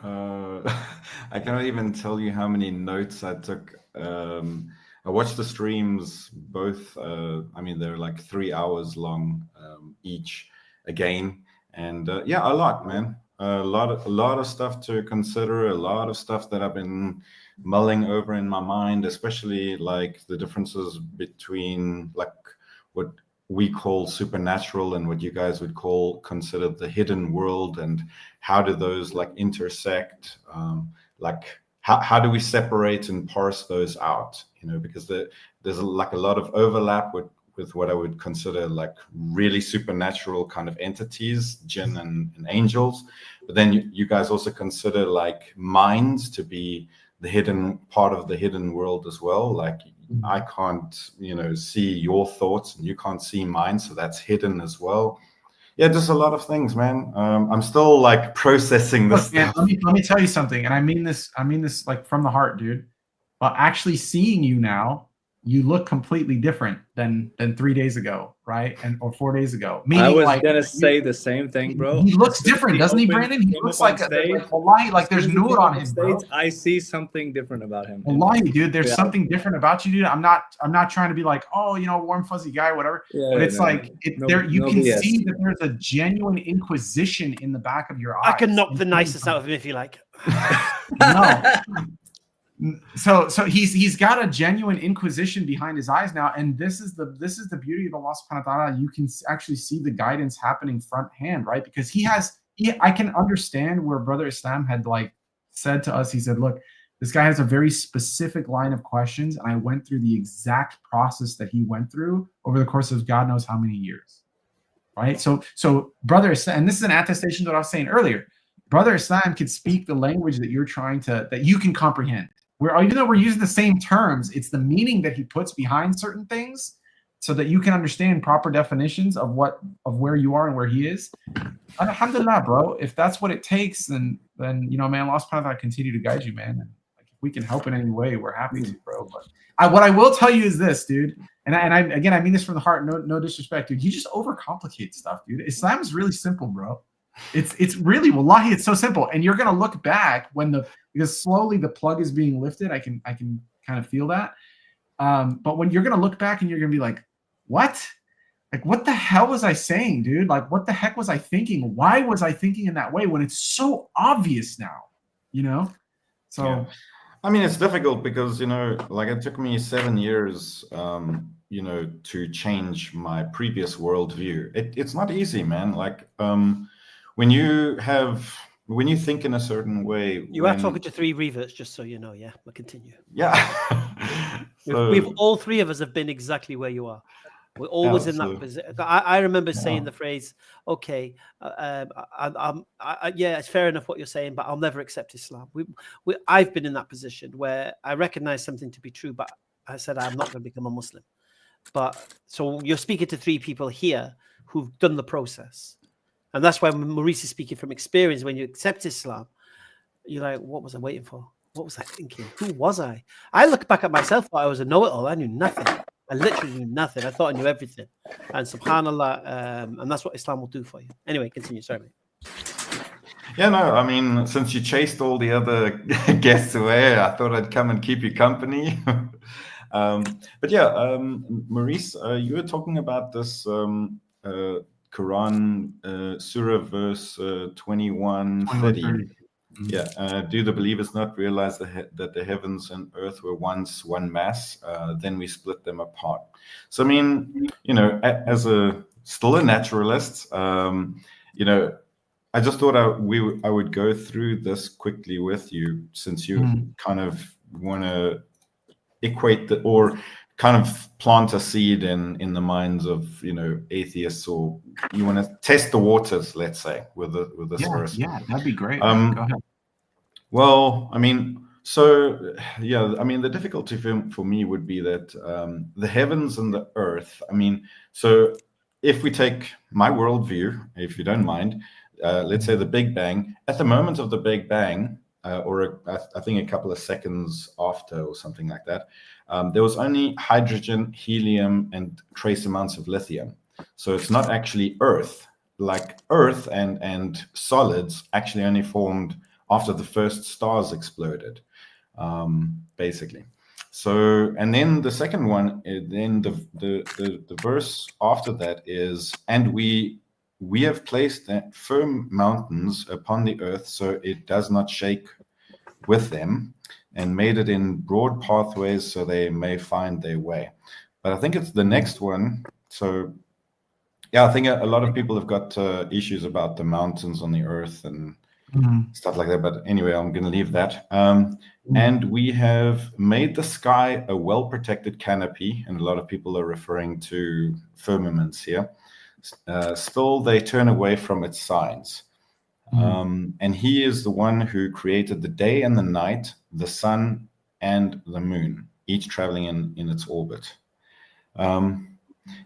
I cannot even tell you how many notes I took. I watched the streams both. I mean, they're like 3 hours long each again, and yeah, a lot, man. A lot of stuff to consider. A lot of stuff that I've been mulling over in my mind, especially like the differences between like what we call supernatural and what you guys would consider the hidden world, and how do those like intersect? Like how do we separate and parse those out? You know, because there's like a lot of overlap with what I would consider like really supernatural kind of entities, jinn and angels. But then you guys also consider like minds to be the hidden part of the hidden world as well. Like I can't, see your thoughts and you can't see mine. So that's hidden as well. Yeah, just a lot of things, man. I'm still like processing this stuff. Let me tell you something. And I mean this like from the heart, dude. Actually seeing you now, you look completely different than 3 days ago, right? Or 4 days ago. Meaning, I was gonna say the same thing, bro. He looks different, doesn't he, Brandon? He looks like wallahi, like there's nur on him, bro. I see something different about him. Wallahi, dude, there's something different about you, dude. I'm not trying to be like, oh, warm fuzzy guy, whatever. But it's you can see that there's a genuine inquisition in the back of your eyes. I can knock the nicest out of him if you like. No. So he's got a genuine inquisition behind his eyes now, and this is the beauty of Allah subhanahu wa ta'ala. You can actually see the guidance happening front hand, right? Because I can understand where Brother Islam had like said to us, he said, look, this guy has a very specific line of questions, and I went through the exact process that he went through over the course of God knows how many years, right? So Brother Islam, and this is an attestation to what I was saying earlier, Brother Islam could speak the language that that you can comprehend. Even though we're using the same terms, it's the meaning that he puts behind certain things so that you can understand proper definitions of where you are and where he is. Alhamdulillah, bro. If that's what it takes, then man, Allah subhanahu wa ta'ala continue to guide you, man. And like, if we can help in any way, we're happy to, bro. But what I will tell you is this, dude. And I mean this from the heart, no disrespect, dude. You just overcomplicate stuff, dude. Islam is really simple, bro. It's really, wallahi, it's so simple. And you're gonna look back because slowly the plug is being lifted. I can kind of feel that. But when you're gonna look back and you're gonna be like, what? Like, what the hell was I saying, dude? Like, what the heck was I thinking? Why was I thinking in that way when it's so obvious now? You know? So Yeah. I mean, it's difficult because, like it took me 7 years, to change my previous worldview. It's not easy, man. Like, when you think in a certain way. You are talking to 3 reverts, just so you know. Yeah, we'll continue. Yeah. We've all 3 of us have been exactly where you are. We're always in that position. I remember saying the phrase, "Okay, yeah, it's fair enough what you're saying, but I'll never accept Islam." I've been in that position where I recognize something to be true, but I said I'm not going to become a Muslim. But so you're speaking to 3 people here who've done the process, and that's why Maurice is speaking from experience. When you accept Islam, you're like, "What was I waiting for? What was I thinking? Who was I?" I look back at myself, thought I was a know-it-all. I knew nothing. I literally knew nothing. I thought I knew everything. And subhanAllah, and that's what Islam will do for you. Anyway, continue. Sorry, mate. Yeah, no, I mean, since you chased all the other guests away, I thought I'd come and keep you company. But yeah, Maurice, you were talking about this Quran, Surah verse 21:30. Yeah, do the believers not realize that the heavens and earth were once one mass? Then we split them apart. So, I mean, as still a naturalist, I just thought I would go through this quickly with you, since you kind of want to equate or kind of plant a seed in the minds of atheists, or you want to test the waters, let's say, with this verse. Yeah, that'd be great. Go ahead. Well, I mean, so yeah, I mean, the difficulty for me would be that the heavens and the earth. I mean, so if we take my worldview, if you don't mind, let's say the Big Bang. At the moment of the Big Bang, or I think a couple of seconds after, or something like that, there was only hydrogen, helium, and trace amounts of lithium. So it's not actually Earth. Like Earth and solids actually only formed after the first stars exploded, basically. So, and then the second one, then the verse after that is, and we have placed firm mountains upon the earth, so it does not shake with them, and made it in broad pathways, so they may find their way. But I think it's the next one. So, yeah, I think a lot of people have got issues about the mountains on the earth and stuff like that. But anyway, I'm going to leave that. And we have made the sky a well-protected canopy, and a lot of people are referring to firmaments here. Still, they turn away from its signs. And he is the one who created the day and the night, the sun and the moon, each traveling in its orbit.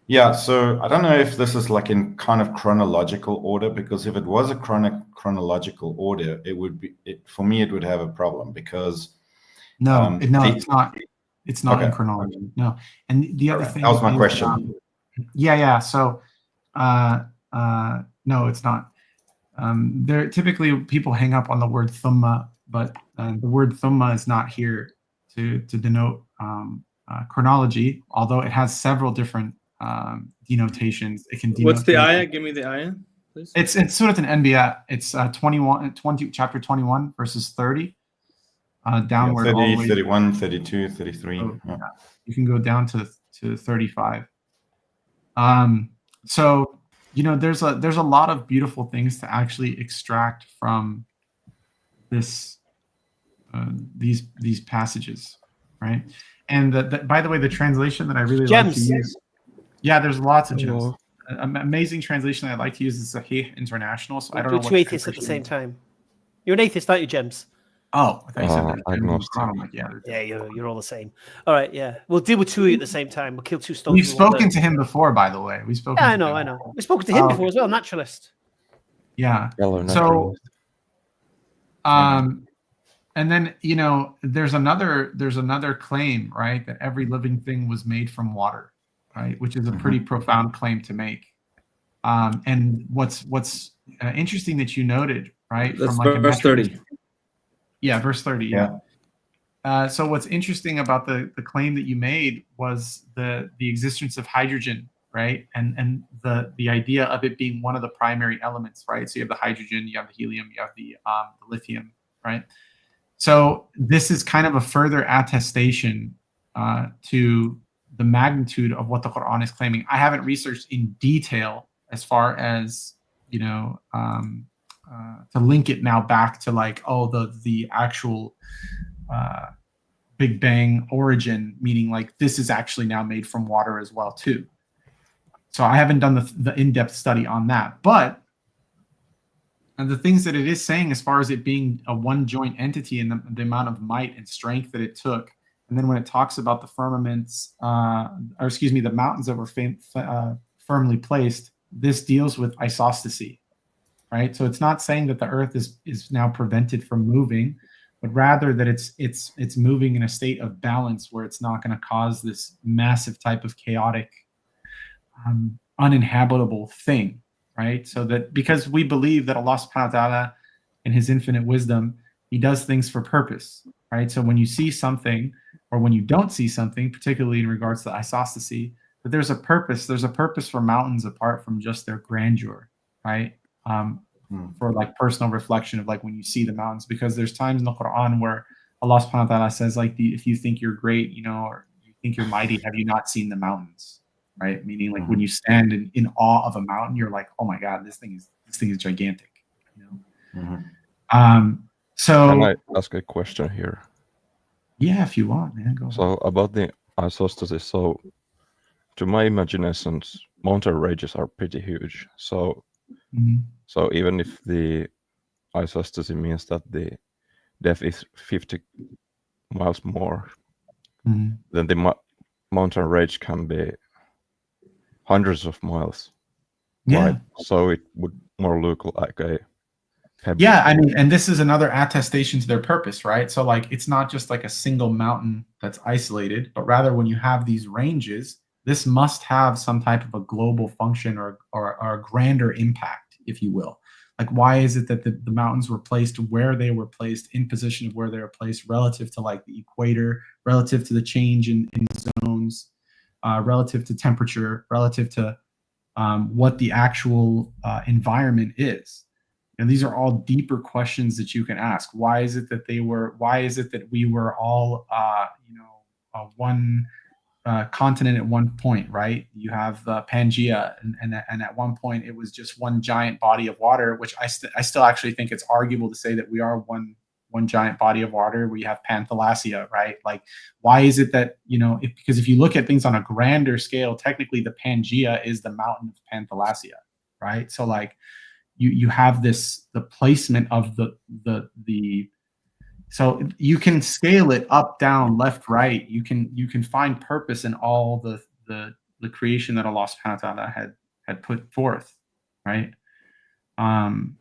Yeah, so I don't know if this is like in kind of chronological order, because if it was a chronological order, it would be, for me, it would have a problem, because it's not. It's not in chronology. No, and the other thing. That was my question. Yeah. So, no, it's not. There typically people hang up on the word thumma, but the word thumma is not here to denote chronology, although it has several different denotations. It can denote. What's the ayah? Give me the ayah, please. It's Surat Al-Anbiya. It's 20, chapter 21, verses 30. Downward. 30, 31, 32, 33. So, yeah. You can go down to 35. So, there's a lot of beautiful things to actually extract from this these passages, right? And by the way, the translation that I really like to use. Yeah, there's lots of gems. An amazing translation that I like to use is Sahih International. So I don't know. Two atheists at the same time. You're an atheist, aren't you, Gems? Oh, I thought yeah, you're all the same. All right, yeah, we'll deal with two at the same time. We'll kill two stones. We've spoken to him before, by the way. Yeah, I know. We've spoken to him before as well. Naturalist. Yeah. So, and then there's another claim, right, that every living thing was made from water, right, which is a pretty profound claim to make. And what's interesting that you noted, right, that's from like verse 30. Yeah, verse 30. Yeah. So what's interesting about the claim that you made was the existence of hydrogen, right? And the idea of it being one of the primary elements, right? So you have the hydrogen, you have the helium, you have the lithium, right? So this is kind of a further attestation to the magnitude of what the Quran is claiming. I haven't researched in detail as far as, to link it now back to like, the actual Big Bang origin, meaning like this is actually now made from water as well too. So I haven't done the in-depth study on that, but the things that it is saying as far as it being a one joint entity and the amount of might and strength that it took, and then when it talks about the firmaments, the mountains that were firmly placed, this deals with isostasy, right? So it's not saying that the earth is now prevented from moving, but rather that it's moving in a state of balance where it's not going to cause this massive type of chaotic, uninhabitable thing, right? So that because we believe that Allah subhanahu wa ta'ala in his infinite wisdom, he does things for purpose, right? So when you see something or when you don't see something, particularly in regards to isostasy, that there's a purpose for mountains apart from just their grandeur, right? For like personal reflection of like when you see the mountains, because there's times in the Quran where Allah subhanahu wa ta'ala says like, if you think you're great, or you think you're mighty, have you not seen the mountains, right? Meaning like when you stand in awe of a mountain, you're like, oh my God, this thing is gigantic, So can I ask a question here? Yeah, if you want, man, go. So about the isostasy, so to my imaginations, mountain ranges are pretty huge. So so even if the isostasy means that the depth is 50 miles more, then the mountain range can be hundreds of miles wide. So it would more look like a pebble. Yeah, I mean, and this is another attestation to their purpose, right? So like it's not just like a single mountain that's isolated, but rather when you have these ranges, this must have some type of a global function or a grander impact, if you will. Like, why is it that the mountains were placed where they were placed, in position of where they were placed relative to like the equator, relative to the change in zones, relative to temperature, relative to what the actual environment is? And these are all deeper questions that you can ask. Why is it that we were all, one continent at one point, right? You have Pangea, and at one point it was just one giant body of water, which I still actually think it's arguable to say that we are one giant body of water. We have Panthalassia, right? Like, why is it that, because if you look at things on a grander scale, technically the Pangea is the mountain of Panthalassia, right? So like you have the placement of so you can scale it up, down, left, right. You can find purpose in all the creation that Allah subhanahu wa ta'ala had put forth, right? The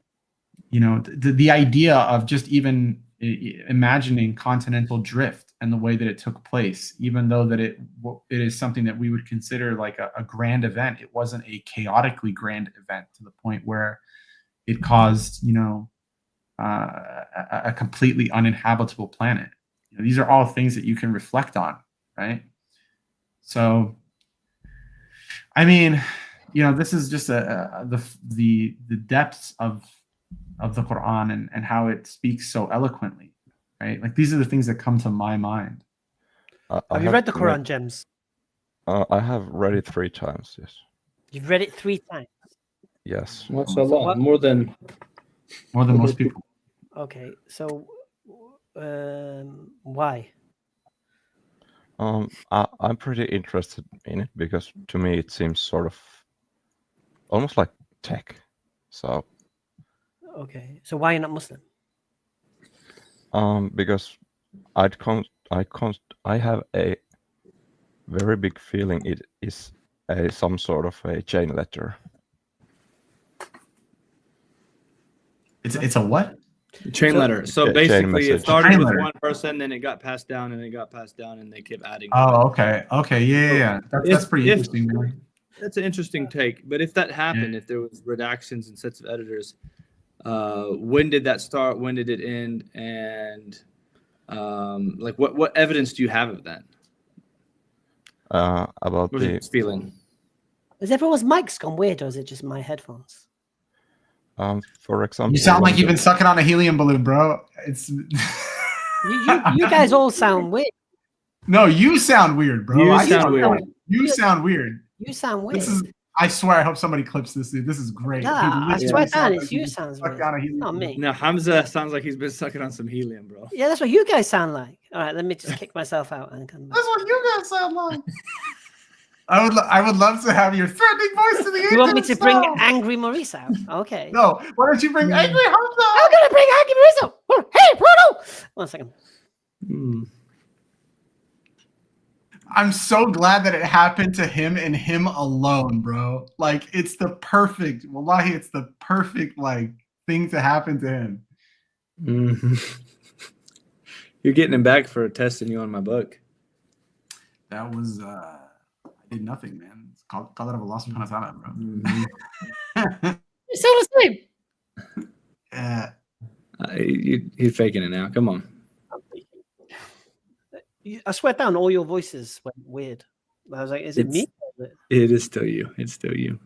idea of just even imagining continental drift and the way that it took place, even though that it is something that we would consider like a grand event, it wasn't a chaotically grand event to the point where it caused, a completely uninhabitable planet. These are all things that you can reflect on, right? So, I mean, this is just the depths of the Quran and how it speaks so eloquently, right? Like these are the things that come to my mind. Have you read the Quran, Gems? I have read it 3 times. Yes. You've read it 3 times. Yes. That's a lot. More than most people. Okay, so why? I'm pretty interested in it because to me it seems sort of almost like tech. So. Okay, so why are you not Muslim? Because I have a very big feeling it is some sort of a chain letter. It's a what? Chain letter. So chain basically, it message. started Chain with letter. one person, then it got passed down, and it got passed down, and they kept adding. Oh, okay, yeah. That's pretty interesting, man. That's an interesting take. But if that happened, if there was redactions and sets of editors, when did that start? When did it end? And Like what evidence do you have of that? About What was it feeling? Is everyone's mics gone weird, or is it just my headphones? For example, You sound like you've been sucking on a helium balloon, bro. It's you guys all sound weird. No, you sound weird, bro. You sound weird. You sound weird. You sound weird. I swear, I hope somebody clips this, dude. This is great. Yeah, I swear down, it's you sounds weird. Not me. No, Hamza sounds like he's been sucking on some helium, bro. Yeah, that's what you guys sound like. All right, let me just kick myself out and come back. That's what you guys sound like. I would love to have your threatening voice to the You want me to bring angry Maurice out? Okay. No, why don't you bring angry Hamza? I'm gonna bring angry Maurice out. Hey, Bruno! 1 second. I'm so glad that it happened to him and him alone, bro. Like it's the perfect, wallahi, it's the perfect like thing to happen to him. You're getting him back for testing you on my book. That was I did nothing, man. It's called Qadar of Allah subhanahu wa ta'ala, bro. You sound the same. Yeah. He's faking it now. Come on. I swear down, all your voices went weird. I was like, is it me? It is still you. It's still you.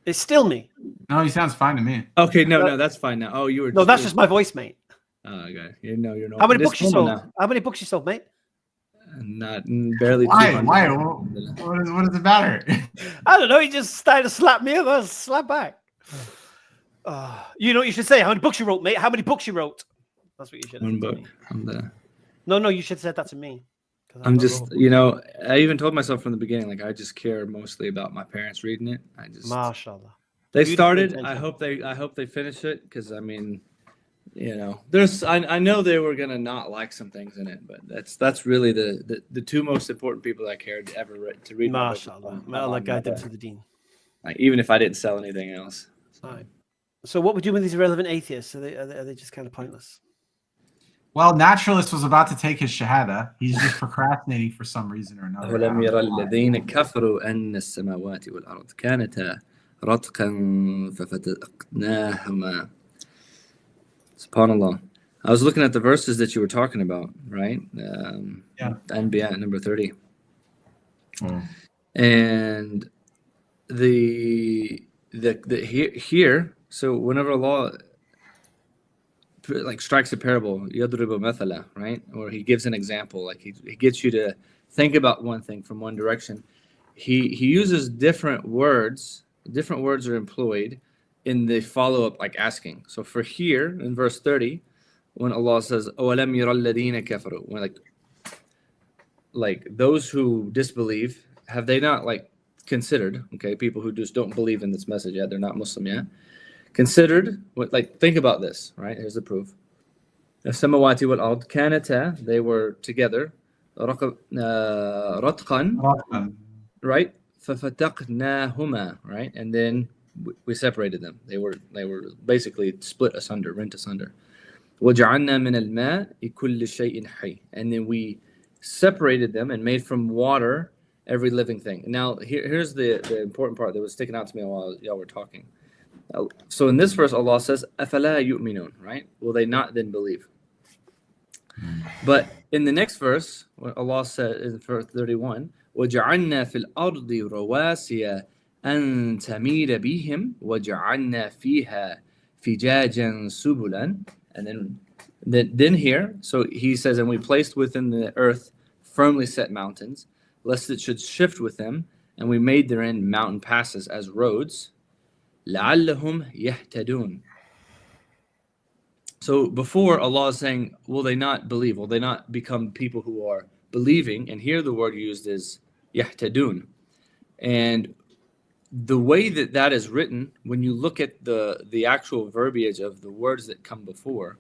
It's still me. No, he sounds fine to me. Okay, no, that's fine now. Oh, you were. No, that's just my voice, mate. Oh, okay. You're not. How many books you sold? How many books you sold, mate? Not barely. Why? What does it matter? I don't know. He just started to slap me up. I slap back. You know what you should say? How many books you wrote, mate? How many books you wrote? That's what you should. One book. No, you should have said that to me. I'm just, I even told myself from the beginning, like I just care mostly about my parents reading it. I just, mashallah. They started. I hope they finish it because I mean, there's. I know they were gonna not like some things in it, but that's really the two most important people I cared ever to read. Mashallah. May Allah guide them to the deen. Like, even if I didn't sell anything else. All right. So what we do with these irrelevant atheists? Are they just kind of pointless? Well, Naturalist was about to take his shahada. He's just procrastinating for some reason or another. أولم يرى الذين كفروا أن السماوات والأرض كانتا رتقا ففتقناهما. SubhanAllah. I was looking at the verses that you were talking about, right? Anbiya number 30. And the here. So whenever Allah like strikes a parable, yadribu mathala, right? Or he gives an example, like he gets you to think about one thing from one direction. He uses different words. Different words are employed in the follow-up, like asking. So for here in verse 30, when Allah says, "Awalam yara alladhina kafaru," when like those who disbelieve, have they not like considered? Okay, people who just don't believe in this message yet, they're not Muslim yet. Considered, like think about this, right? Here's the proof. As-samawati wal ard kanata, they were together. Ratqan, right? Fafataqnahuma, right? And then we separated them. They were basically split asunder, rent asunder. وَجَعَلْنَا مِنَ الْمَاءِ كُلِّ شَيْءٍ حَيٍّ. And then we separated them and made from water every living thing. Now here's the important part that was sticking out to me while y'all were talking. So in this verse, Allah says, "Afala yu'minun," right? Will they not then believe? But in the next verse, what Allah said in verse 31, وَجَعَلْنَا فِي الْأَرْضِ رَوَاسِيَ أَن تَمِيدَ بِهِمْ وَجَعَلْنَا فِيهَا فِجَاجًا سُبُلًا. And then here, so he says, and we placed within the earth firmly set mountains, lest it should shift with them, and we made therein mountain passes as roads. لَعَلَّهُمْ يَهْتَدُونَ. So before, Allah is saying, will they not believe? Will they not become people who are believing? And here the word used is يَهْتَدُونَ. And the way that is written, when you look at the actual verbiage of the words that come before,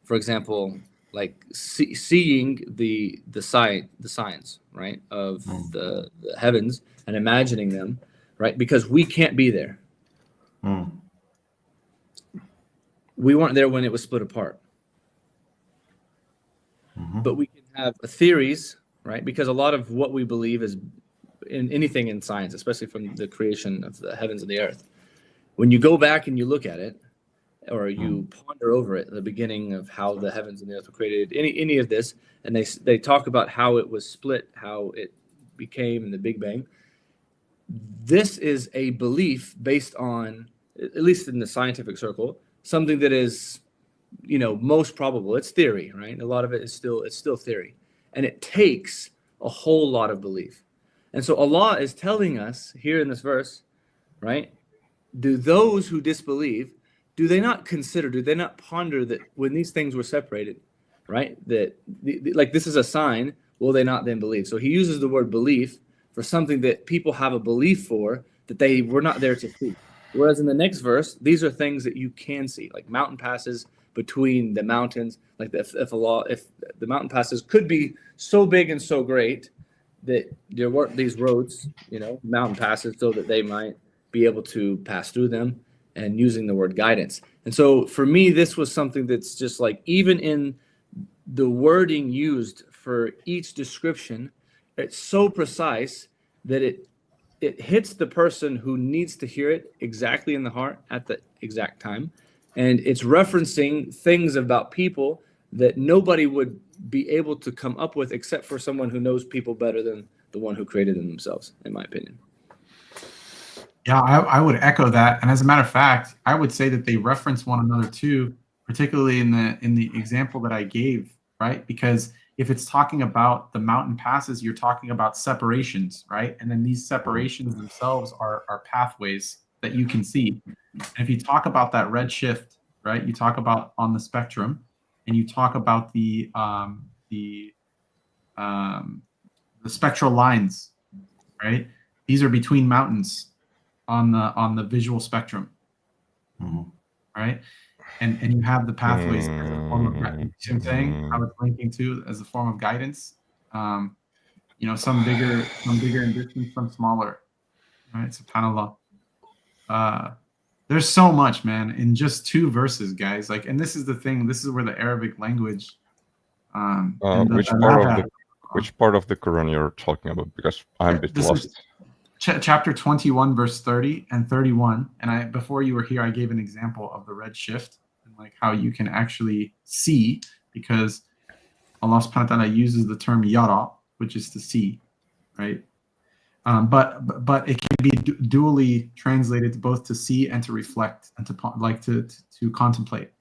for example, like seeing the signs, right, of the heavens and imagining them, right, because we can't be there. We weren't there when it was split apart. But we can have theories, right? Because a lot of what we believe is in anything in science, especially from the creation of the heavens and the earth. When you go back and you look at it, or you ponder over it, the beginning of how the heavens and the earth were created, any of this, and they talk about how it was split, how it became in the Big Bang. This is a belief based on, at least in the scientific circle, something that is, most probable. It's theory, right? A lot of it is still theory, and it takes a whole lot of belief. And so Allah is telling us here in this verse, right? Do those who disbelieve, do they not ponder that when these things were separated, right? That like this is a sign, will they not then believe? So he uses the word belief for something that people have a belief for that they were not there to see. Whereas in the next verse, these are things that you can see, like mountain passes between the mountains. Like if the mountain passes could be so big and so great that there weren't these roads, mountain passes, so that they might be able to pass through them, and using the word guidance. And so for me, this was something that's just like, even in the wording used for each description, it's so precise that it hits the person who needs to hear it exactly in the heart at the exact time. And it's referencing things about people that nobody would be able to come up with except for someone who knows people better than the one who created them themselves, in my opinion. Yeah, I would echo that. And as a matter of fact, I would say that they reference one another too, particularly in the example that I gave, right? Because if it's talking about the mountain passes, you're talking about separations, right? And then these separations themselves are pathways that you can see. And if you talk about that red shift, right? You talk about on the spectrum, and you talk about the spectral lines, right? These are between mountains on the visual spectrum, right? And you have the pathways as a form of guidance. You see what I'm saying? How it's linking to as a form of guidance. Some bigger in distance, some smaller, right? SubhanAllah. There's so much, man, in just 2 verses, guys. Like, and this is the thing. This is where the Arabic language. Which part of the Quran you're talking about? Because I'm a bit lost. Chapter 21, verse 30 and 31. And before you were here, I gave an example of the red shift and like how you can actually see, because Allah subhanahu wa ta'ala uses the term yara, which is to see, right? But it can be dually translated both to see and to reflect and to contemplate.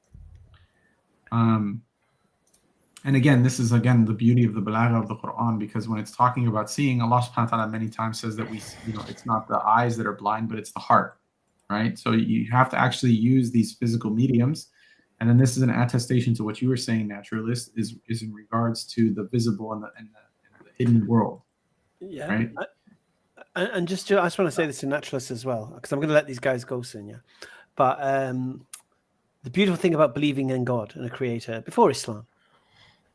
And again, this is the beauty of the balagha of the Quran, because when it's talking about seeing, Allah subhanahu wa ta'ala many times says that it's not the eyes that are blind, but it's the heart, right? So you have to actually use these physical mediums. And then this is an attestation to what you were saying, Naturalist, is in regards to the visible and the hidden world. Yeah. Right? And I just want to say this to Naturalists as well, because I'm going to let these guys go soon, yeah. But the beautiful thing about believing in God and a creator before Islam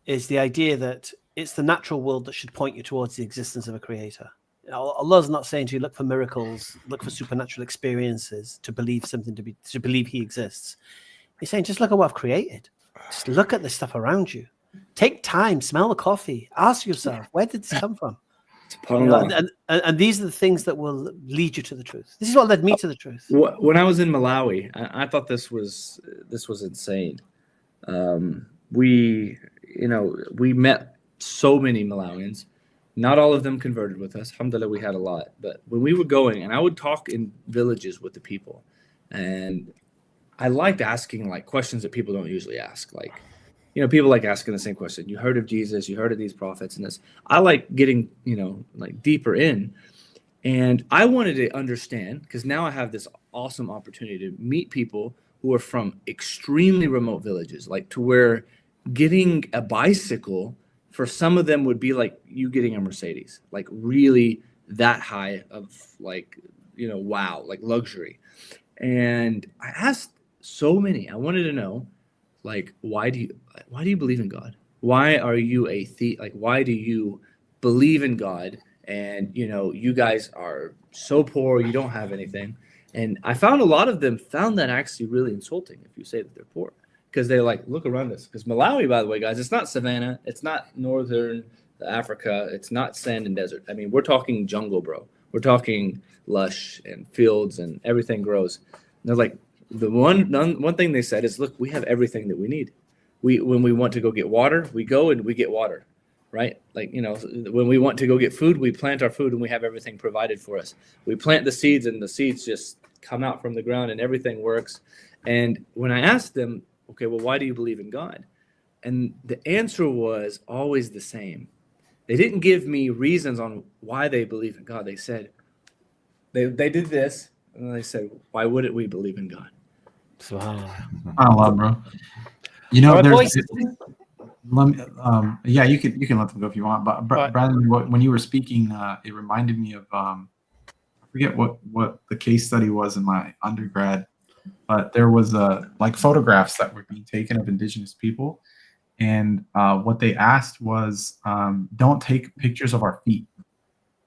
is the idea that it's the natural world that should point you towards the existence of a creator. Allah's not saying to you, look for miracles, look for supernatural experiences to believe something, to believe he exists. He's saying, just look at what I've created. Just look at the stuff around you. Take time, smell the coffee, ask yourself, where did this come from? And these are the things that will lead you to the truth. This is what led me to the truth. When I was in Malawi, I thought this was insane. We met so many Malawians. Not all of them converted with us. Alhamdulillah, we had a lot. But when we were going, and I would talk in villages with the people, and I liked asking like questions that people don't usually ask. Like, people like asking the same question. You heard of Jesus, you heard of these prophets and this. I like getting, like deeper in. And I wanted to understand, because now I have this awesome opportunity to meet people who are from extremely remote villages, like to where getting a bicycle for some of them would be like you getting a Mercedes, like really that high of like, wow, like luxury. And I asked so many, I wanted to know, like, why do you believe in God? Why are you a thief? Like, why do you believe in God? And, you guys are so poor, you don't have anything. And I found a lot of them found that actually really insulting if you say that they're poor. Because they're like, look around us. Because Malawi, by the way, guys, it's not savannah. It's not northern Africa. It's not sand and desert. I mean, we're talking jungle, bro. We're talking lush and fields and everything grows. And they're like, The one thing they said is, look, we have everything that we need. When we want to go get water, we go and we get water, right? Like, when we want to go get food, we plant our food and we have everything provided for us. We plant the seeds and the seeds just come out from the ground and everything works. And when I asked them, okay, well, why do you believe in God? And the answer was always the same. They didn't give me reasons on why they believe in God. They said, they did this, and they said, why wouldn't we believe in God? SubhanAllah, bro. Yeah, you can let them go if you want. But Brandon, when you were speaking, it reminded me of I forget what the case study was in my undergrad, but there was like photographs that were being taken of indigenous people, and what they asked was, don't take pictures of our feet,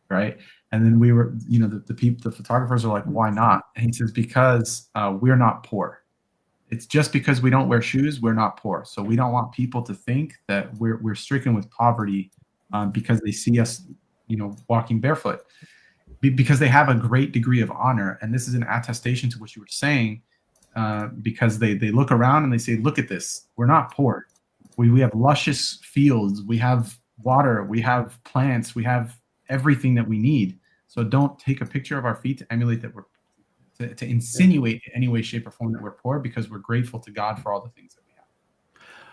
right? And then we were, the photographers are like, why not? And he says, because we're not poor. It's just because we don't wear shoes, we're not poor. So we don't want people to think that we're stricken with poverty because they see us, walking barefoot. Because they have a great degree of honor, and this is an attestation to what you were saying. Because they look around and they say, look at this, we're not poor. We have luscious fields, we have water, we have plants, we have everything that we need. So don't take a picture of our feet to emulate that we're to insinuate in any way, shape, or form that we're poor, because we're grateful to God for all the things that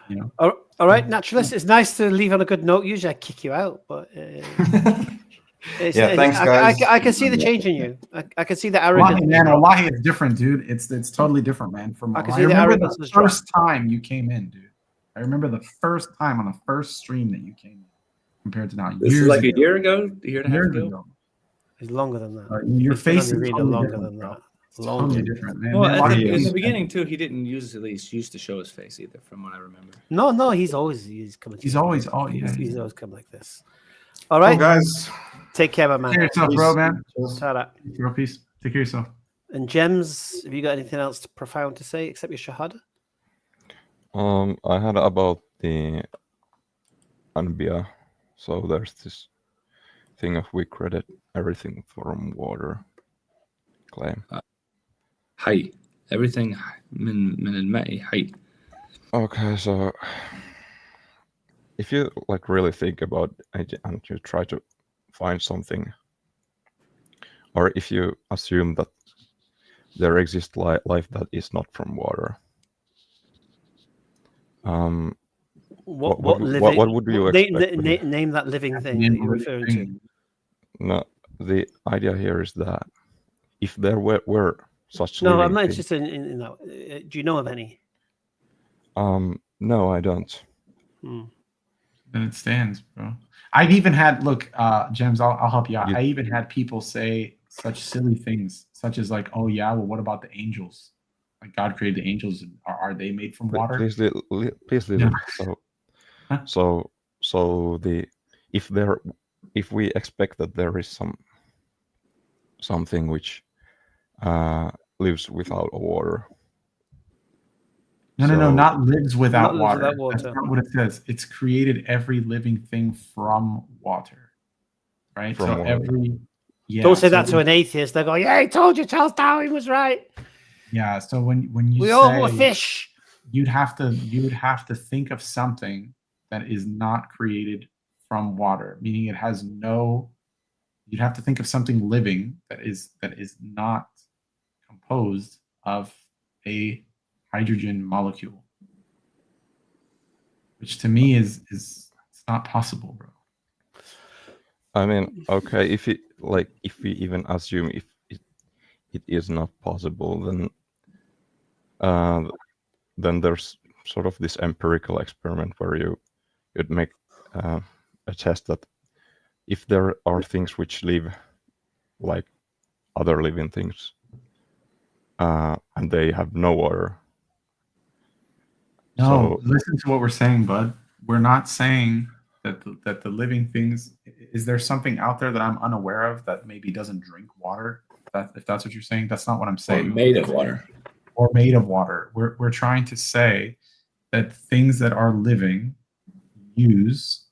we have. All right, naturalist. It's nice to leave on a good note. Usually I kick you out, but thanks, guys. I can see the change in you. I can see the arrogance. Wallahi, it's different, dude. It's totally different, man. I can I see the remember arrogance. the first time you came in, dude. I remember the first time on the first stream that you came in, compared to now. This is like a year ago, a year and a half ago. It's longer than that. Your face is really totally longer than that. Totally different, man. Well, in the beginning too, he didn't used to show his face either, from what I remember. No, he's coming. He's always come like this. All right, guys. Take care, my man. Take care of yourself, bro, man. Ta-ra. Peace. Take care of yourself. And Gems, have you got anything else profound to say except your shahada? I had about the Anbiya. So there's this thing of we credit everything from water claim. Hi. Everything من الماء حي. Okay, so if you really think about it and you try to find something, or if you assume that there exists life that is not from water, what would you expect? Name that living thing that you're referring to. No, the idea here is that if there were such no, I'm not things, interested in that. Do you know of any? No, I don't. Then it stands, bro. I've even had Gems. I'll help you out. I even had people say such silly things, such as like, "Oh yeah, well, what about the angels? Like God created the angels, and are they made from water?" Please listen. Yeah. So if we expect that there is something which lives without water. No, not lives without not water. Lives without water. That's not what it says. It's created every living thing from water, right? From water. Don't say that to an atheist. They go, "Yeah, I told you, Charles Darwin was right." Yeah. So when you we say all were fish, you would have to think of something that is not created from water, meaning it has no. You'd have to think of something living that is not composed of a hydrogen molecule, which to me is it's not possible, bro. I mean, okay, if we even assume if it is not possible, then there's sort of this empirical experiment where you'd make a test that if there are things which live like other living things, and they have no water. No, listen to what we're saying, bud. We're not saying that the living things. Is there something out there that I'm unaware of that maybe doesn't drink water? If that's what you're saying, that's not what I'm saying. Or made of water. Or made of water. We're trying to say that things that are living use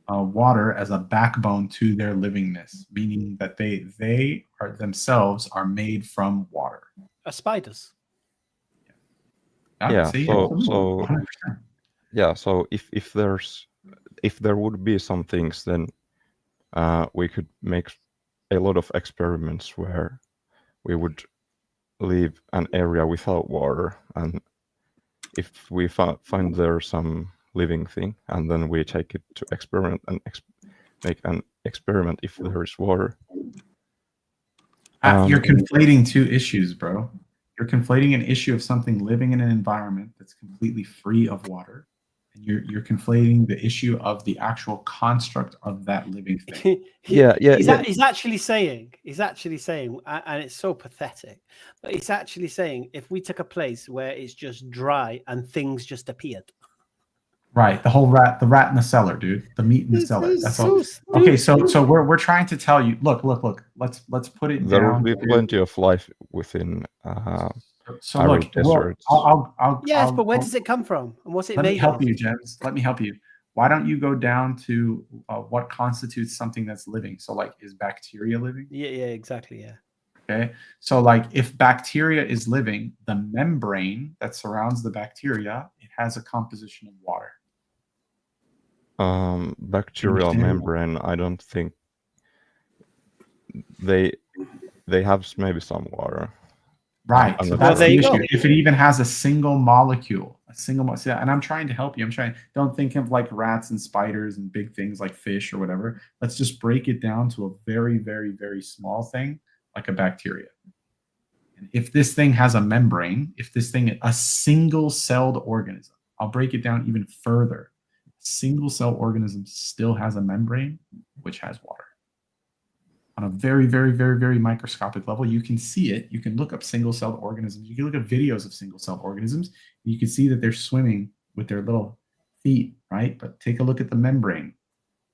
water as a backbone to their livingness, meaning that they are themselves are made from water. Spiders. Yeah. See, So 100%. yeah. So if there would be some things, then we could make a lot of experiments where we would leave an area without water, and if we find there some living thing, and then we take it to experiment and make an experiment if there is water. You're conflating two issues, bro. You're conflating an issue of something living in an environment that's completely free of water, and you're conflating the issue of the actual construct of that living thing. He's actually saying, and it's so pathetic, but he's actually saying if we took a place where it's just dry and things just appeared. Right, the rat in the cellar, dude. The meat in the cellar. That's all. Okay, so we're trying to tell you. Look. Let's put it There down. will be plenty of life within So arid look, deserts. But where does it come from, and what's it Let made me help of? you, James. Let me help you. Why don't you go down to what constitutes something that's living? So, like, is bacteria living? Yeah, exactly, yeah. Okay, so like if bacteria is living, the membrane that surrounds the bacteria, it has a composition of water. Bacterial membrane, I don't think they have maybe some water. Right. So that's the issue. If it even has a single molecule, and I'm trying to help you. Don't think of like rats and spiders and big things like fish or whatever. Let's just break it down to a very, very, very small thing like a bacteria. And if this thing has a membrane, a single-celled organism, I'll break it down even further. Single-cell organism still has a membrane, which has water. On a very, very, very, very microscopic level, you can see it. You can look up single-celled organisms. You can look at videos of single-celled organisms. You can see that they're swimming with their little feet, right? But take a look at the membrane.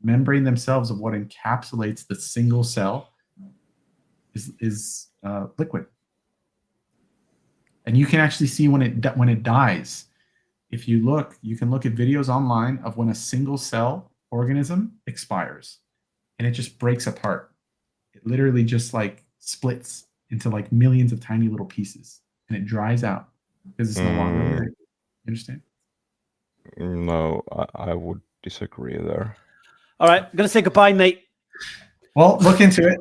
Membrane themselves of what encapsulates the single cell is liquid. And you can actually see when it dies. If you look, you can look at videos online of when a single cell organism expires and it just breaks apart. It literally just like splits into like millions of tiny little pieces and it dries out because it's no longer living. You understand? No, I would disagree there. All right, I'm going to say goodbye, mate. Well, look into it.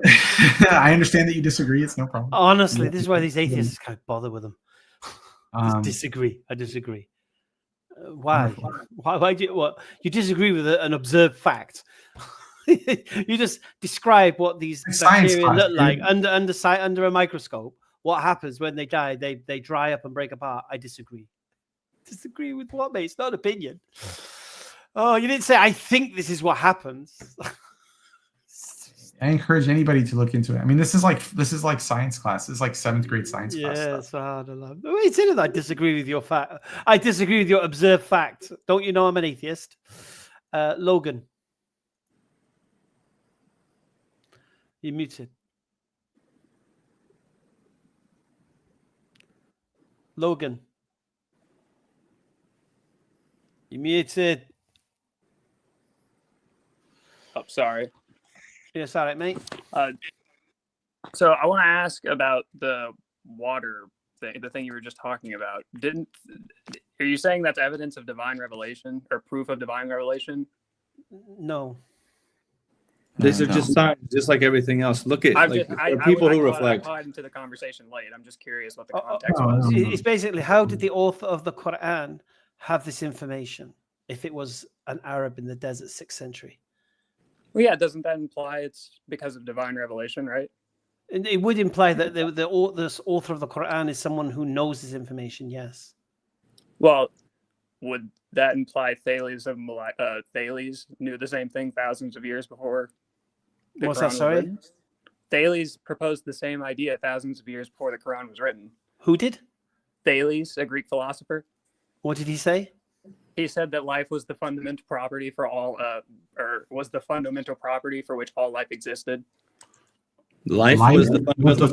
I understand that you disagree. It's no problem. Honestly, this is why these atheists can't bother with them. I disagree. Why? Why do you disagree with an observed fact? You just describe what these bacteria look like under a microscope. What happens when they die? They dry up and break apart. I disagree. Disagree with what, mate? It's not an opinion. Oh, you didn't say I think this is what happens. I encourage anybody to look into it. I mean, this is like science class. This is like 7th grade science class. Yes, I don't know. Wait, say that I disagree with your fact. I disagree with your observed fact. Don't you know I'm an atheist? Logan, you're muted. Logan, you're muted. Oh, sorry. Yes, all right, mate. So I want to ask about the water thing, the thing you were just talking about. Are you saying that's evidence of divine revelation or proof of divine revelation? No. These are just signs, just like everything else. Look at people who reflect. I into the conversation late. I'm just curious what the context was. It's basically, how did the author of the Quran have this information if it was an Arab in the desert 6th century? Well, yeah, doesn't that imply it's because of divine revelation, right? It would imply that the author of the Quran is someone who knows this information, yes. Well, would that imply Thales knew the same thing thousands of years before the What's Quran that, was sorry? written? Thales proposed the same idea thousands of years before the Quran was written. Who did? Thales, a Greek philosopher. What did he say? He said that life was the fundamental property for all, or was the fundamental property for which all life existed. Life was the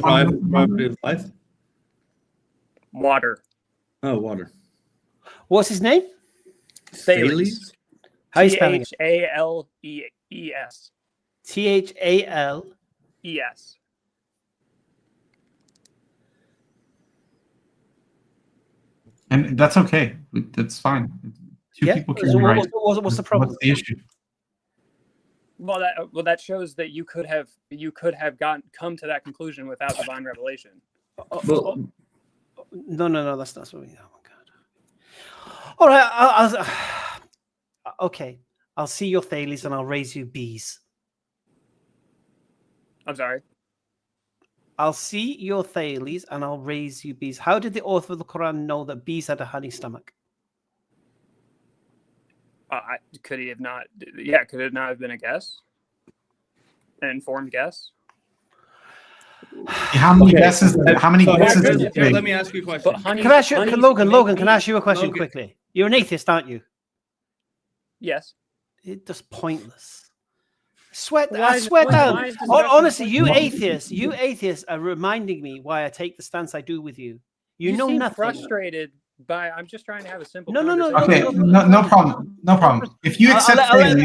fundamental property of life? Water. Oh, water. What's his name? Thales. How are you spelling it? Thales. Thales. And that's okay. That's fine. Two people can be right. What's the problem? What's the issue? Well, that shows that you could have come to that conclusion without divine revelation. No, that's not what we. Oh my God! All right, okay. I'll see your Thales and I'll raise you bees. I'm sorry. I'll see your Thales and I'll raise you bees. How did the author of the Quran know that bees had a honey stomach? Could he have not? Yeah, could it not have been a guess? An informed guess? How many guesses? How many guesses? Let me ask you a question. Can I ask you, Logan? Can I ask you a question quickly? You're an atheist, aren't you? Yes. It's just pointless. I swear down. Honestly, you atheists are reminding me why I take the stance I do with you. You know seem nothing. Frustrated by. I'm just trying to have a simple. No. Okay, no problem. No problem. If you accept, I'll let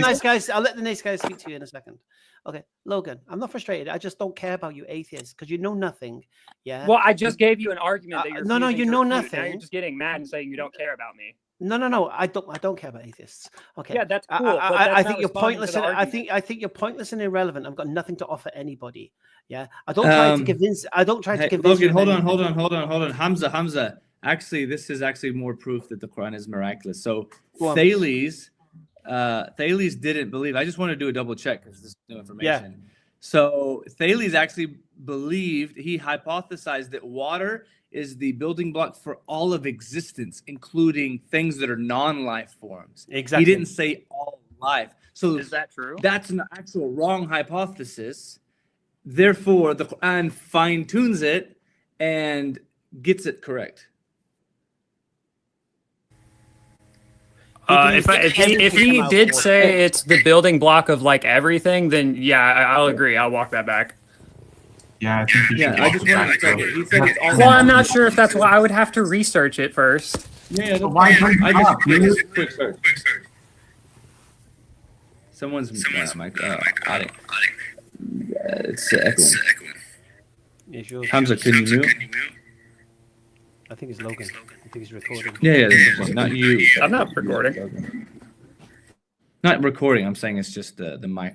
the nice guys speak to you in a second. Okay, Logan, I'm not frustrated. I just don't care about you atheists because you know nothing. Yeah. Well, I just gave you an argument that you're. No, you know nothing. Now you're just getting mad and saying you don't care about me. No. I don't care about atheists. Okay. Yeah, that's cool. I think you're pointless. I think you're pointless and irrelevant. I've got nothing to offer anybody. Yeah. I don't try to convince. Logan, hold on. Hamza. Actually, this is actually more proof that the Quran is miraculous. So Thales didn't believe. I just want to do a double check because this is new information. Yeah. So Thales actually believed. He hypothesized that water is the building block for all of existence, including things that are non-life forms. Exactly. He didn't say all life. So is that true? That's an actual wrong hypothesis. Therefore, the Quran fine-tunes it and gets it correct. If he did say it's the building block of like everything, then yeah, I'll agree. I'll walk that back. Yeah, I think you should. I just wanted to check it. He said it's all. Well, I'm not sure if that's why. I would have to research it first. Yeah, why bring it up, dude? Quick search. Someone's mic. It's echoing. Hamza, can you mute? I think it's Logan. I think he's recording. Yeah, not you. I'm not recording. Not recording. I'm saying it's just the mic.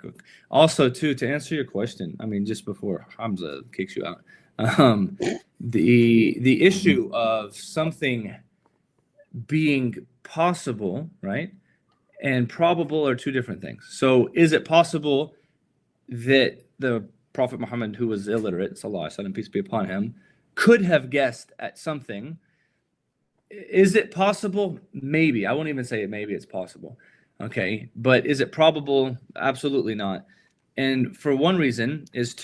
Also, too, to answer your question, I mean, just before Hamza kicks you out, the issue of something being possible, right, and probable are two different things. So, is it possible that the Prophet Muhammad, who was illiterate, sallallahu alaihi wasallam, peace be upon him, could have guessed at something? Is it possible? Maybe. I won't even say it. Maybe it's possible. Okay, but is it probable? Absolutely not. And for one reason is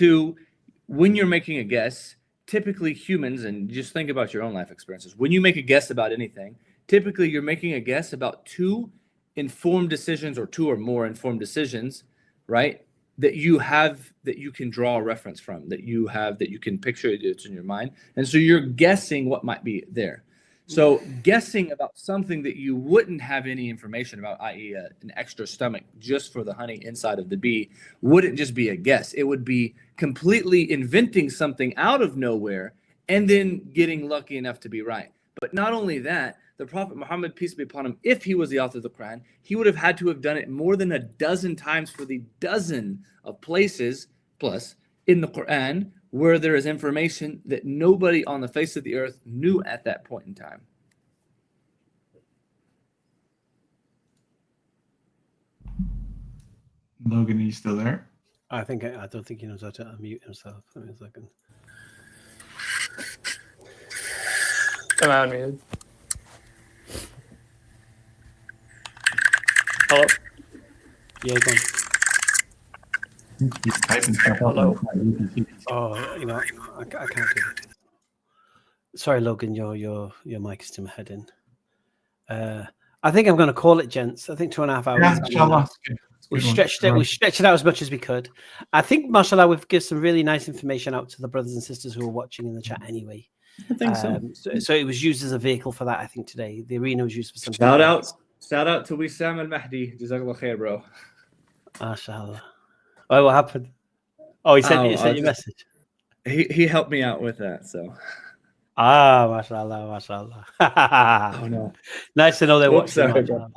when you're making a guess, typically humans, and just think about your own life experiences, when you make a guess about anything, typically you're making a guess about two informed decisions or two or more informed decisions, right? That you have, that you can draw a reference from, that you have, that you can picture it's in your mind. And so you're guessing what might be there. So guessing about something that you wouldn't have any information about, i.e. An extra stomach just for the honey inside of the bee, wouldn't just be a guess. It would be completely inventing something out of nowhere and then getting lucky enough to be right. But not only that, the Prophet Muhammad, peace be upon him, if he was the author of the Quran, he would have had to have done it more than a dozen times for the dozen of places plus in the Quran where there is information that nobody on the face of the earth knew at that point in time. Logan, are you still there? I don't think he knows how to unmute himself. Give me a second. Am I unmuted? Hello? Yeah, go on. He's typing stuff Hello. Oh, I can't do it. Sorry, Logan, your mic is to my head in. I think I'm going to call it, gents. I think 2.5 hours. Yeah, inshallah. We stretched it out as much as we could. I think, mashallah, we've given some really nice information out to the brothers and sisters who are watching in the chat anyway. I think so it was used as a vehicle for that, I think, today. The arena was used for something. Shout out to Wissam al-Mahdi. Jazakallah khair, bro. Mashallah. Oh, what happened? Oh, he sent you a message. He helped me out with that, so. Ah, mashallah, mashallah. Oh no. Nice to know they're Oops, watching. sorry, bro.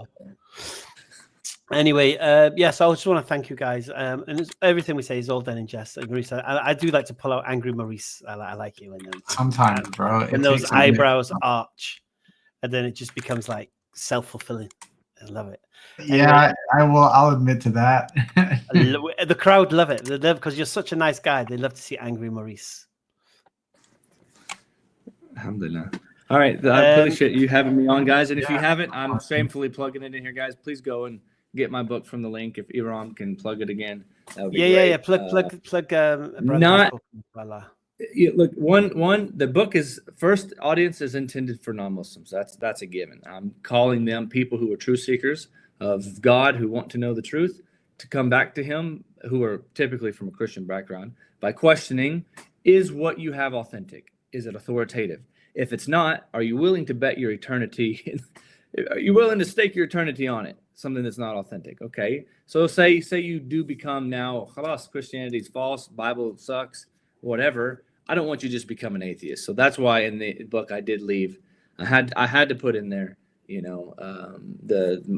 Anyway, yes, I just want to thank you guys. And everything we say is all done in jest. Maurice, I do like to pull out angry Maurice. I like it when sometimes, bro. When those eyebrows arch, and then it just becomes like self-fulfilling. I love it. Yeah, I'll admit to that. The crowd love it. They love because you're such a nice guy. They love to see angry Maurice. Alhamdulillah. All right, I appreciate you having me on, guys. And if you haven't, I'm shamefully plugging it in here, guys. Please go and get my book from the link. If Iram can plug it again, that would be great. Yeah. Plug. Look, one. The book is first audience is intended for non-Muslims. That's a given. I'm calling them people who are truth seekers of God, who want to know the truth, to come back to Him, who are typically from a Christian background, by questioning: is what you have authentic? Is it authoritative? If it's not, are you willing to bet your eternity? Are you willing to stake your eternity on it? Something that's not authentic. Okay. So say you do become now, khalas, Christianity's false, Bible sucks, whatever. I don't want you to just become an atheist. So that's why in the book I did leave. I had to put in there,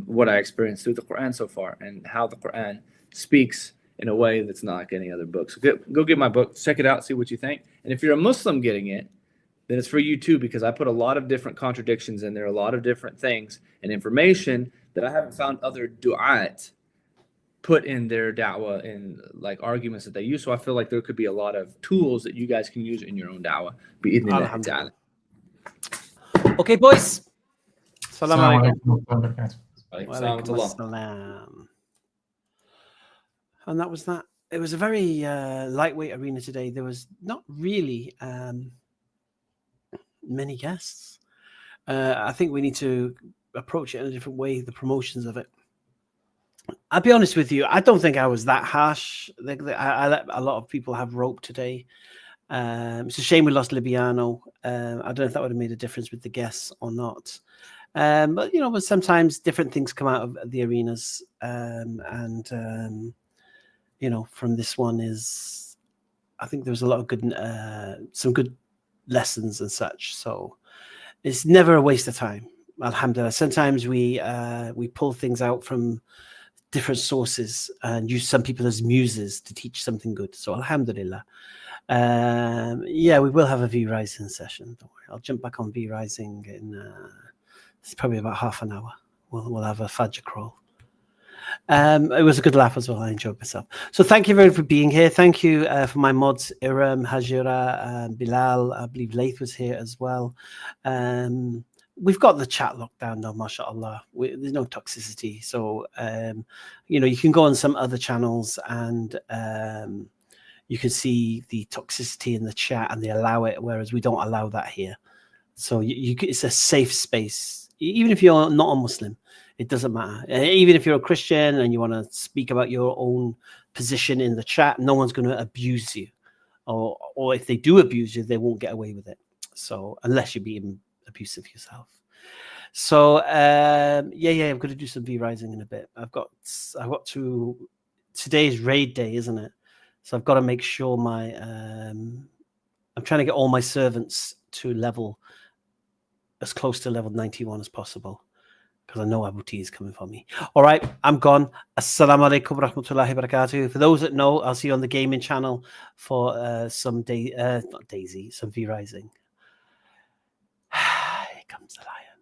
what I experienced through the Quran so far and how the Quran speaks in a way that's not like any other book. So go get my book, check it out, see what you think. And if you're a Muslim getting it, then it's for you too, because I put a lot of different contradictions in there, a lot of different things and information that I haven't found other du'at put in their da'wah and like arguments that they use. So I feel like there could be a lot of tools that you guys can use in your own da'wah. Alhamdulillah. Okay, boys. Salam alaikum. And that was that. It was a very lightweight arena today. There was not really many guests. I think we need to approach it in a different way, the promotions of it. I'll be honest with you, I don't think I was that harsh. I let a lot of people have rope today. It's a shame we lost Libiano. I don't know if that would have made a difference with the guests or not. But but sometimes different things come out of the arenas. From this one is, I think there was a lot of good, some good lessons and such. So it's never a waste of time. Alhamdulillah. Sometimes we pull things out from different sources and use some people as muses to teach something good. So alhamdulillah. We will have a V-Rising session. Don't worry. I'll jump back on V-Rising in it's probably about half an hour. We'll have a Fajr crawl. It was a good laugh as well. I enjoyed myself. So thank you very much for being here. Thank you for my mods, Iram, Hajira, Bilal. I believe Laith was here as well. We've got the chat locked down now, mashallah. There's no toxicity. So, you can go on some other channels and you can see the toxicity in the chat and they allow it, whereas we don't allow that here. So it's a safe space. Even if you're not a Muslim, it doesn't matter. Even if you're a Christian and you want to speak about your own position in the chat, no one's going to abuse you. Or if they do abuse you, they won't get away with it. So unless you're being abusive yourself. So I'm going to do some V-Rising in a bit. I've got to, today's raid day, isn't it? So I've got to make sure I'm trying to get all my servants to level as close to level 91 as possible, because I know Abu T is coming for me. All right, I'm gone. Assalamu alaikum rahmatullahi barakatuh. For those that know, I'll see you on the gaming channel for some some V-Rising. Here comes the lion.